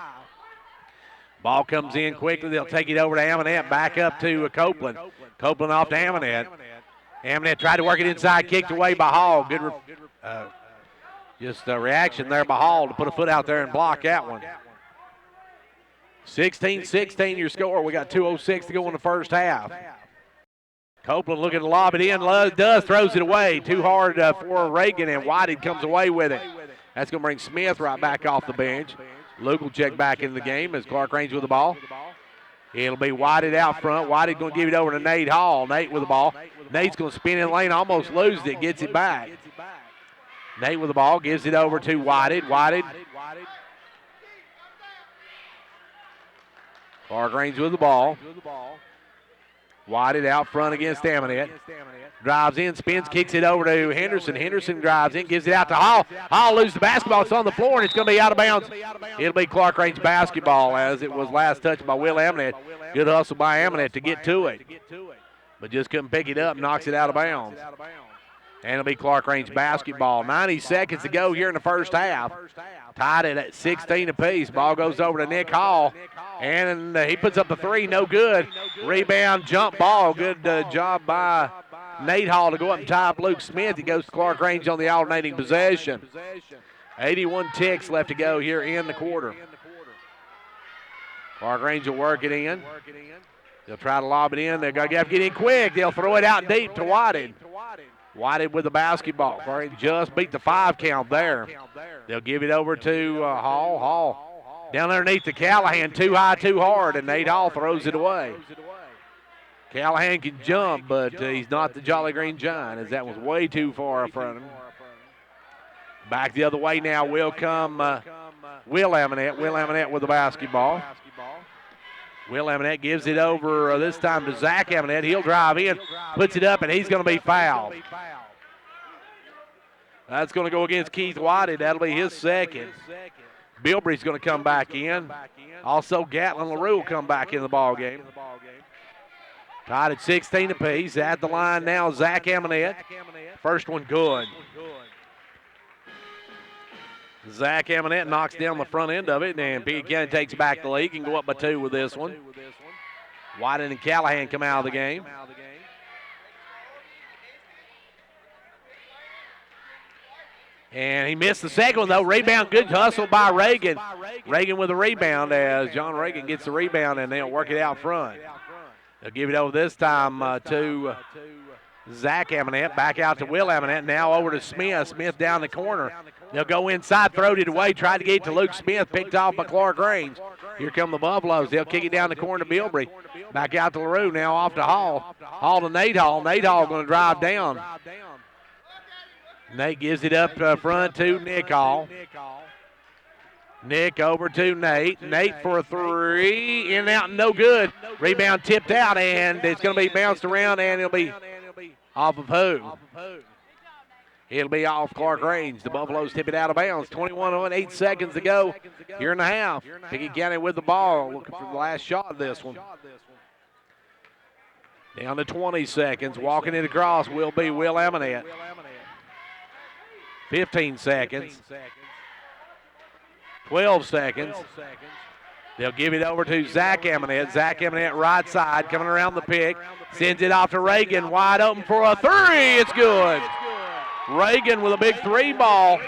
Ball comes in quickly. They'll take it over to Amonette. Back up to Copeland. Copeland off to Amonette. Amonette tried to work it inside, kicked away by Hall. Good just a reaction there by Hall to put a foot out there and block that one. 16-16 your score. We got 2:06 to go in the first half. Copeland looking to lob it in. Does, throws it away. Too hard for Reagan, and Whited comes away with it. That's going to bring Smith right back off the bench. Luke will check back into the game as Clarkrange with the ball. It'll be Whited out front. Whited going to give it over to Nate Hall. Nate with the ball. Nate's going to spin in lane, almost loses it, gets it back. Nate with the ball, gives it over to Whited. Whited. Clarkrange with the ball. Whited out front against Amonette. Drives in, spins, kicks it over to Henderson. Henderson drives in, gives it out to Hall. Hall loses the basketball. It's on the floor, and it's going to be out of bounds. It'll be Clarkrange basketball as it was last touched by Will Amonette. Good hustle by Amonette to get to it. But just couldn't pick it up, knocks it out of bounds. And it'll be Clarkrange basketball. 90 seconds to go here in the first half. Tied it at 16 apiece. Ball goes over to Nick Hall. And he puts up the three, no good. Rebound, jump ball. Good job by Nate Hall to go up and tie up Luke Smith. He goes to Clarkrange on the alternating possession. 81 ticks left to go here in the quarter. Clarkrange will work it in. They'll try to lob it in. They're going to get in quick. They'll throw it out deep to Whited. Whited with the basketball. Just beat the 5 count there. They'll give it over to Hall. Hall down underneath to Callahan. Too high, too hard, and Nate Hall throws it away. Callahan can jump, but he's not the Jolly Green Giant, as that was way too far in front of him. Back the other way now will come Will Amonette. Will Amonette with the basketball. Will Amonette gives it over this time to Zach Amonette. He'll drive in, puts it up, and he's going to be fouled. That's going to go against Keith Whited. That'll be his second. Bilbrey's going to come back in. Also, Gatlin LaRue will come back in the ball game. Tied at 16 apiece. At the line now, Zach Amonette. First one good. Zach Amonette knocks down the front end of it, and Pickett County takes back the lead and go up by 2 with this one. Whiten and Callahan come out of the game. And he missed the second one, though. Rebound, good hustle by Reagan. Reagan with a rebound as John Reagan gets the rebound, and they'll work it out front. They'll give it over this time to Zach Amonette. Back out to Will Amonette. Now over to Smith. Smith down the corner. They'll go inside, throwed it away, tried to get it to Luke Smith, picked off by Clarkrange. Here come the Buffaloes. They'll kick it down the corner to Bilbrey. Back out to LaRue, now off to Hall. Hall to Nate Hall. Nate Hall going to drive down. Nate gives it up front to Nick Hall. Nick over to Nate. Nate for a three. In and out, no good. Rebound tipped out, and it's going to be bounced around, and it'll be off of who? It'll be off Clarkrange. The Buffaloes tip it out of bounds. 21.8 seconds to go here in the half. Pickett County with the ball, looking for the last shot of this one. Down to 20 seconds. Walking it across will be Will Amonette. 15 seconds. 12 seconds. They'll give it over to Zach Amonette. Zach Amonette right side, coming around the pick. Sends it off to Reagan, wide open for a three. It's good. Reagan with a big three ball.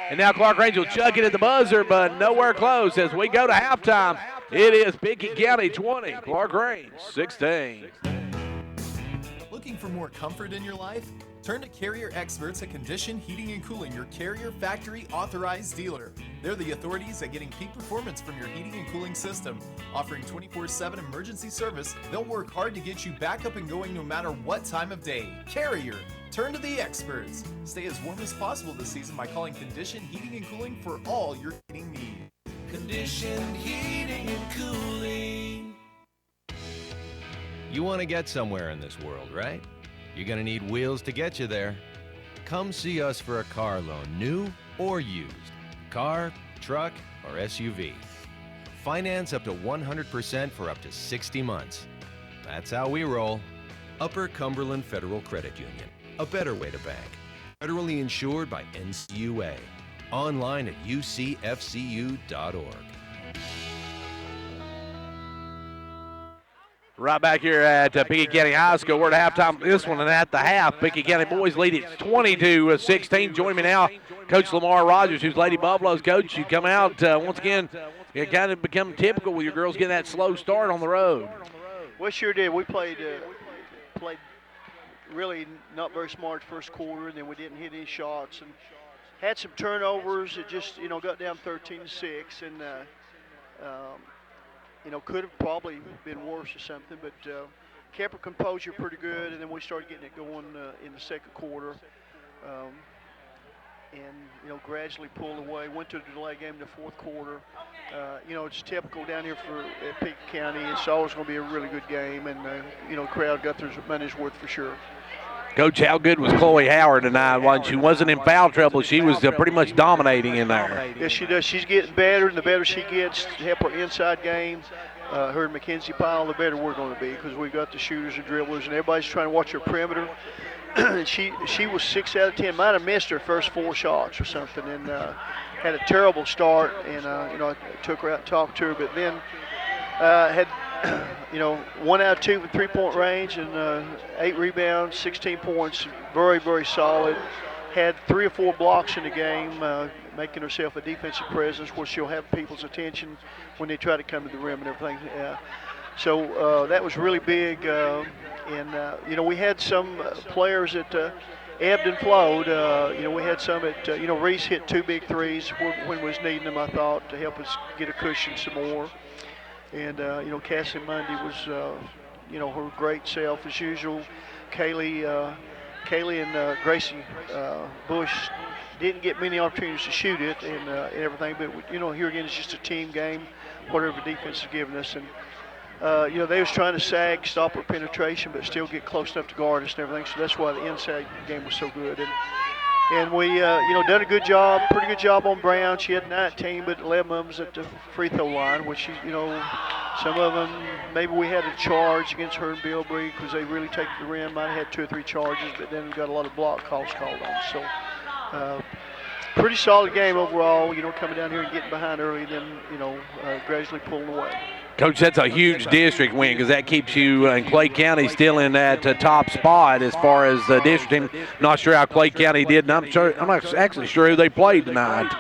And now Clarkrange will chuck it at the buzzer, but nowhere close. As we go to halftime, it is Pickett County 20, Clarkrange 16. Looking for more comfort in your life? Turn to Carrier Experts at Condition Heating and Cooling, your Carrier factory authorized dealer. They're the authorities at getting peak performance from your heating and cooling system. Offering 24/7 emergency service, they'll work hard to get you back up and going no matter what time of day. Carrier, turn to the experts. Stay as warm as possible this season by calling Condition Heating and Cooling for all your heating needs. Condition Heating and Cooling. You want to get somewhere in this world, right? You're going to need wheels to get you there. Come see us for a car loan, new or used. Car, truck, or SUV. Finance up to 100% for up to 60 months. That's how we roll. Upper Cumberland Federal Credit Union. A better way to bank. Federally insured by NCUA. Online at ucfcu.org. Right back here at Pickett County High School. We're at halftime this one, and at the half, Pickett County boys lead it 20-16. Join me now, Coach Lamar Rogers, who's Lady Buffalo's coach. You come out, once again, it kind of become typical with your girls getting that slow start on the road. We sure did. We played really not very smart first quarter, and then we didn't hit any shots and had some turnovers. It just, got down 13-6, and could have probably been worse or something, but kept our composure pretty good, and then we started getting it going in the second quarter, and gradually pulled away. Went to a delay game in the fourth quarter. It's typical down here for Pickett County. It's always going to be a really good game, and crowd got their money's worth for sure. Coach, how good was Chloe Howard tonight? When she wasn't in foul trouble, she was pretty much dominating in there. Yes, she does. She's getting better, and the better she gets to help her inside game, her and Mackenzie Pyle, the better we're going to be, because we've got the shooters and dribblers, and everybody's trying to watch her perimeter. she was 6 out of 10. Might have missed her first 4 shots or something, and had a terrible start. And I took her out and talked to her, but then had 1 out of 2 from 3-point range, and 8 rebounds, 16 points. Very, very solid. Had 3 or 4 blocks in the game, making herself a defensive presence where she'll have people's attention when they try to come to the rim and everything. So that was really big. And we had some players that ebbed and flowed. We had some that, Reese hit 2 big threes when we was needing them, I thought, to help us get a cushion some more. And, Cassie Mundy was, her great self as usual. Kaylee and Gracie Bush didn't get many opportunities to shoot it and everything, but, here again, it's just a team game, whatever defense is giving us. And, they was trying to sag, stop our penetration, but still get close enough to guard us and everything. So that's why the inside game was so good. And we, done a good job, pretty good job on Brown. She had 19, but 11 of them was at the free throw line, which, some of them, maybe we had a charge against her and Bilbrey because they really take the rim. Might have had 2 or 3 charges, but then we got a lot of block calls called on. So pretty solid game overall, coming down here and getting behind early, then, gradually pulling away. Coach, that's a huge district win because that keeps you in Clay County still in that top spot as far as the district team. Not sure how Clay County did, and I'm not actually sure who they played tonight.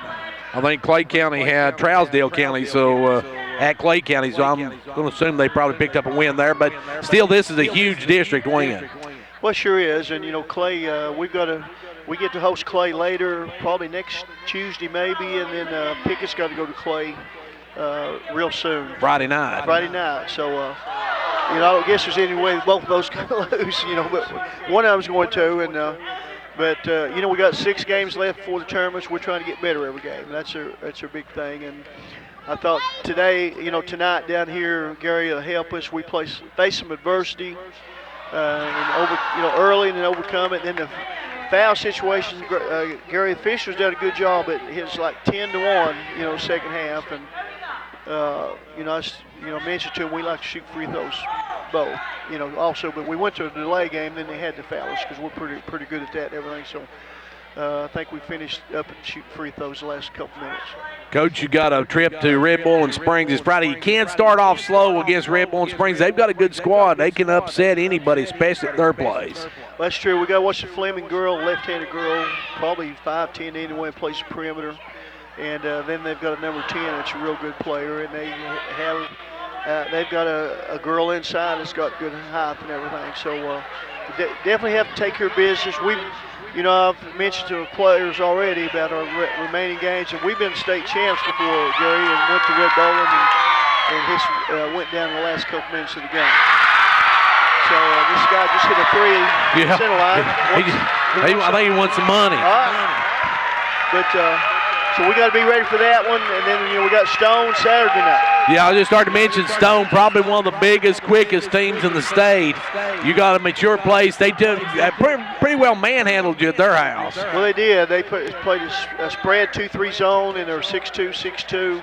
I think Clay County had Trousdale County, so at Clay County, so I'm going to assume they probably picked up a win there. But still, this is a huge district win. Well, it sure is, and Clay, we get to host Clay later, probably next Tuesday maybe, and then Pickett's got to go to Clay real soon. Friday night. So, I don't guess there's any way both of those can lose, but one of them's going to. And we got 6 games left before the tournaments. We're trying to get better every game. That's our big thing. And I thought today, tonight down here, Gary will help us. We face some adversity and early and then overcome it. And then the foul situations, Gary Fisher's done a good job, but it's like 10-1, second half. And I mentioned to him we like to shoot free throws both, also. But we went to a delay game, then they had to foul us because we're pretty good at that and everything. So I think we finished up and shooting free throws the last couple minutes. Coach, you got a trip to Red Bull and Springs this Friday. You can't start off slow against Red Bull and Springs. They've got a good squad. They can upset anybody, especially at their place. Well, that's true. We got to watch the Fleming girl, left-handed girl, probably 5'10" anyway, plays the perimeter. And then they've got a number 10 that's a real good player, and they've got a girl inside that's got good height and everything. So definitely have to take care of business. I've mentioned to the players already about our remaining games, and we've been state champs before, Gary, and went to Red Bowling and went down in the last couple minutes of the game. So this guy just hit a three center line. I think he wants some money. But so we got to be ready for that one, and then we got Stone Saturday night. Yeah, I just started to mention Stone, probably one of the biggest, quickest teams in the state. You got a mature place. They did pretty well manhandled you at their house. Well, they did. They played a spread 2-3 zone, and they're 6'2", 6'2".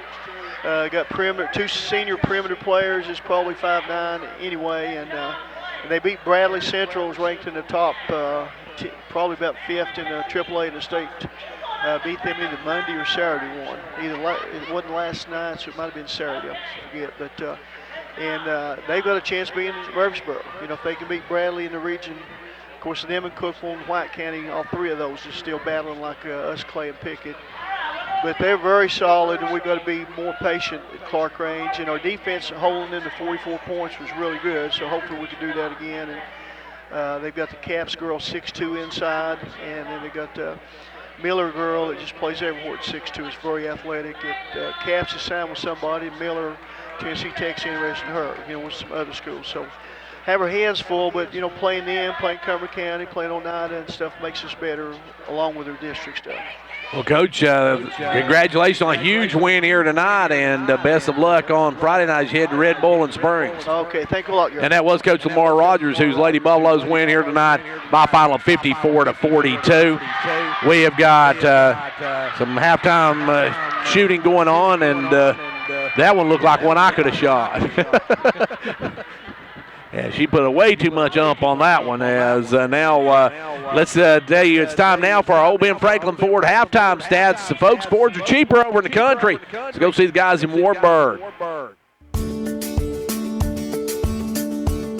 Got two senior perimeter players. It's probably 5'9" anyway, and they beat Bradley Central, was ranked in the top, probably about 5th in the AAA in the state. Beat them either Monday or Saturday one. It wasn't last night, so it might have been Saturday, I forget. But they've got a chance being in Murfreesboro. If they can beat Bradley in the region, of course, them and Cookville and White County, all three of those are still battling like us, Clay and Pickett. But they're very solid, and we've got to be more patient at Clarkrange. And our defense holding in the 44 points was really good, so hopefully we can do that again. And they've got the Caps girl 6'2" inside, and then they got Miller girl that just plays everywhere at 6'2", is very athletic. Caps is signed with somebody. Miller, Tennessee Tech's interested in her, with some other schools. So have our hands full, but playing them, playing Cumberland County, playing Oneida and stuff makes us better, along with our district stuff. Well, Coach, congratulations on a huge win here tonight, and best of luck on Friday night as you head to Red Bull in Springs. Okay, thank you a lot, guys. And that was Coach Lamar Rogers, whose Lady Buffaloes win here tonight by a final of 54-42. We have got some halftime shooting going on, and that one looked like one I could have shot. Yeah, she put way too much ump on that one. As now, let's tell you, it's time now for our Old Ben Franklin Ford halftime stats. The folks, Fords are cheaper over in the country. Let's go see the guys in Wartburg.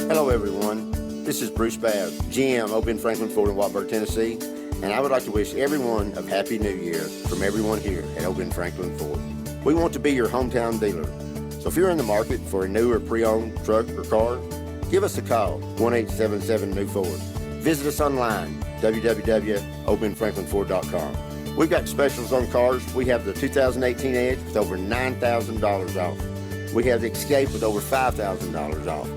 Hello, everyone. This is Bruce Babb, GM, Old Ben Franklin Ford in Wartburg, Tennessee, and I would like to wish everyone a Happy New Year from everyone here at Old Ben Franklin Ford. We want to be your hometown dealer. So if you're in the market for a new or pre-owned truck or car, give us a call, 1-877-NEW-FORD. Visit us online, www.oldbenfranklinford.com. We've got specials on cars. We have the 2018 Edge with over $9,000 off. We have the Escape with over $5,000 off.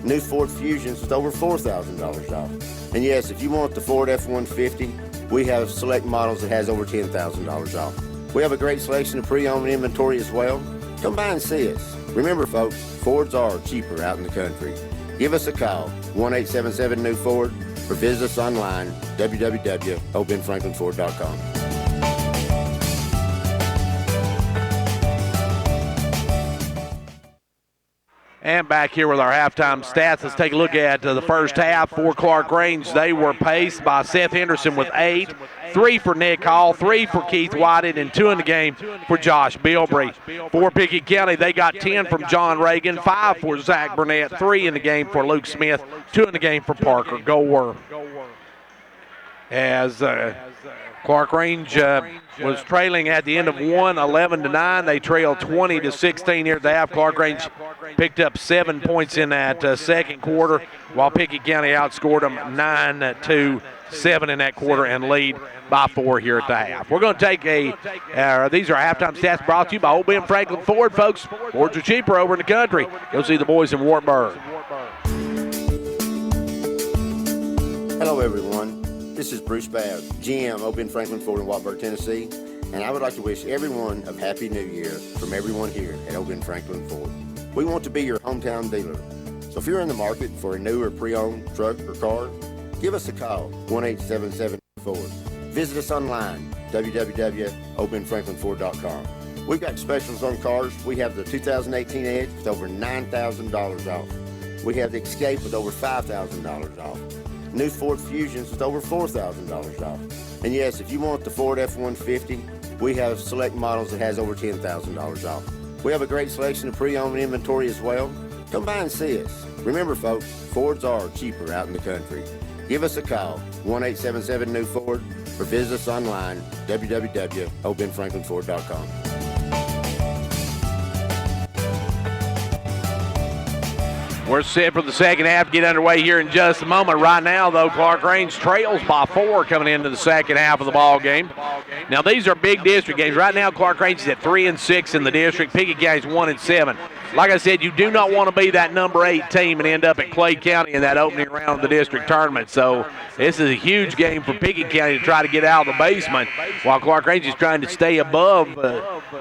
New Ford Fusions with over $4,000 off. And yes, if you want the Ford F-150, we have select models that has over $10,000 off. We have a great selection of pre-owned inventory as well. Come by and see us. Remember, folks, Fords are cheaper out in the country. Give us a call, 1-877-NEW-FORD, or visit us online, www.oldbenfranklinford.com. And back here with our halftime stats, let's take a look at the first half for Clarkrange. They were paced by Seth Henderson with 8, 3 for Nick Hall, 3 for Keith Whited, and 2 in the game for Josh Bilbrey. For Pickett County, they got 10 from John Reagan, 5 for Zach Burnett, 3 in the game for Luke Smith, 2 in the game for Parker Gore. As Clarkrange was trailing at the end of one, 11-9. They trailed 20-16 here at the half. Clarkrange picked up 7 points in that second quarter, while Pickett County outscored them 9-7 in that quarter and lead by 4 here at the half. We're going to take these are halftime stats brought to you by Old Ben Franklin Ford, folks. Fords are cheaper over in the country. Go see the boys in Wartburg. Hello, everyone. This is Bruce Babb, GM, Old Ben Franklin Ford in Wartburg, Tennessee, and I would like to wish everyone a Happy New Year from everyone here at Old Ben Franklin Ford. We want to be your hometown dealer. So if you're in the market for a new or pre-owned truck or car, give us a call, 1-877-FORD. Visit us online, www.oldbenfranklinford.com. We've got specials on cars. We have the 2018 Edge with over $9,000 off. We have the Escape with over $5,000 off. New Ford Fusions with over $4,000 off. And yes, if you want the Ford F-150, we have select models that has over $10,000 off. We have a great selection of pre-owned inventory as well. Come by and see us. Remember, folks, Fords are cheaper out in the country. Give us a call, 1-877-NEW-FORD, or visit us online, www.oldbenfranklinford.com. We're set for the second half to get underway here in just a moment. Right now, though, Clarkrange trails by 4 coming into the second half of the ball game. Now, these are big district games. Right now, Clarkrange is at 3-6 in the district. Pickett County's 1-7. Like I said, you do not want to be that number 8 team and end up at Clay County in that opening round of the district tournament. So this is a huge game for Pickett County to try to get out of the basement, while Clarkrange is trying to stay above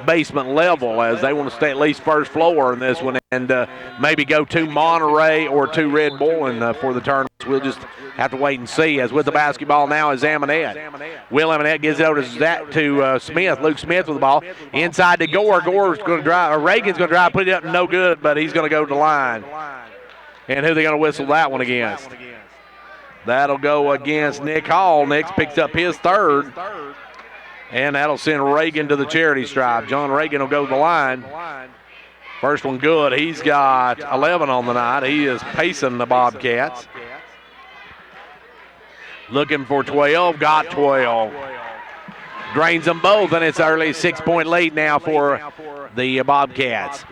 basement level, as they want to stay at least first floor in this one and maybe go to Monterey or to Red Bull for the tournament. We'll just have to wait and see. As with the basketball now is Amonette. Will Amonette gives it over to Smith. Luke Smith with the ball. Inside to Gore. Gore's going to drive. Reagan's going to drive, put it up, no good, but he's going to go to the line. And who are they going to whistle that one against? That'll go against Nick Hall. Nick picks up his third. And that'll send Reagan to the charity stripe. John Reagan will go to the line. First one good. He's got 11 on the night. He is pacing the Bobcats. Looking for 12, got 12. Drains them both, and it's early 6-point lead now for the Bobcats.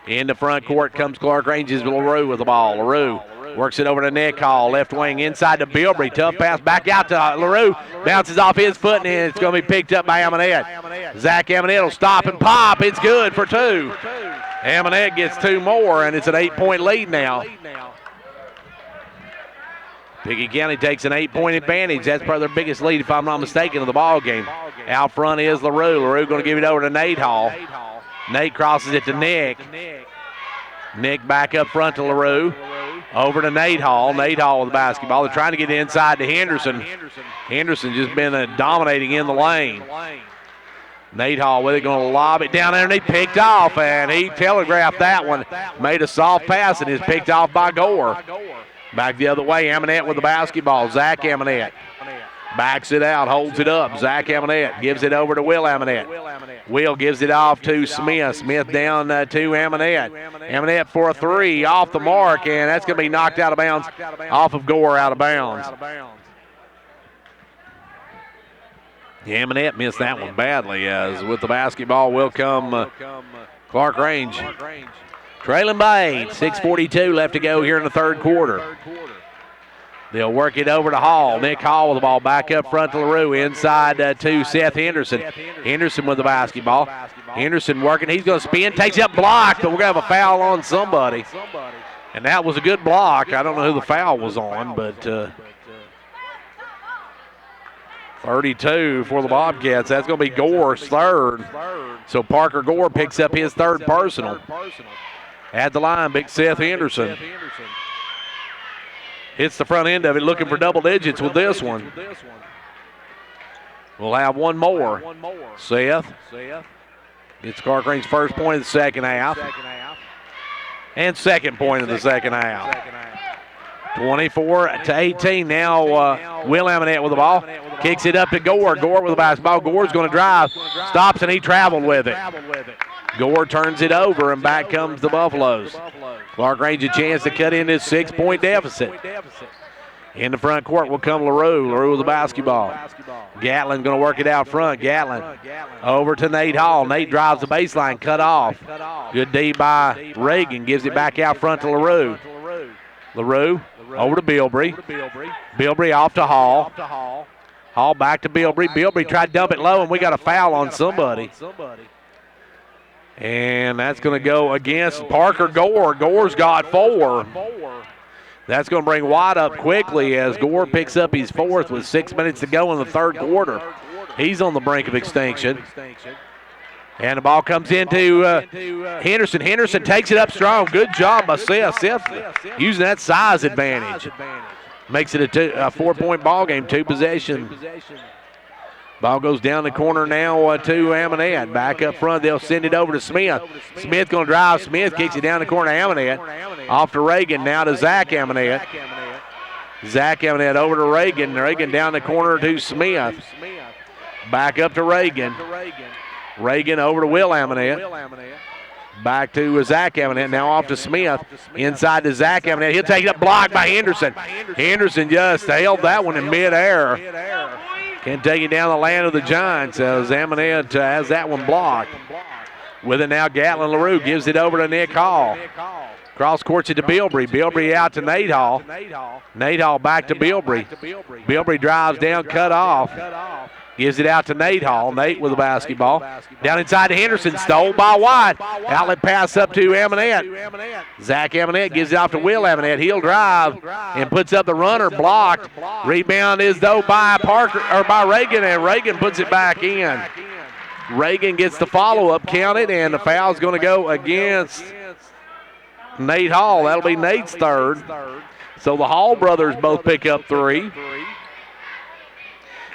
In the front court comes Clarkrange's LaRue with the ball. LaRue works it over to Nick Hall, left wing inside to Bilbrey. Tough pass back out to LaRue. Bounces off his foot, and it's going to be picked up by Amonette. Zach Amonette will stop and pop. It's good for 2. Amonette gets 2 more, and it's an 8-point lead now. Pickett County takes an 8-point advantage. That's probably their biggest lead, if I'm not mistaken, of the ball game. Out front is LaRue. LaRue going to give it over to Nate Hall. Nate crosses it to Nick. Nick back up front to LaRue. Over to Nate Hall. Nate Hall with the basketball. They're trying to get inside to Henderson. Henderson just been dominating in the lane. Nate Hall with it, going to lob it down there, and he picked off, and he telegraphed that one. Made a soft pass, and is picked off by Gore. Back the other way, Amonette with the basketball. Zach Amonette backs it out, holds it up. Zach Amonette gives it over to Will Amonette. Will gives it off to Smith. Smith down to Amonette. Amonette for a 3 off the mark, and that's going to be knocked out of bounds off of Gore, out of bounds. Amonette missed that one badly, as with the basketball will come Clarkrange. Trailing by 8, 6:42 left to go here in the third quarter. They'll work it over to Hall. Nick Hall with the ball back up front to LaRue. Inside to Seth Henderson. Henderson with the basketball. Henderson working. He's going to spin. Takes it up, blocked, but we're going to have a foul on somebody. And that was a good block. I don't know who the foul was on, but 32 for the Bobcats. That's going to be Gore's third. So Parker Gore picks up his third personal. At the line, big Seth Henderson. Hits the front end of it, looking for double digits with this one. We'll have one more. Seth gets Clarkrange's first point of the second half. And second point of the second half. 24-18 now. Will Amonette with the ball. Kicks it up to Gore. Gore with the basketball. Gore's going to drive. Stops, and he traveled with it. Gore turns it over, and back comes the Buffaloes. Clarkrange a chance to cut in his 6-point deficit. In the front court will come LaRue. LaRue with the basketball. Gatlin going to work it out front. Gatlin over to Nate Hall. Nate drives the baseline, cut off. Good D by Reagan. Gives it back out front to LaRue. LaRue over to Bilbrey. Bilbrey off to Hall. Hall back to Bilbrey. Bilbrey tried to dump it low, and we got a foul on somebody. And that's going to go against Parker Gore. Gore's got 4. That's going to bring Watt up quickly as Gore picks up his 4th with 6 minutes to go in the third quarter. He's on the brink of extinction. And the ball comes into Henderson. Henderson takes it up strong. Good job by Seth. Seth using that size advantage. Makes it a 4-point ball game, 2 possession. Ball goes down the corner now to Amonette. Back up front, they'll send it over to Smith. Smith going to drive. Smith kicks it down the corner to Amonette. Off to Reagan, now to Zach Amonette. Zach Amonette over to Reagan. Reagan down the corner to Smith. Back up to Reagan. Reagan over to Will Amonette. Back to Zach Amonette. Now off to Smith. Inside to Zach Amonette. He'll take it up, blocked by Henderson. Henderson just held that one in midair. Can't take it down the land of the Giants as Amonette has that one blocked. With it now, Gatlin LaRue gives it over to Nick Hall. Cross courts it to Bilbrey. Bilbrey out to Nate Hall. Nate Hall back to Bilbrey. Bilbrey drives down, cut off. Gives it out to Nate Hall. Nate with the basketball. Down inside to Henderson. Stole by White. Outlet pass up to Amonette. Zach Amonette gives it off to Will Amonette. He'll drive and puts up the runner. Blocked. Rebound is though by Parker or by Reagan, and Reagan puts it back in. Reagan gets the follow-up counted, and the foul's going to go against Nate Hall. That'll be Nate's third. So the Hall brothers both pick up 3.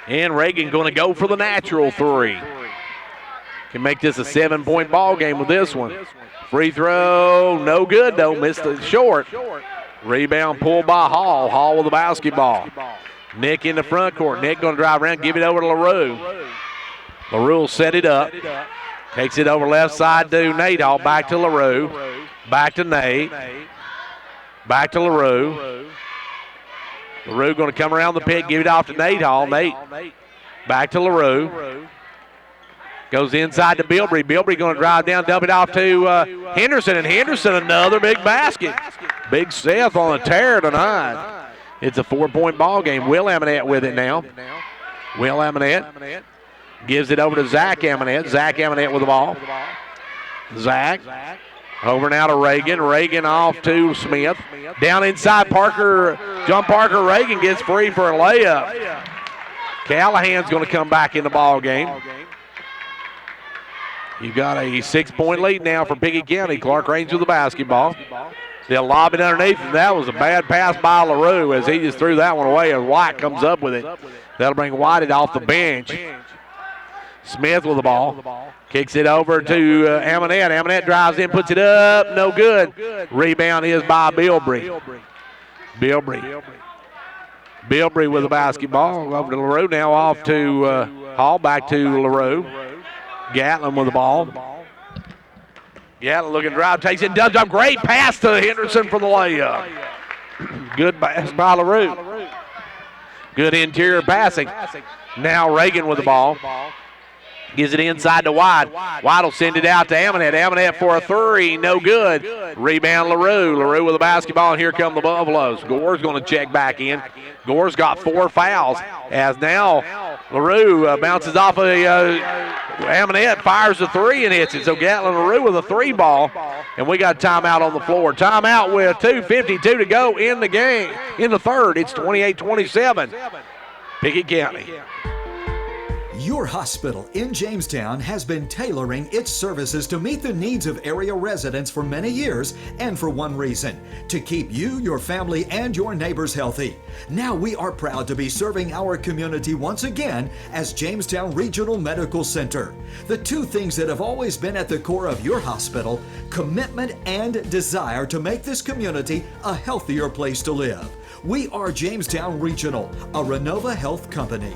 And Reagan going to go for the natural 3. Can make this a 7-point ball game with this one. Free throw, no good though. Missed it short. Rebound pulled by Hall. Hall with the basketball. Nick in the front court. Nick going to drive around, give it over to LaRue. LaRue will set it up. Takes it over left side to Nate Hall. Back to LaRue. Back to Nate. Back to LaRue. LaRue going to come around the pick, give it off to Nate Hall. Nate back to LaRue. Goes inside to Bilbrey. Bilbrey going to drive down, dump it off to Henderson. And Henderson another big basket. Big Seth on a tear tonight. It's a 4-point ball game. Will Amonette with it now. Will Amonette gives it over to Zach Amonette. Zach Amonette with the ball. Zach. Over now to Reagan. Reagan off to Smith. Down inside Parker. John Parker. Reagan gets free for a layup. Callahan's going to come back in the ball game. You've got a 6-point lead now for Pickett County. Clarkrange with the basketball. They'll lob it underneath, and that was a bad pass by LaRue as he just threw that one away, and White comes up with it. That'll bring White off the bench. Smith with the ball. Kicks it over to Amonette. Amonette drives in, puts it up. No good. Rebound is by Bilbrey. Bilbrey with the basketball. Over to LaRue now, off to Hall. Back to LaRue. Gatlin with the ball. Gatlin looking to drive. Takes it, does a great pass to Henderson for the layup. Good pass by LaRue. Good interior passing. Now Reagan with the ball. Gives it inside to White. White will send it out to Amonette. Amonette for a 3. No good. Rebound LaRue. LaRue with the basketball, and here come the Buffaloes. Gore's going to check back in. Gore's got 4 fouls. As now LaRue bounces off of Amonette, fires a 3 and hits it. So Gatlin LaRue with a 3 ball. And we got timeout on the floor. Timeout with 2:52 to go in the game. In the third, it's 28-27. Pickett County. Your hospital in Jamestown has been tailoring its services to meet the needs of area residents for many years, and for one reason: to keep you, your family, and your neighbors healthy. Now we are proud to be serving our community once again as Jamestown Regional Medical Center. The 2 things that have always been at the core of your hospital: commitment and desire to make this community a healthier place to live. We are Jamestown Regional, a Renova Health company.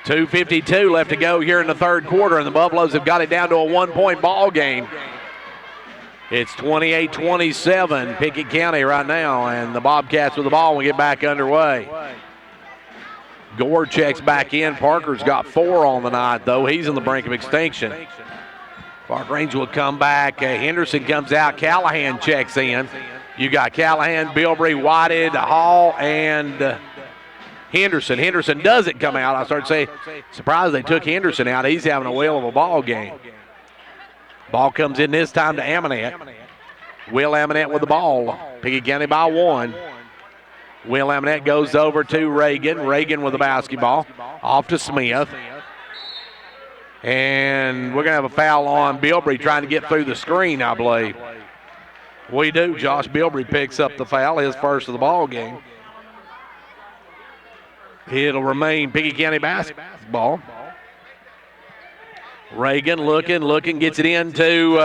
2:52 left to go here in the third quarter, and the Buffaloes have got it down to a 1-point ball game. It's 28-27 Pickett County right now, and the Bobcats with the ball will get back underway. Gore checks back in. Parker's got 4 on the night, though. He's on the brink of extinction. Clarkrange will come back. Henderson comes out. Callahan checks in. You got Callahan, Bilbrey, Whited, Hall, and Henderson. Henderson doesn't come out. I started saying, surprised they took Henderson out. He's having a whale of a ball game. Ball comes in this time to Amonette. Will Amonette with the ball. Pickett County by 1. Will Amonette goes over to Reagan. Reagan with the basketball. Off to Smith. And we're going to have a foul on Bilbrey trying to get through the screen, I believe. We do. Josh Bilbrey picks up the foul, his first of the ball game. It'll remain Pickett County basketball. Reagan looking, gets it into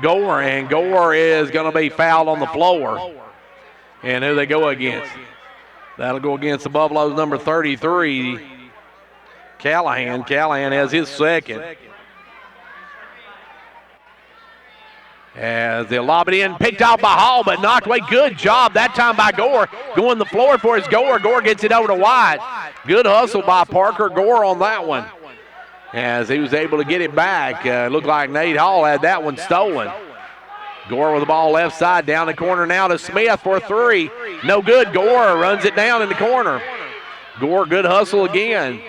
Gore, and Gore is going to be fouled on the floor. And who they go against? That'll go against the Buffaloes, number 33, Callahan. Callahan has his second. As they'll lob it in, picked out by Hall, but knocked away. Good job that time by Gore. Going the floor for his Gore. Gore gets it over to White. Good hustle by Parker Gore on that one. as he was able to get it back. Looked like Nate Hall had that one stolen. Gore with the ball left side, down the corner now to Smith for a three. No good. Gore runs it down in the corner. Gore, good hustle again.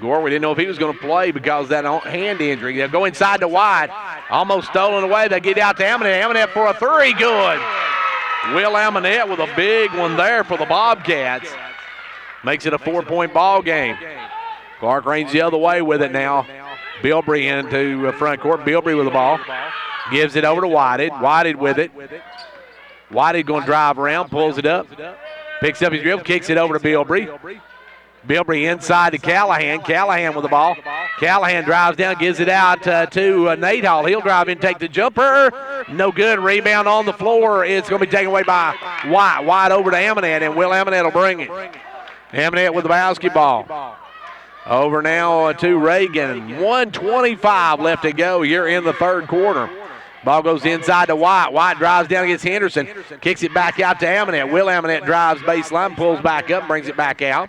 Gore, we didn't know if he was going to play because of that hand injury. They'll go inside to White. Almost stolen away. They get out to Amonette. Amonette for a three. Good. Will Amonette with a big one there for the Bobcats. Makes it a 4-point ball game. Clarkrange the other way with it now. Bilbrey into front court. Bilbrey with the ball. Gives it over to Whited. Whited with it. Whited going to drive around, pulls it up. Picks up his dribble, kicks it over to Bilbrey. Bilbrey inside to Callahan. Callahan with the ball. Callahan drives down, gives it out to Nate Hall. He'll drive in, take the jumper. No good. Rebound on the floor. It's going to be taken away by White. White over to Amonette, and Will Amonette will bring it. Amonette with the basketball. Over now to Reagan. 1:25 left to go here in the third quarter. Ball goes inside to White. White drives down against Henderson. Kicks it back out to Amonette. Will Amonette drives baseline, pulls back up, brings it back out.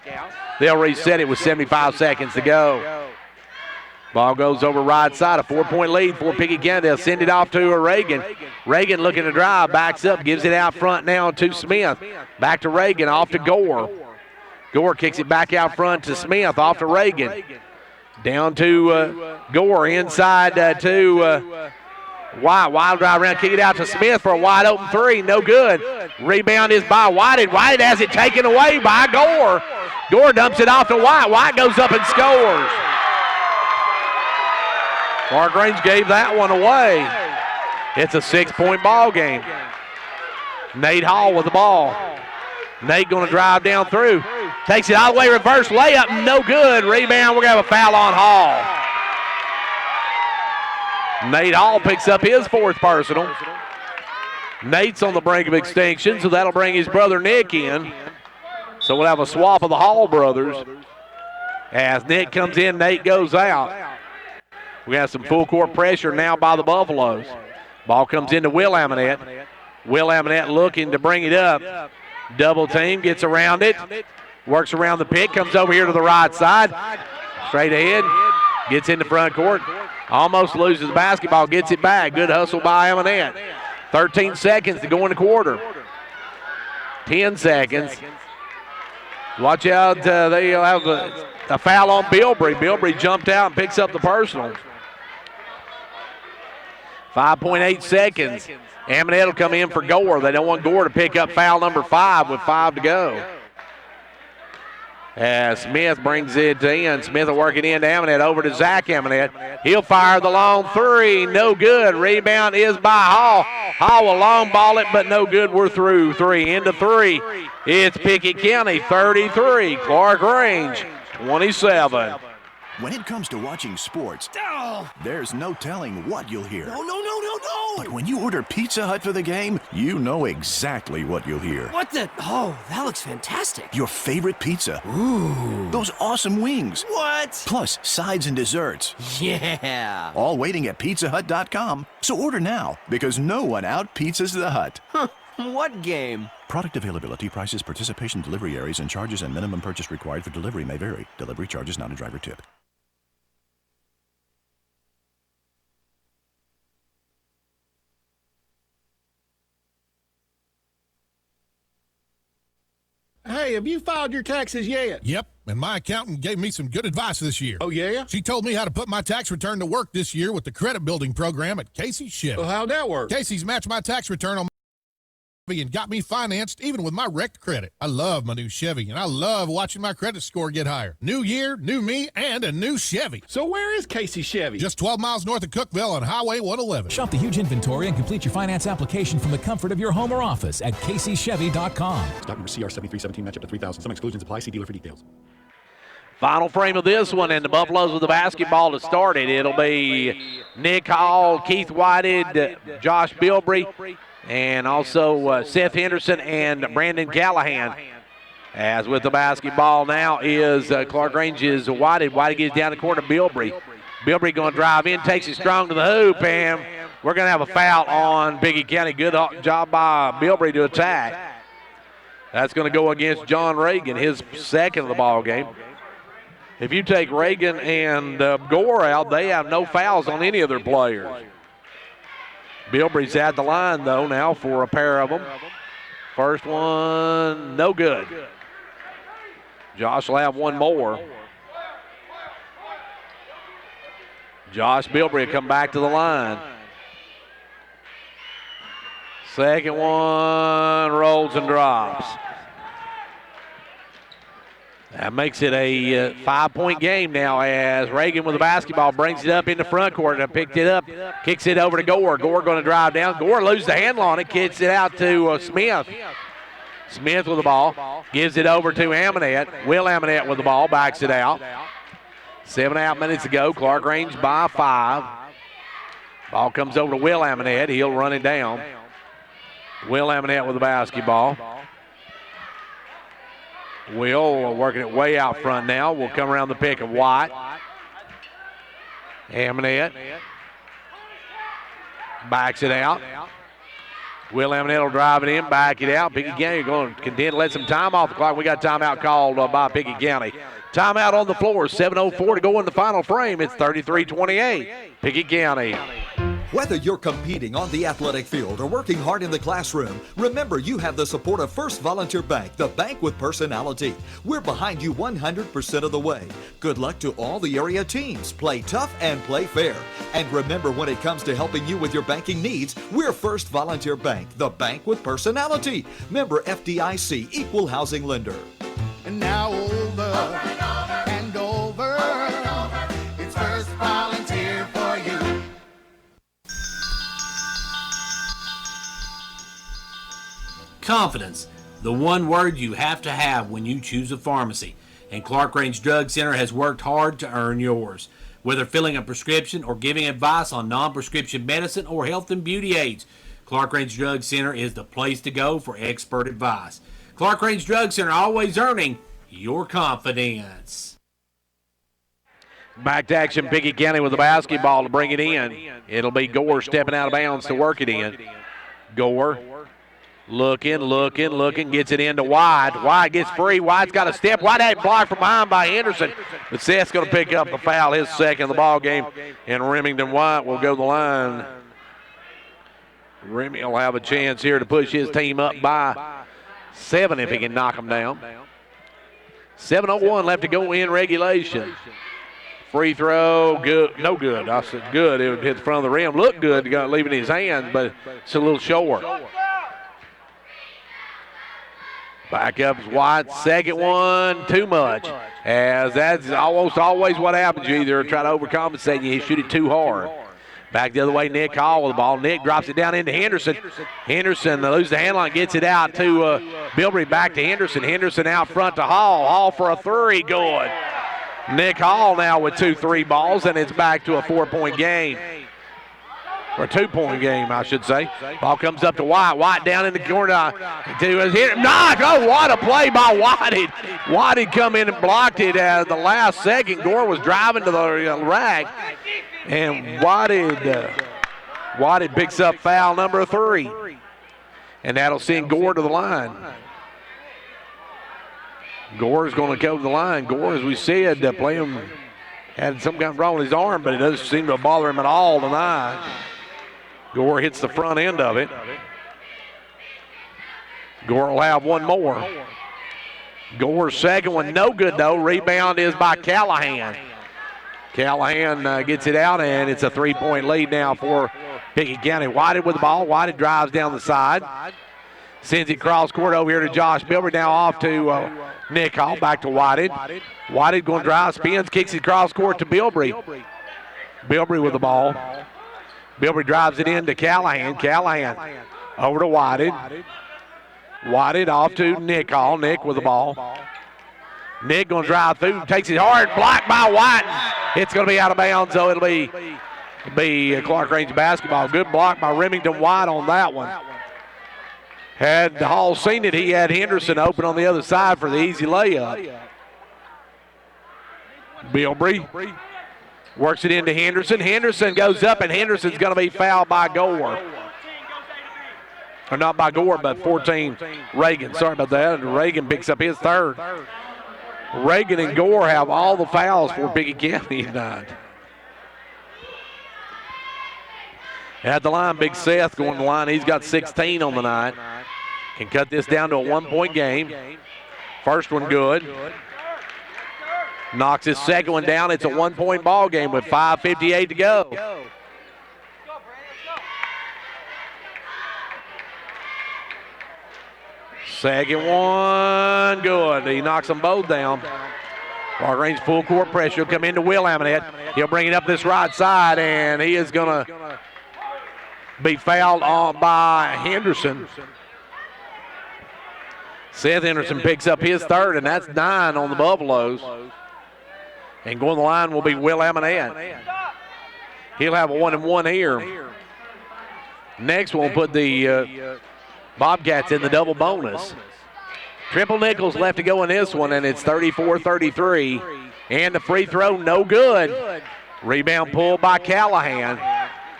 They'll reset it with 75 seconds to go. Ball goes over right side. A 4-point lead for Pickett County. They'll send it off to Reagan. Reagan looking to drive. Backs up. Gives it out front now to Smith. Back to Reagan. Off to Gore. Gore kicks it back out front to Smith. Off to Reagan. Down to Gore. Inside to White. Wild drive around. Kick it out to Smith for a wide open three. No good. Rebound is by Whited. Whited has it taken away by Gore. Gore dumps it off to White. White goes up and scores. Clarkrange gave that one away. It's a 6-point ball game. Nate Hall with the ball. Nate going to drive down through. Takes it all the way, reverse layup, no good. Rebound, we're going to have a foul on Hall. Nate Hall picks up his fourth personal. Nate's on the brink of extinction, so that'll bring his brother Nick in. So we'll have a swap of the Hall brothers. As Nick comes in, Nate goes out. We have some full court pressure now by the Buffaloes. Ball comes into Will Amonette. Will Amonette looking to bring it up. Double team, gets around it. Works around the pick, comes over here to the right side. Straight ahead, gets in the front court. Almost loses the basketball, gets it back. Good hustle by Amonette. 13 seconds to go in the quarter. 10 seconds. Watch out, they'll have a foul on Bilbrey. Bilbrey jumped out and picks up the personal. 5.8 seconds. Amonette will come in for Gore. They don't want Gore to pick up foul number 5 with 5 to go. As Smith brings it in. Smith will work it in to Amonette. Over to Zach Amonette. He'll fire the long three. No good. Rebound is by Hall. Hall will long ball it, but no good. We're through. 3 into 3. It's Pickett County 33. Clarkrange 27. When it comes to watching sports, there's no telling what you'll hear. No. But when you order Pizza Hut for the game, you know exactly what you'll hear. What the? Oh, that looks fantastic. Your favorite pizza. Ooh. Those awesome wings. What? Plus sides and desserts. Yeah. All waiting at pizzahut.com. So order now, because no one out-pizzas the Hut. Huh. What game? Product availability, prices, participation, delivery areas, and charges and minimum purchase required for delivery may vary. Delivery charges not a driver tip. Hey, have you filed your taxes yet? Yep, and my accountant gave me some good advice this year. Oh, yeah? She told me how to put my tax return to work this year with the credit building program at Casey's Chevy. Well, how'd that work? Casey's matched my tax return on and got me financed even with my wrecked credit. I love my new Chevy, and I love watching my credit score get higher. New year, new me, and a new Chevy. So where is Casey Chevy? Just 12 miles north of Cookville on Highway 111. Shop the huge inventory and complete your finance application from the comfort of your home or office at CHS.com. Stock number CR7317, match up to 3,000. Some exclusions apply. See dealer for details. Final frame of this one, and the Buffaloes with the basketball to start it. It'll be Nick Hall, Keith Whited, Josh Bilbrey, and also Seth Henderson and Brandon Callahan. As with the basketball now is Clarkrange's Whited. Whited gets down the corner to Bilbrey. Bilbrey going to drive in, takes it strong to the hoop, and we're going to have a foul on Pickett County. Good job by Bilbrey to attack. That's going to go against John Reagan, his second of the ball game. If you take Reagan and Gore out, they have no fouls on any of their players. Bilbrey's at the line, though, now for a pair of them. First one, no good. Josh will have one more. Josh Bilbrey will come back to the line. Second one rolls and drops. That makes it a 5-point game now as Reagan with the basketball brings it up in the front court and picked it up, kicks it over to Gore. Gore going to drive down. Gore loses the handle on it, kicks it out to Smith. Smith with the ball, gives it over to Amonette. Will Amonette with the ball, backs it out. 7.5 minutes ago, Clarkrange by 5. Ball comes over to Will Amonette. He'll run it down. Will Amonette with the basketball. Will working it way out front now. Will come around the pick of White. Amonette backs it out. Will Amonette will drive it in, back it out. Pickett County going to contend to let some time off the clock. We got timeout called by Pickett County. Timeout on the floor, 7:04 to go in the final frame. It's 33-28, Pickett County. Whether you're competing on the athletic field or working hard in the classroom, remember you have the support of First Volunteer Bank, the bank with personality. We're behind you 100% of the way. Good luck to all the area teams. Play tough and play fair. And remember, when it comes to helping you with your banking needs, we're First Volunteer Bank, the bank with personality. Member FDIC, equal housing lender. And now over and over, it's First Volunteer for you. Confidence, the one word you have to have when you choose a pharmacy. And Clarkrange Drug Center has worked hard to earn yours. Whether filling a prescription or giving advice on non-prescription medicine or health and beauty aids, Clarkrange Drug Center is the place to go for expert advice. Clarkrange Drug Center, always earning your confidence. Back to action, Pickett County with the basketball to bring it in. It'll be Gore stepping out of bounds to work it in. Gore looking, gets it into Wide. Wide gets free. Wide's got a step. Wide had blocked from behind by Henderson. But Seth's going to pick up the foul, his second of the ball game. And Remington White will go to the line. Remy will have a chance here to push his team up by 7 if he can knock them down. 7:01 left to go in regulation. Free throw, good, no good. I said good. It would hit the front of the rim. Looked good, leaving his hands, but it's a little short. Back up is White. Second one, too much. As that's almost always what happens. You either try to overcompensate and you shoot it too hard. Back the other way, Nick Hall with the ball. Nick drops it down into Henderson. Henderson loses the handle and gets it out to Bilbrey. Back to Henderson. Henderson out front to Hall. Hall for a three, good. Nick Hall now with 2 3 balls, and it's back to a 4-point game. Or a 2-point game, I should say. Ball comes up to White. White down in the corner to his hit. Knock! Oh, what a play by White. White had come in and blocked it at the last second. Gore was driving to the rack. And White picks up foul number 3. And that'll send Gore to the line. Gore is going to go to the line. Gore, as we said, playing had some kind of wrong with his arm, but it doesn't seem to bother him at all tonight. Gore hits the front end of it. Gore will have one more. Gore's second one, no good though. Rebound is by Callahan. Callahan gets it out, and it's a 3-point lead now for Pickett County. Whited with the ball. Whited drives down the side. Sends it cross court over here to Josh Bilbrey. Now off to Nick Hall. Back to Whited. Whited going to drive, spins, kicks it cross court to Bilbrey. Bilbrey with the ball. Bilbrey drives it in to Callahan. Callahan over to Whited. Whited off to Nick Hall. Nick with the ball. Nick going to drive through, takes it hard, blocked by White. It's going to be out of bounds, so it'll be Clarkrange basketball. Good block by Remington White on that one. Had Hall seen it, he had Henderson open on the other side for the easy layup. Bilbrey works it into Henderson. Henderson goes up, and Henderson's going to be fouled by Gore. Or not by Gore, but 14 Reagan. Sorry about that. Reagan picks up his third. Reagan and Gore have all the fouls for Pickett County tonight. At the line, Big Seth going to the line. He's got 16 on the night. Can cut this down to a 1-point game. First one good. Knocks his second one down. It's a 1-point ball game with 5:58 to go. Second one, good. He knocks them both down. Clarkrange full court pressure. He'll come into Will Amonette. He'll bring it up this right side, and he is going to be fouled on by Henderson. Seth Henderson picks up his third, and that's 9 on the Buffaloes. And going to the line will be Will Amonette. He'll have a 1-and-1 here. Next, we'll put the Bobcats in the double bonus. Triple nickels left to go in this one, and it's 34-33. And the free throw, no good. Rebound pulled by Callahan.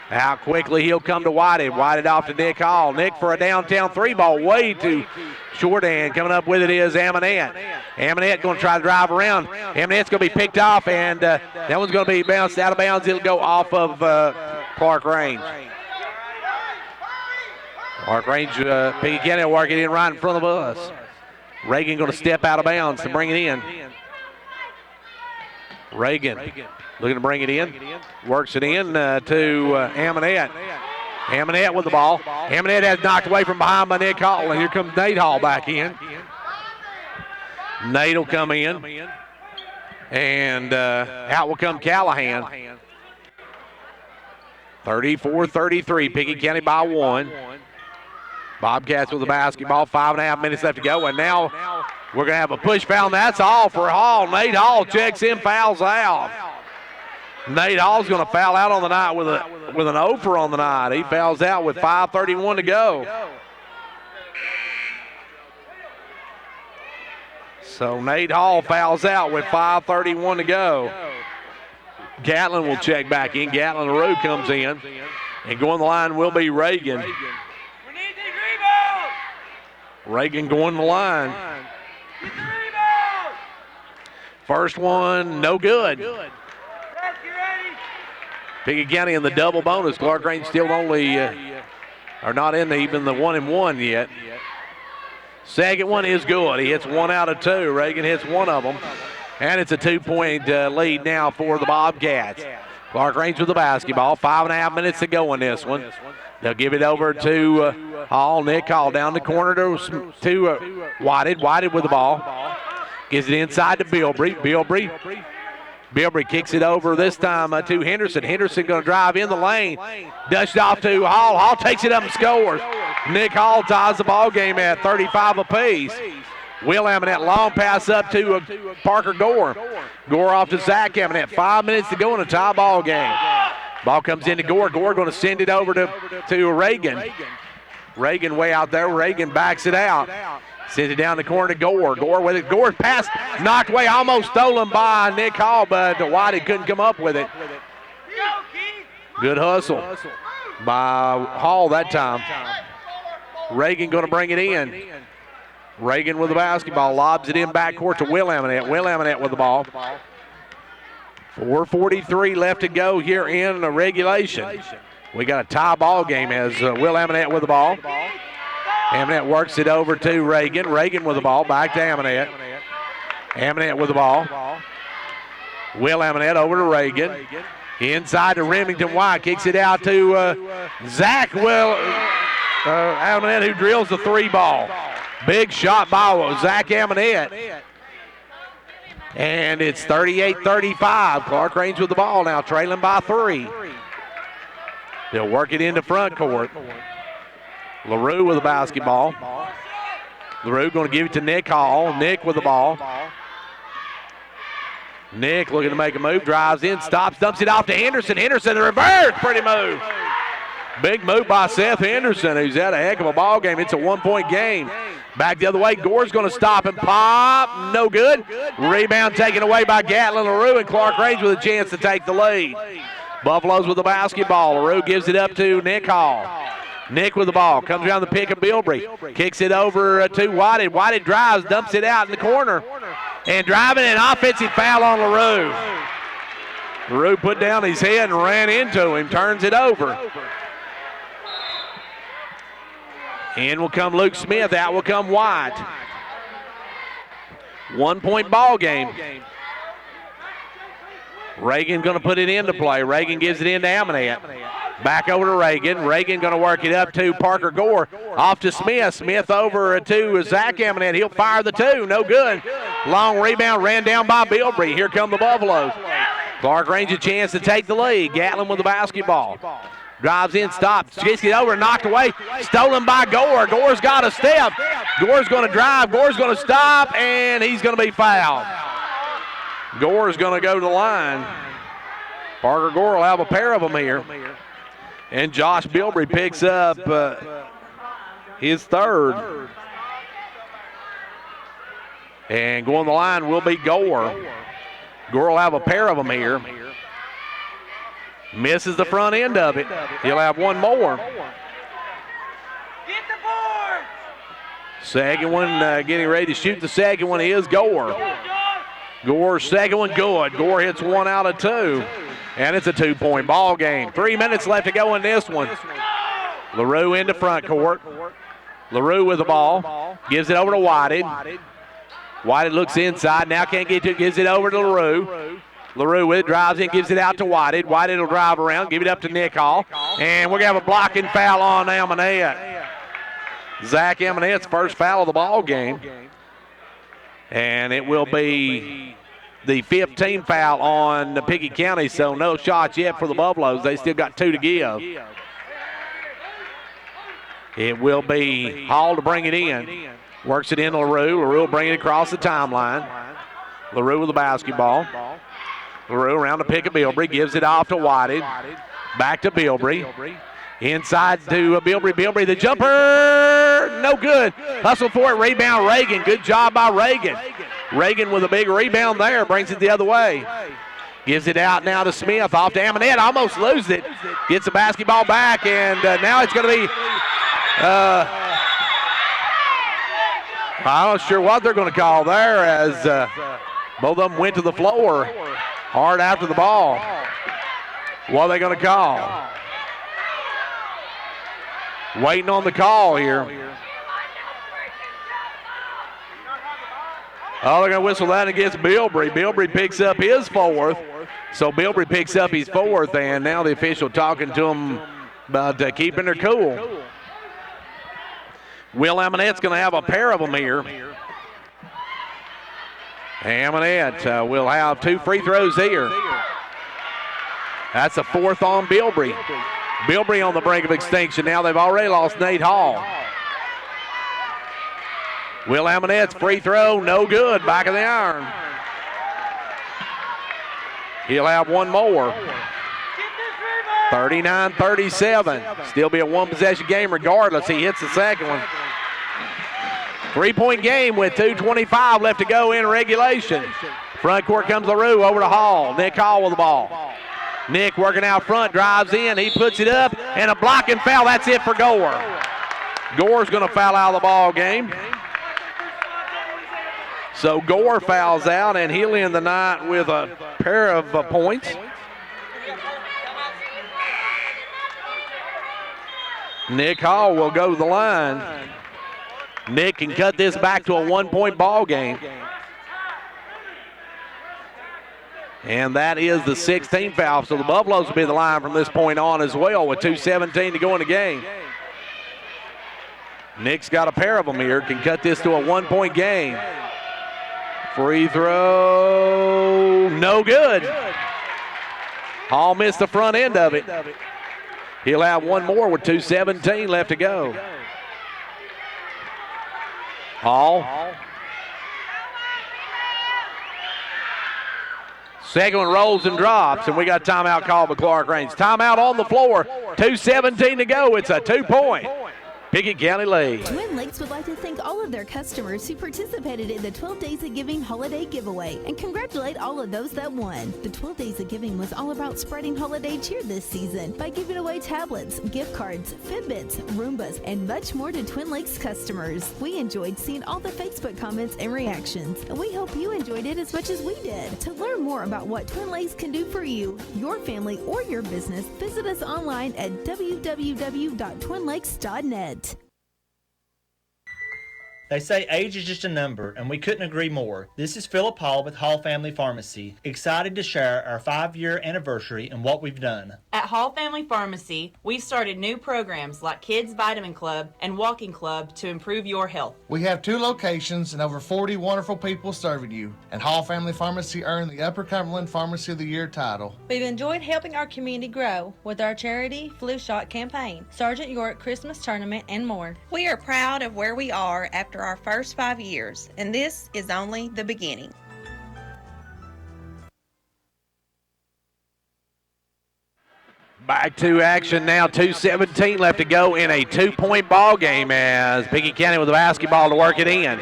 How quickly he'll come to Whited. Whited off to Nick Hall. Nick for a downtown three ball, way too short, and coming up with it is Amonette. Amonette going to try to drive around. Amonette's going to be picked off, and that one's going to be bounced out of bounds. It'll go off of Clarkrange. Clarkrange, Pickett County will work it in right in front of us. Reagan going to step out of bounds to bring it in. Reagan looking to bring it in. Works it in to Amonette. Amonette with the ball. Amonette has knocked away from behind by Nick Hall, and here comes Nate Hall back in. Nate will come in, and out will come Callahan. 34-33, Pickett County by 1. Bobcats with the basketball, 5.5 minutes left to go, and now we're going to have a push foul, and that's all for Hall. Nate Hall checks in, fouls out. Nate Hall's going to foul out on the night with an over on the night. He fouls out with 5:31 to go. So Nate Hall fouls out with 5:31 to go. Gatlin will check back in. Gatlin LaRue comes in. And going the line will be Reagan. Reagan going the line. First one, no good. Pickett County in the double bonus. Clarkrange still only are not in even the 1-and-1 yet. Second one is good. He hits 1 out of 2. Reagan hits one of them. And it's a 2-point lead now for the Bobcats. Clarkrange with the basketball. 5.5 minutes to go in this one. They'll give it over to Hall. Nick Hall down the corner to Whited. Whited with the ball. Gives it inside to Bilbrey. Bilbrey kicks it over this time to Henderson. Henderson going to drive in the lane. Dushed off to Hall. Hall takes it up and scores. Nick Hall ties the ball game at 35 apiece. Will Amonette, long pass up to Parker Gore. Gore off to Zach Amonette. 5 minutes to go in a tie ball game. Ball comes into Gore. Gore going to send it over to Reagan. Reagan way out there. Reagan backs it out. Sends it down the corner to Gore. Gore with it. Gore's pass knocked away, almost stolen by Nick Hall, but Whitey couldn't come up with it. Good hustle by Hall that time. Reagan going to bring it in. Reagan with the basketball, lobs it in backcourt to Will Amonette. Will Amonette with the ball. 4:43 left to go here in the regulation. We got a tie ball game as Will Amonette with the ball. Amonette works it over to Reagan. Reagan with the ball, back to Amonette. Amonette with the ball. Will Amonette over to Reagan. Inside to Remington White, kicks it out to Zach Amonette, who drills the 3 ball. Big shot by Zach Amonette. And it's 38-35. Clarkrange with the ball now, trailing by 3. They'll work it into front court. LaRue with the basketball. LaRue going to give it to Nick Hall. Nick with the ball. Nick looking to make a move, drives in, stops, dumps it off to Henderson. Henderson, the reverse, pretty move. Big move by Seth Henderson, who's had a heck of a ball game. It's a 1-point game. Back the other way, Gore's going to stop and pop. No good. Rebound taken away by Gatlin LaRue, and Clarkrange with a chance to take the lead. Buffaloes with the basketball. LaRue gives it up to Nick Hall. Nick with the ball, comes around the pick of Bilbrey. Kicks it over to Whited. Whited drives, dumps it out in the corner. And driving an offensive foul on LaRue. LaRue put down his head and ran into him, turns it over. In will come Luke Smith, out will come White. 1 point ball game. Reagan going to put it into play. Reagan gives it into Amonette. Back over to Reagan. Reagan going to work it up to Parker Gore. Off to Smith. Smith over to Zach Amonette. He'll fire the two. No good. Long rebound ran down by Bilbrey. Here come the Buffaloes. Clarkrange a chance to take the lead. Gatlin with the basketball. Drives in, stops, gets it over, knocked away, stolen by Gore. Gore's got a step. Gore's going to drive, Gore's going to stop, and he's going to be fouled. Gore's going to go to the line. Parker Gore will have a pair of them here. And Josh Bilbrey picks up his third. And going to the line will be Gore. Gore will have a pair of them here. Misses the front end of it. He'll have one more. Second one getting ready to shoot. The second one is Gore. Gore's second one good. Gore hits 1 out of 2. And it's a 2-point ball game. 3 minutes left to go in this one. LaRue into front court. LaRue with the ball. Gives it over to Whited. Whited looks inside. Now can't get to it. Gives it over to LaRue. LaRue with it, drives in, gives it out to Whited. Whited will drive around, give it up to Nick Hall. And we're going to have a blocking foul on Amonette. Zach Amonette's first foul of the ball game. And it will be the 15th foul on the Pickett County, so no shots yet for the Buffaloes. They still got 2 to give. It will be Hall to bring it in. Works it in LaRue. LaRue will bring it across the timeline. LaRue with the basketball. LaRue around to Pickett Bilbrey, gives it off to Whited. Back to Bilbrey. Inside to Bilbrey. Bilbrey, the jumper, no good. Hustle for it, rebound Reagan. Good job by Reagan. Reagan with a big rebound there, brings it the other way. Gives it out now to Smith, off to Amonette, almost loses it. Gets the basketball back, and now it's going to be, I'm not sure what they're going to call there, as both of them went to the floor hard after the ball. What are they going to call? Waiting on the call here. Oh, they're going to whistle that against Bilbrey. Bilbrey picks up his 4th. So Bilbrey picks up his 4th, and now the official talking to him about keeping their cool. Will Amonette's going to have a pair of them here. Amonette will have 2 free throws here. That's a 4th on Bilbrey. Bilbrey on the brink of extinction. Now they've already lost Nate Hall. Will Amonette's free throw, no good. Back of the iron. He'll have one more. 39-37. Still be a one-possession game regardless. He hits the second one. 3-point game with 2:25 left to go in regulation. Front court comes LaRue over to Hall. Nick Hall with the ball. Nick working out front, drives in. He puts it up, and a blocking foul. That's it for Gore. Gore's going to foul out of the ball game. So Gore fouls out, and he'll end the night with a pair of points. Nick Hall will go to the line. Nick can cut this back to a 1-point ball game. And that is the 16th foul. So the Buffaloes will be the line from this point on as well with 2:17 to go in the game. Nick's got a pair of them here. Can cut this to a 1-point game. Free throw, no good. Hall missed the front end of it. He'll have one more with 2:17 left to go. Hall. Second one rolls and drops, and we got timeout called by Clarkrange. Timeout on the floor, 2:17 to go. It's a 2-point. Pickett County lead. Twin Lakes would like to thank all of their customers who participated in the 12 Days of Giving holiday giveaway and congratulate all of those that won. The 12 Days of Giving was all about spreading holiday cheer this season by giving away tablets, gift cards, Fitbits, Roombas, and much more to Twin Lakes customers. We enjoyed seeing all the Facebook comments and reactions, and we hope you enjoyed it as much as we did. To learn more about what Twin Lakes can do for you, your family, or your business, visit us online at www.twinlakes.net. They say age is just a number, and we couldn't agree more. This is Philip Hall with Hall Family Pharmacy, excited to share our 5-year anniversary and what we've done. At Hall Family Pharmacy, we started new programs like Kids Vitamin Club and Walking Club to improve your health. We have 2 locations and over 40 wonderful people serving you. And Hall Family Pharmacy earned the Upper Cumberland Pharmacy of the Year title. We've enjoyed helping our community grow with our charity flu shot campaign, Sergeant York Christmas Tournament, and more. We are proud of where we are after our first 5 years, and this is only the beginning. Back to action now. 2:17 left to go in a 2-point ball game as Pickett County with the basketball to work it in.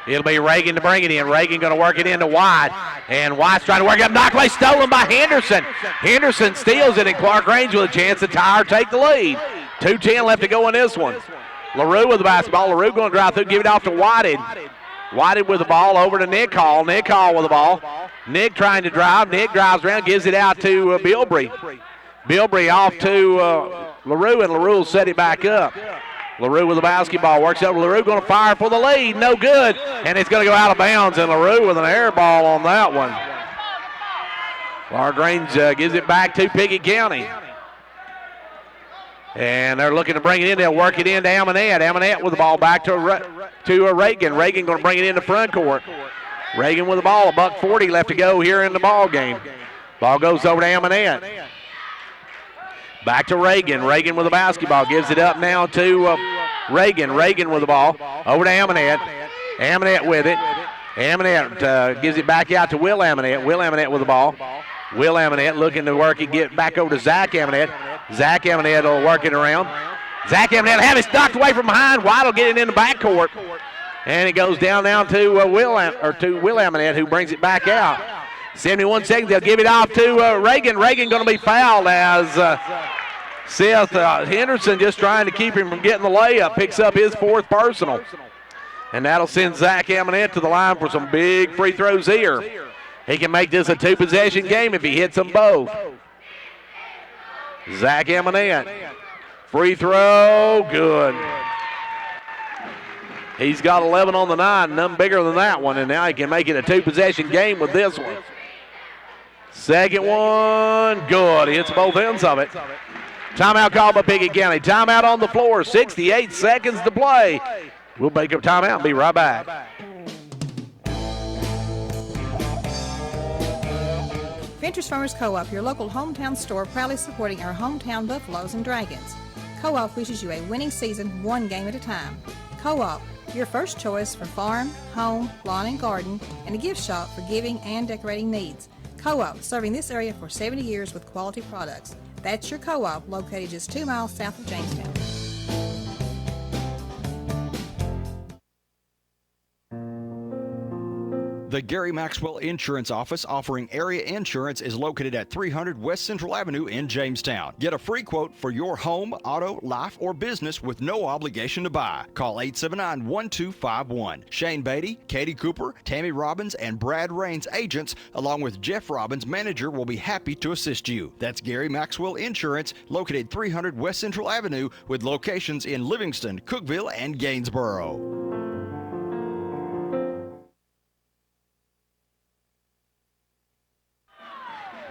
It'll be Reagan to bring it in. Reagan going to work it into White. And White's trying to work it up. Knocked away, stolen by Henderson. Henderson steals it, and Clarkrange with a chance to tie or take the lead. 2:10 left to go in this one. LaRue with the basketball. LaRue going to drive through, give it off to Whited. Whited with the ball over to Nick Hall. Nick Hall with the ball. Nick trying to drive. Nick drives around, gives it out to Bilbrey. Bilbrey off to LaRue, and LaRue will set it back up. LaRue with the basketball. Works over. LaRue going to fire for the lead. No good. And it's going to go out of bounds, and LaRue with an air ball on that one. Clarkrange gives it back to Pickett County. And they're looking to bring it in. They'll work it into Amonette. Amonette with the ball back to Reagan. Reagan going to bring it into front court. Reagan with the ball. $1:40 left to go here in the ball game. Ball goes over to Amonette. Back to Reagan. Reagan with the basketball. Gives it up now to Reagan. Reagan with the ball. Over to Amonette. Amonette with it. Amonette gives it back out to Will Amonette. Will Amonette with the ball. Will Amonette looking to work it, get back over to Zach Amonette. Zach Amonette will work it around. Zach Amonette have it knocked away from behind. White will get it in the backcourt. And it goes down now to Will Amonette, who brings it back out. 71 seconds, they'll give it off to Reagan. Reagan going to be fouled as Seth Henderson just trying to keep him from getting the layup. Picks up his 4th personal. And that'll send Zach Amonette to the line for some big free throws here. He can make this a 2-possession game if he hits them both. Zach Amonette. Free throw, good. He's got 11 on the night, none bigger than that one, and now he can make it a 2-possession game with this one. Second one, good. He hits both ends of it. Timeout called by Pickett County. Timeout on the floor, 68 seconds to play. We'll make a timeout and be right back. Ventures Farmers Co-op, your local hometown store, proudly supporting our hometown Buffaloes and Dragons. Co-op wishes you a winning season, one game at a time. Co-op, your first choice for farm, home, lawn and garden, and a gift shop for giving and decorating needs. Co-op, serving this area for 70 years with quality products. That's your Co-op, located just 2 miles south of Jamestown. The Gary Maxwell Insurance Office offering area insurance is located at 300 West Central Avenue in Jamestown. Get a free quote for your home, auto, life, or business with no obligation to buy. Call 879-1251. Shane Beatty, Katie Cooper, Tammy Robbins, and Brad Rains agents, along with Jeff Robbins, manager, will be happy to assist you. That's Gary Maxwell Insurance, located 300 West Central Avenue with locations in Livingston, Cookeville, and Gainsboro.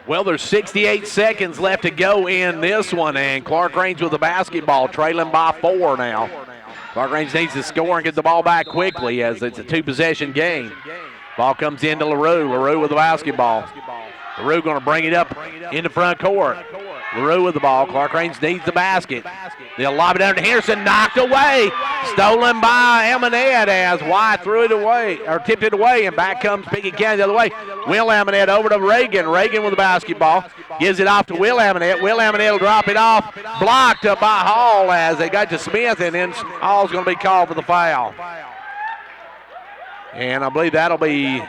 Well, there's 68 seconds left to go in this one, and Clarkrange with the basketball, trailing by 4 now. Clarkrange needs to score and get the ball back quickly as it's a 2-possession game. Ball comes into LaRue. LaRue with the basketball. LaRue going to bring it up into front court. LaRue with the ball. Clarkrange needs the basket. They'll lob it down to Henderson. Knocked away. Stolen by Amanette as White threw it away, or tipped it away, and back comes Pickett County the other way. Will Amanette over to Reagan. Reagan with the basketball. Gives it off to Will Amanette. Will Amanette will drop it off. Blocked by Hall as they got to Smith, and then Hall's going to be called for the foul. And I believe that'll be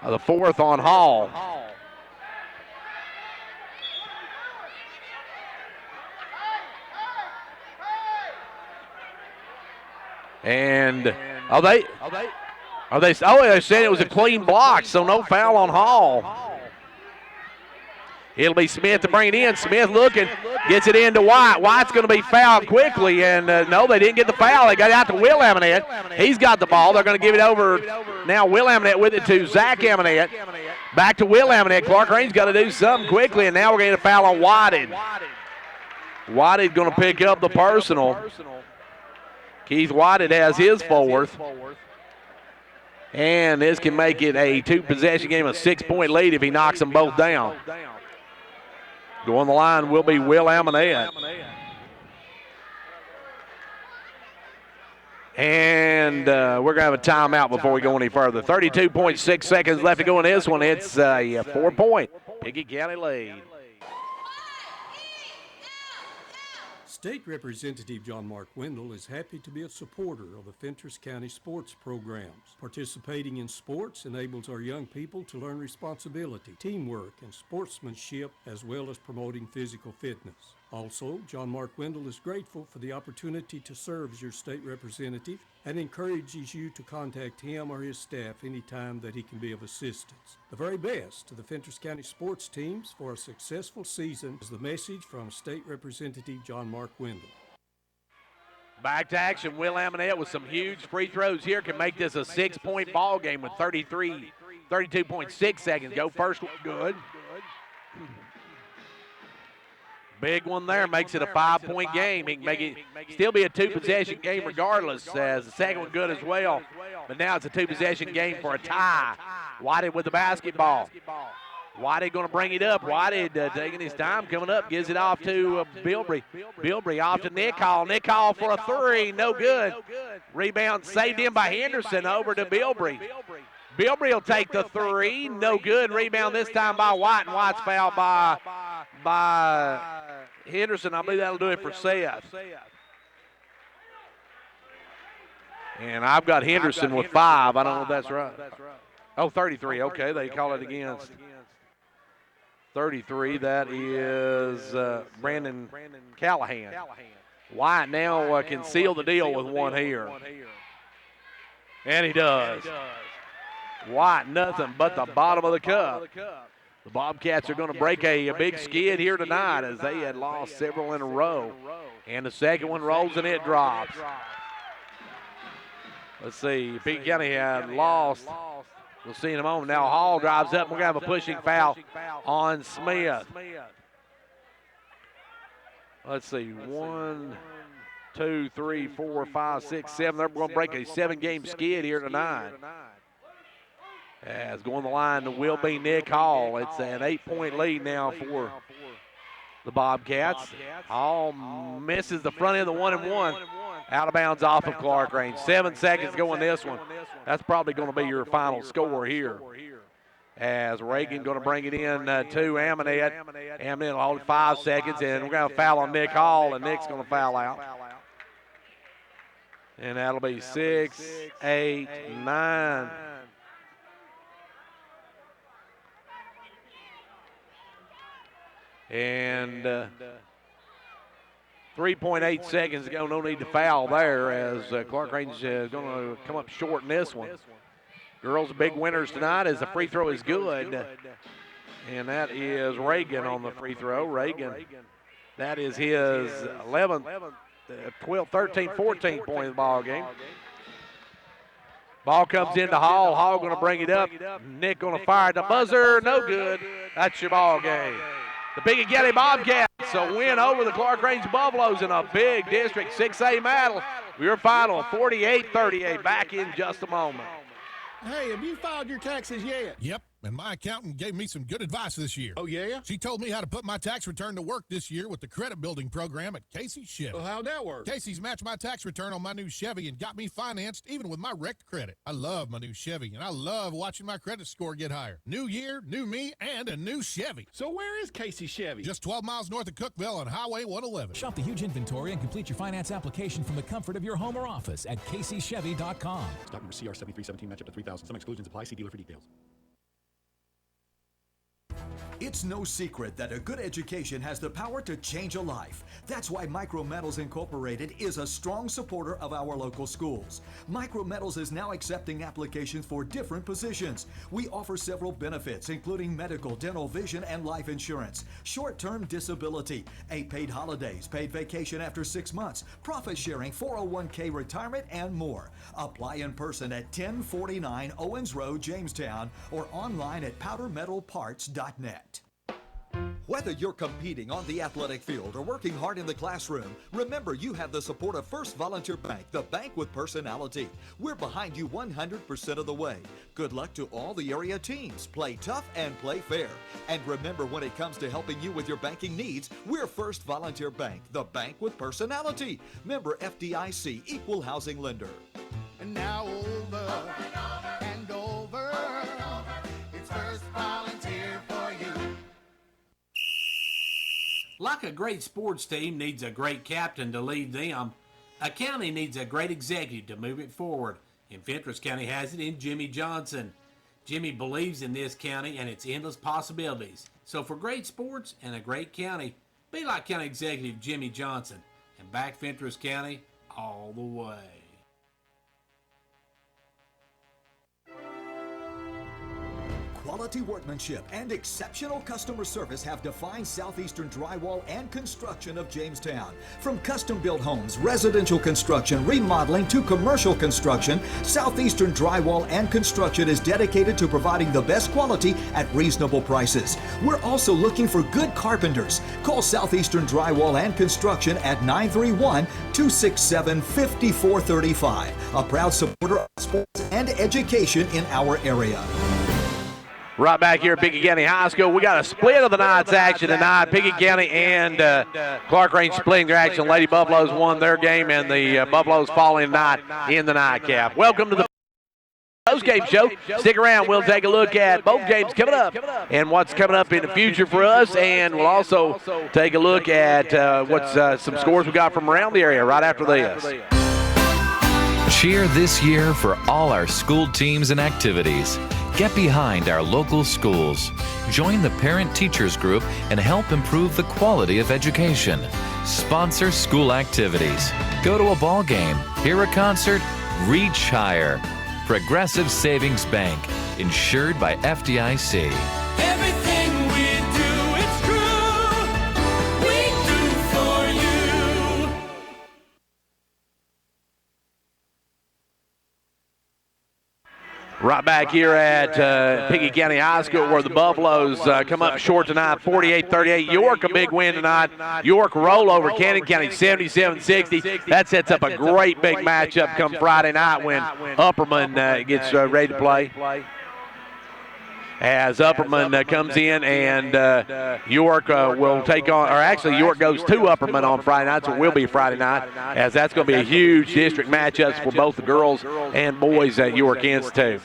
the fourth on Hall. And they're saying it was a clean block, so no foul on Hall. It'll be Smith to bring it in. Smith looking, gets it into White. White's going to be fouled quickly, and no, they didn't get the foul. They got it out to Will Amanette. He's got the ball. They're going to give it over now. Will Amanette with it to Zach Amanette. Back to Will Amanette. Clarkrange's got to do something quickly, and now we're going to get a foul on Whited. Whited going to pick up the personal. Keith Whited has his fourth. And this can make it a two-possession game, a 6-point lead if he knocks them both down. Going the line will be Will Amanette. And we're going to have a timeout before we go any further. 32.6 seconds left to go in this one. It's a 4-point Pickett County lead. State Representative John Mark Wendell is happy to be a supporter of the Fentress County sports programs. Participating in sports enables our young people to learn responsibility, teamwork, and sportsmanship, as well as promoting physical fitness. Also, John Mark Wendell is grateful for the opportunity to serve as your state representative and encourages you to contact him or his staff anytime that he can be of assistance. The very best to the Fentress County sports teams for a successful season is the message from State Representative John Mark Wendell. Back to action. Will Amanette with some huge free throws here can make this a 6-point ball game with 32.6 seconds. Go first one, good. Big one there, makes it a 5-point game. He can make it still be a two-possession game regardless, as the second one good as well. But now it's a two-possession game for a tie. Whited with the basketball. Whited going to bring it up. Whited taking his time, coming up, gives it off to Bilbrey. Bilbrey off to Nick Hall. Nick Hall for a three, no good. Rebound saved in by Henderson over to Bilbrey. Bilbrey will take the three, no good. Rebound this time by White, and White's fouled by Henderson. I believe that'll do it for Seth. And I've got Henderson with 5. I don't know if that's right. Oh, 33. Okay, they call it against 33. That is Brandon Callahan. White now can seal the deal with one here. And he does. White, nothing but the bottom of the cup. The Bobcats are going to break a big skid here tonight as they had lost several in a row. And the second one rolls and it drops. Let's see, Pickett County had lost. We'll see in a moment. Now Hall drives up. We're going to have a pushing foul on Smith. Let's see, 1, 2, 3, 4, 5, 6, 7. They're going to break a 7-game skid here tonight. As going the line will be Nick Hall. It's an 8-point lead now for the Bobcats. Hall misses the front end of the 1-and-1. Out of bounds off of Clarkrange. 7 seconds going this one. That's probably going to be your final score here. As Reagan going to bring it in to Amanette. Amanette will hold 5 seconds, and we're going to foul on Nick Hall, and Nick's going to foul out. And that'll be 6, 8, 9. And 3.8 seconds to go. No need to foul there as Clarkrange is going to come up short in this one. Girls big winners tonight as the free throw is good. And that is Reagan on the free throw. Reagan, that is his 11th, 12th, 13th, 14th point of the ball game. Ball comes into Hall. Hall going to bring it up. Nick going to fire at the buzzer. No good. That's your ball game. The Pickett County Bobcats a win over the Clarkrange Buffaloes in a big District 6A battle. Your final 48-38. Back in just a moment. Hey, have you filed your taxes yet? Yep. And my accountant gave me some good advice this year. Oh, yeah? She told me how to put my tax return to work this year with the credit building program at Casey's Chevy. Well, how'd that work? Casey's matched my tax return on my new Chevy and got me financed even with my wrecked credit. I love my new Chevy, and I love watching my credit score get higher. New year, new me, and a new Chevy. So where is Casey Chevy? Just 12 miles north of Cookville on Highway 111. Shop the huge inventory and complete your finance application from the comfort of your home or office at kcchevy.com. Stock number CR 7317, match up to 3,000. Some exclusions apply. See dealer for details. It's no secret that a good education has the power to change a life. That's why Micro Metals Incorporated is a strong supporter of our local schools. Micro Metals is now accepting applications for different positions. We offer several benefits, including medical, dental, vision, and life insurance, short-term disability, 8 paid holidays, paid vacation after 6 months, profit sharing, 401k retirement, and more. Apply in person at 1049 Owens Road, Jamestown, or online at powdermetalparts.net. Whether you're competing on the athletic field or working hard in the classroom, remember you have the support of First Volunteer Bank, the bank with personality. We're behind you 100% of the way. Good luck to all the area teams. Play tough and play fair. And remember, when it comes to helping you with your banking needs, we're First Volunteer Bank, the bank with personality. Member FDIC, equal housing lender. And now over and over, it's First Volunteer for you. Like a great sports team needs a great captain to lead them, a county needs a great executive to move it forward. And Fentress County has it in Jimmy Johnson. Jimmy believes in this county and its endless possibilities. So for great sports and a great county, be like County Executive Jimmy Johnson and back Fentress County all the way. Quality workmanship and exceptional customer service have defined Southeastern Drywall and Construction of Jamestown. From custom-built homes, residential construction, remodeling to commercial construction, Southeastern Drywall and Construction is dedicated to providing the best quality at reasonable prices. We're also looking for good carpenters. Call Southeastern Drywall and Construction at 931-267-5435. A proud supporter of sports and education in our area. Right back here at Pickett County High School. We got a split of the night's action tonight. Pickett County and Clarkrange splitting their action. Lady Buffaloes won their game, and the Buffaloes falling tonight in the nightcap. Welcome to the post-game show. Stick around. We'll take a look at both games coming up and what's coming up in the future for us, and we'll also take a look at what's some scores we got from around the area right after this. Cheer this year for all our school teams and activities. Get behind our local schools. Join the parent-teachers group and help improve the quality of education. Sponsor school activities. Go to a ball game, hear a concert, reach higher. Progressive Savings Bank, insured by FDIC. Everything we do, it's true. We do for you. Right back here at Pickett County High School, where the Buffaloes come up short tonight, 48-38. York, a big win tonight. York roll over Cannon County, 77-60. That sets up a great big matchup come Friday night when Upperman gets ready to play. As Upperman comes in, and York will take on, or actually York goes to Upperman on Friday night, so it will be Friday night, as that's going to be a huge district matchup for both the girls and boys at York Institute.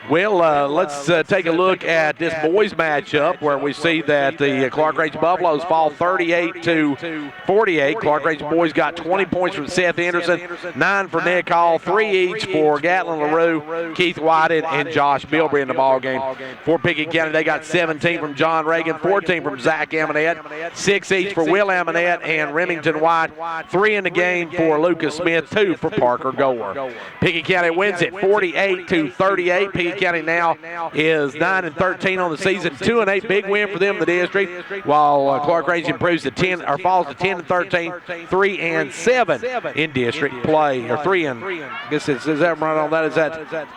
Well, let's take a look at this boys matchup, where we see that the Clarkrange Buffaloes fall 38-48. Clarkrange boys got 20 points from Seth Anderson, 9 for Nick Hall, 3 each for Gatlin LaRue, Keith Whited, and Josh Bilbrey in the ballgame. For Pickett County, they got 17 from John Reagan, 14 from Zach Amonette, 6 each for Will Amonette and Remington White, 3 in the game for Lucas Smith, 2 for Parker Gore. Pickett County wins it 48-38. Pickett County now is 9-13 on the season, 2-8, big win for them in the district, while Clarkrange improves to 10, or falls to 10-13, 3-7 in district play, or 3 and I guess is that right on that? Is that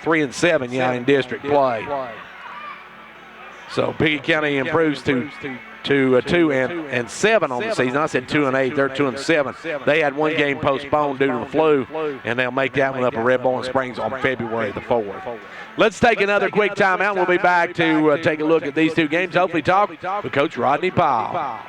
3-7? Yeah, in district play. So Pickett County improves to to 2-7 on the season. I said 2-8. They're 2-7. They had one game postponed due to the flu, and they'll make that one up at Red Bowling Springs on February the 4th. Let's take another quick timeout. We'll be back to take a look at these two games. Hopefully talk with Coach Rodney Powell.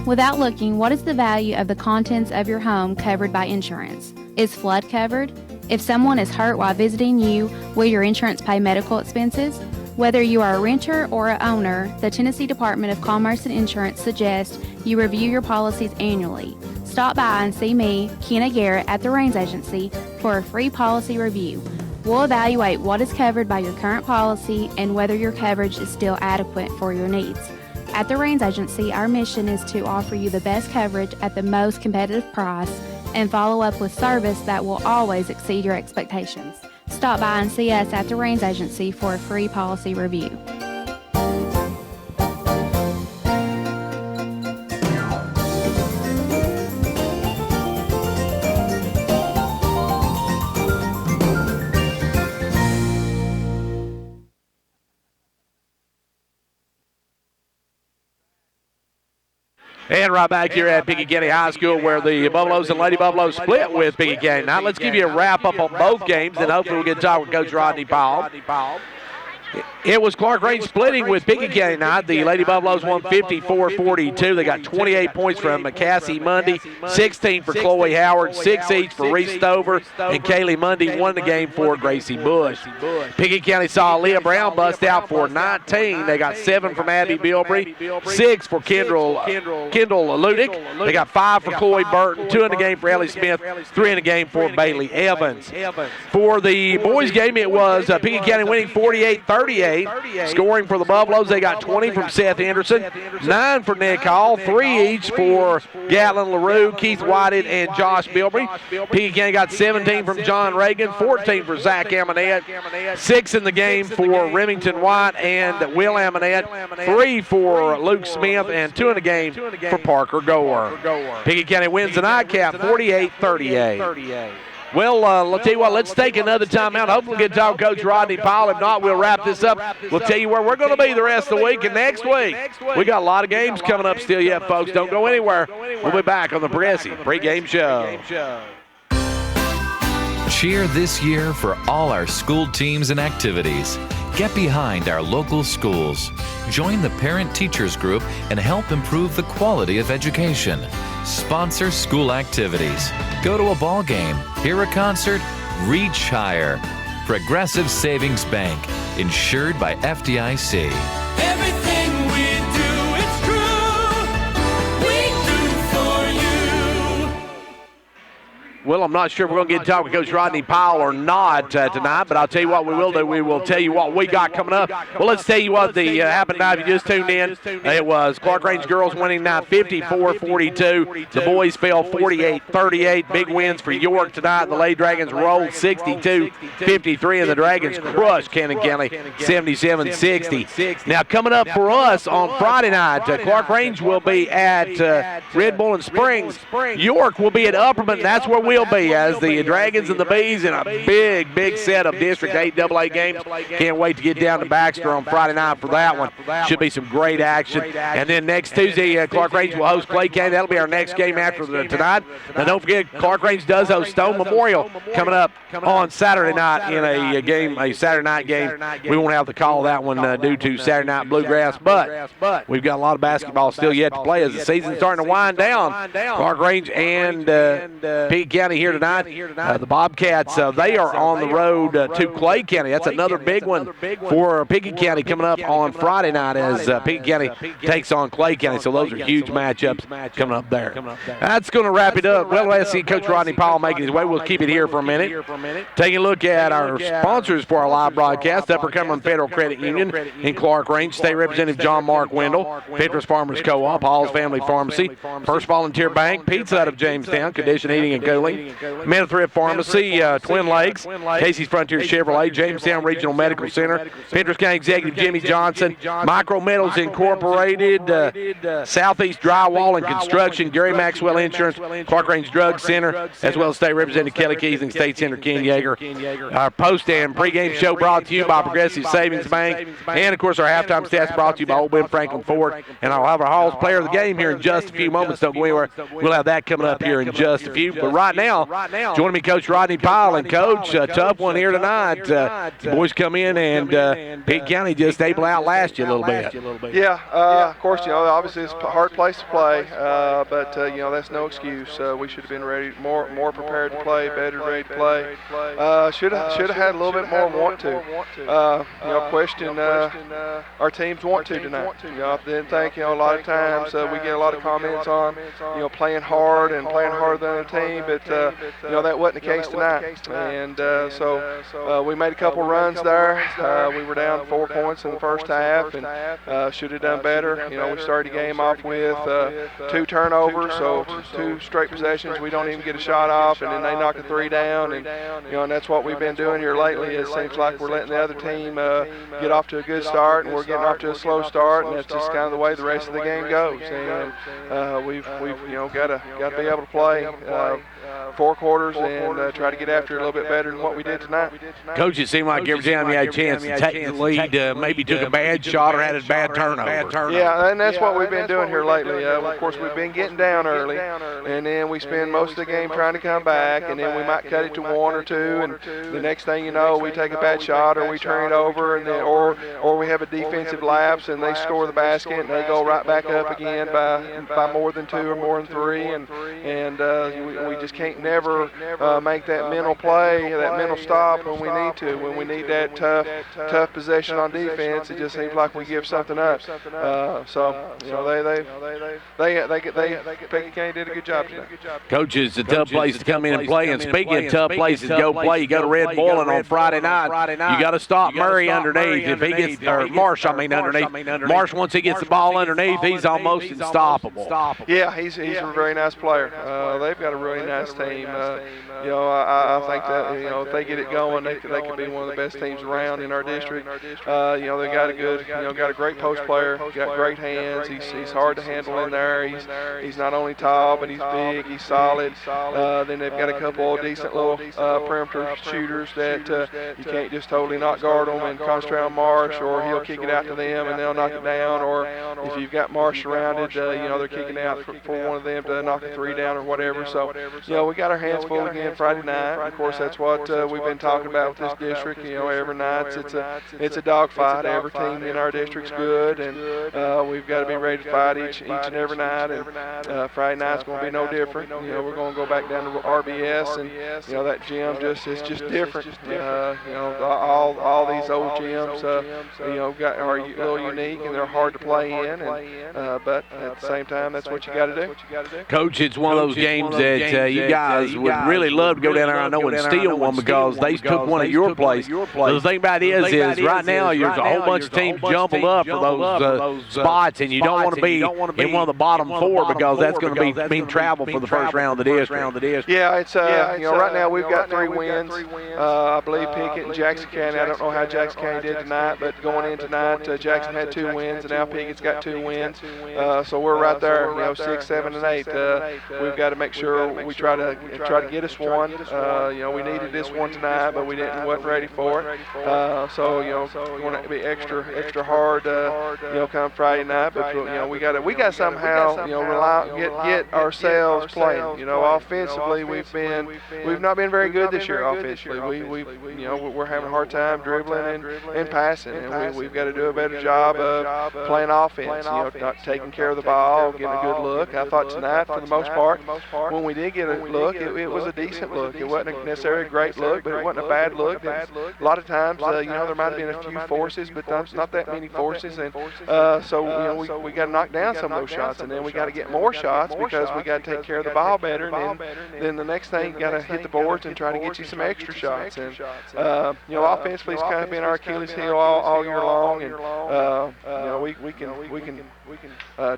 Without looking, what is the value of the contents of your home covered by insurance? Is flood covered? If someone is hurt while visiting you, will your insurance pay medical expenses? Whether you are a renter or an owner, the Tennessee Department of Commerce and Insurance suggests you review your policies annually. Stop by and see me, Kenna Garrett, at the Rains Agency for a free policy review. We'll evaluate what is covered by your current policy and whether your coverage is still adequate for your needs. At the Rains Agency, our mission is to offer you the best coverage at the most competitive price and follow up with service that will always exceed your expectations. Stop by and see us at the Rains Agency for a free policy review. And right back here at Pickett County High School, where the Buffaloes and Lady Buffaloes split with Pickett County. Now let's give you a wrap-up on both games, and hopefully we'll get to talk with Coach Rodney Powell. It was Clarkrange splitting with Pickett County tonight. The Lady Buffaloes won 54-42. They got 28 points from Cassie Mundy, 16 for Chloe Howard, 6 each for Reese Stover, and Kaylee Mundy won the game for Gracie Bush. Pickett County saw Leah Brown bust out for 19. They got 7 from Abby Bilbrey, 6 for Kendall Ludick. They got 5 for Chloe Burton, 2 in the game for Ellie Smith, 3 in the game for Bailey Evans. For the boys game, it was Pickett County winning 48-38. Scoring for the Buffaloes, they got 20 from Seth Anderson, 9 for Nick Hall, 3 each for Gatlin LaRue, Keith Whited, and Josh Bilbrey. Pickett County got 17 from John Reagan, 14 for Zach Amonette, 6 in the game for Remington White and Will Amonette, 3 for Luke Smith, and 2 in the game for Parker Gore. Pickett County wins the nightcap 48-38. Well, I'll tell you what, let's take another timeout. Hopefully we'll get to talk to Coach Rodney Powell. If not, we'll wrap this up. We'll tell you where we're going to be the rest of the week. And next week, we got a lot of games coming up still yet, folks. Don't go anywhere. We'll be back on the Progressive pregame show. Cheer this year for all our school teams and activities. Get behind our local schools. Join the parent-teachers group and help improve the quality of education. Sponsor school activities. Go to a ball game, hear a concert, reach higher. Progressive Savings Bank, insured by FDIC. Everything we do, it's true. We do for you. Well, I'm not sure if we're going to get to talk with Coach Rodney Powell or not tonight, but I'll tell you what we will do. We will tell you what we got coming up. Well, let's tell you what happened tonight. If you just tuned in, it was Clarkrange girls winning tonight 54-42. The boys fell 48-38. Big wins for York tonight. The Lady Dragons rolled 62-53, and the Dragons crushed Cannon County 77-60. Now, coming up for us on Friday night, Clarkrange will be at Red Bull and Springs. York will be at Upperman. That's where we'll be as the Dragons and the Bees in a big set of District 8 AA games. Can't wait to get down to Baxter on Friday night for that one. Should be some great action. And then next Tuesday, Clarkrange will host Clay County. That'll be our next game after tonight. Now, don't forget, Clarkrange does host Stone Memorial coming up on Saturday night in a Saturday night game. We won't have to call that one due to Saturday Night Bluegrass, but we've got a lot of basketball still yet to play as the season's starting to wind down. Clarkrange and Pickett County here tonight. The Bobcats, they are on the road to Clay County. That's another big one for Pickett County coming up on Friday night as Pickett County takes on Clay County. So those are huge matchups coming up there. That's going to wrap it up. Well, let's see Coach Rodney Powell making his way. We'll keep it here for a minute. Taking a look at our sponsors for our live broadcast, Upper Cumberland Federal Credit Union in Clarkrange, State Representative John Mark Wendell, Fentress Farmers Co-op, Hall's Family Pharmacy, First Volunteer Bank, Pizza Hut of Jamestown, Condition Heating and Cooling, Cooley, Mid-Thrift Pharmacy, Twin Lakes, Casey's Frontier Chevrolet, Jamestown Regional Medical Center, Fentress County Executive Jimmy Johnson, Micro Metals Incorporated, Southeast Drywall and Construction, Gary Maxwell Insurance, Clarkrange Drug Center, as well as State Representative Kelly Keys and State Senator Ken Yeager. Our post and pregame show brought to you by Progressive Savings Bank, and of course our halftime stats brought to you by Old Ben Franklin Ford. And I'll have our Hall's Player of the Game here in just a few moments. Don't go anywhere. We'll have that coming up here in just a few. But right now, joining me, Coach Rodney Powell. And Coach, a tough one here tonight. The boys come in and Pickett County just able to outlast you a little bit. Yeah, of course, obviously it's a hard place to play, but that's no excuse. We should have been ready, more prepared to play, better ready to play. Should have had a little bit more want to. Question our teams want to tonight. I didn't think, a lot of times we get a lot of comments on, playing hard and playing harder than the team, but that wasn't the case tonight. And so we made a couple runs there. We were down 4 points in the first half and should have done better. We started the game off with 2 turnovers, so 2 straight possessions. We don't even get a shot off, and then they knock a 3 down. And that's what we've been doing here lately. It seems like we're letting the other team get off to a good start, and we're getting off to a slow start, and that's just kind of the way the rest of the game goes. And we've got to be able to play 4 quarters and try to get after it a little bit better than what we did tonight. Coach, it seemed like every time you had a chance to take the lead, maybe took a bad shot or had a bad turnover. Yeah, and that's what we've been doing here lately. Of course, we've been getting down early, and then we spend most of the game trying to come back, and then we might cut it to 1 or 2, and the next thing you know, we take a bad shot or we turn it over, and then, or we have a defensive lapse and they score the basket and they go right back up again by more than 2 or more than 3, and we just can't never make that mental play, that mental stop when we need to. When we need that tough possession on defense, it just seems like we give something up. Pickett County did a good job today. Coach, it's a tough place to come in and play. And speaking of tough places to go play, you go to Red Boiling on Friday night. You got to stop Murray underneath. If he gets, or Marsh, underneath. Marsh, once he gets the ball underneath, he's almost unstoppable. Yeah, he's a very nice player. They've got a really nice team. I think that if they get it going, they could be one of the best teams around in our district. They got a good, got a great post player. Got great hands. He's hard to handle in there. He's not only tall, but he's big. He's solid. Then they've got a couple of decent little perimeter shooters that you can't just totally not guard them and concentrate on Marsh, or he'll kick it out to them and they'll knock it down. Or if you've got Marsh surrounded, they're kicking out for one of them to knock a 3 down or whatever. So, we got our hands full again Friday night. Of course, that's what we've been talking about with this district. Every night it's a dogfight. Every team in our district's good, and we've got to be ready to fight each and every night. And Friday night's going to be no different. We're going to go back down to RBS, and that gym is just different. All these old gyms, are a little unique and they're hard to play in. But at the same time, that's what you got to do. Coach, it's one of those games that you guys would really love to go down there, I know, and steal one, because they took one at your place. The thing about it is right now there's a whole bunch of teams jumbled up for those spots, and you don't want to be in one of the bottom 4, because that's going to mean travel for the first round of the district. Yeah, it's right now we've got 3 wins. I believe Pickett and Jackson County. I don't know how Jackson County did tonight, but going in tonight, Jackson had 2 wins, and now Pickett's got 2 wins. So we're right there, 6, 7, and 8. We've got to make sure we try to get us one. We needed this one tonight, but we wasn't ready for it. So we want it to be extra hard, come Friday night. But we got somehow get ourselves playing. Offensively, we've not been very good this year. Offensively, we're having a hard time dribbling and passing, and we've got to do a better job of playing offense. Not taking care of the ball, getting a good look. I thought tonight, for the most part, when we did get a look, it was a decent look. It wasn't necessarily a great look, but it wasn't a bad look. A lot of times, there might have been a few forces, but not that many forces, and so we got to knock down some of those shots, and then we got to get more shots, because we got to take care of the ball better, and then the next thing, you got to hit the boards and try to get you some extra shots. And offensively, it's kind of been our Achilles heel all year long, and we can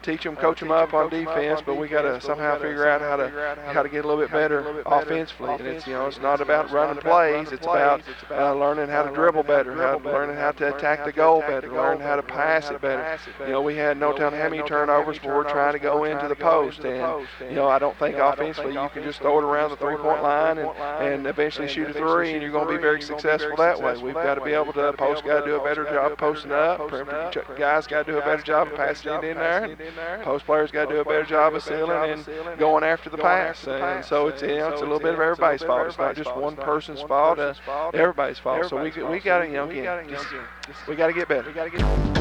teach them, coach them up on defense, but we got to somehow figure out how to get a little bit better offensively. And it's it's not about running plays. It's about learning how to dribble better, learning how to attack the goal better, learning how to pass it better. We had no telling how many turnovers where we're trying to go into the post, and I don't think offensively you can just throw it around the three-point line and eventually shoot a three, and you're going to be very successful that way. We've got to be able to post got to do a better job posting up. Perimeter guys got to do a better job of passing it in there. And post players got to do a better job of sealing and going after the pass. And so it's it's a little bit of everybody's fault. It's not just one person's fault. Everybody's fault. So we got to we got to get better.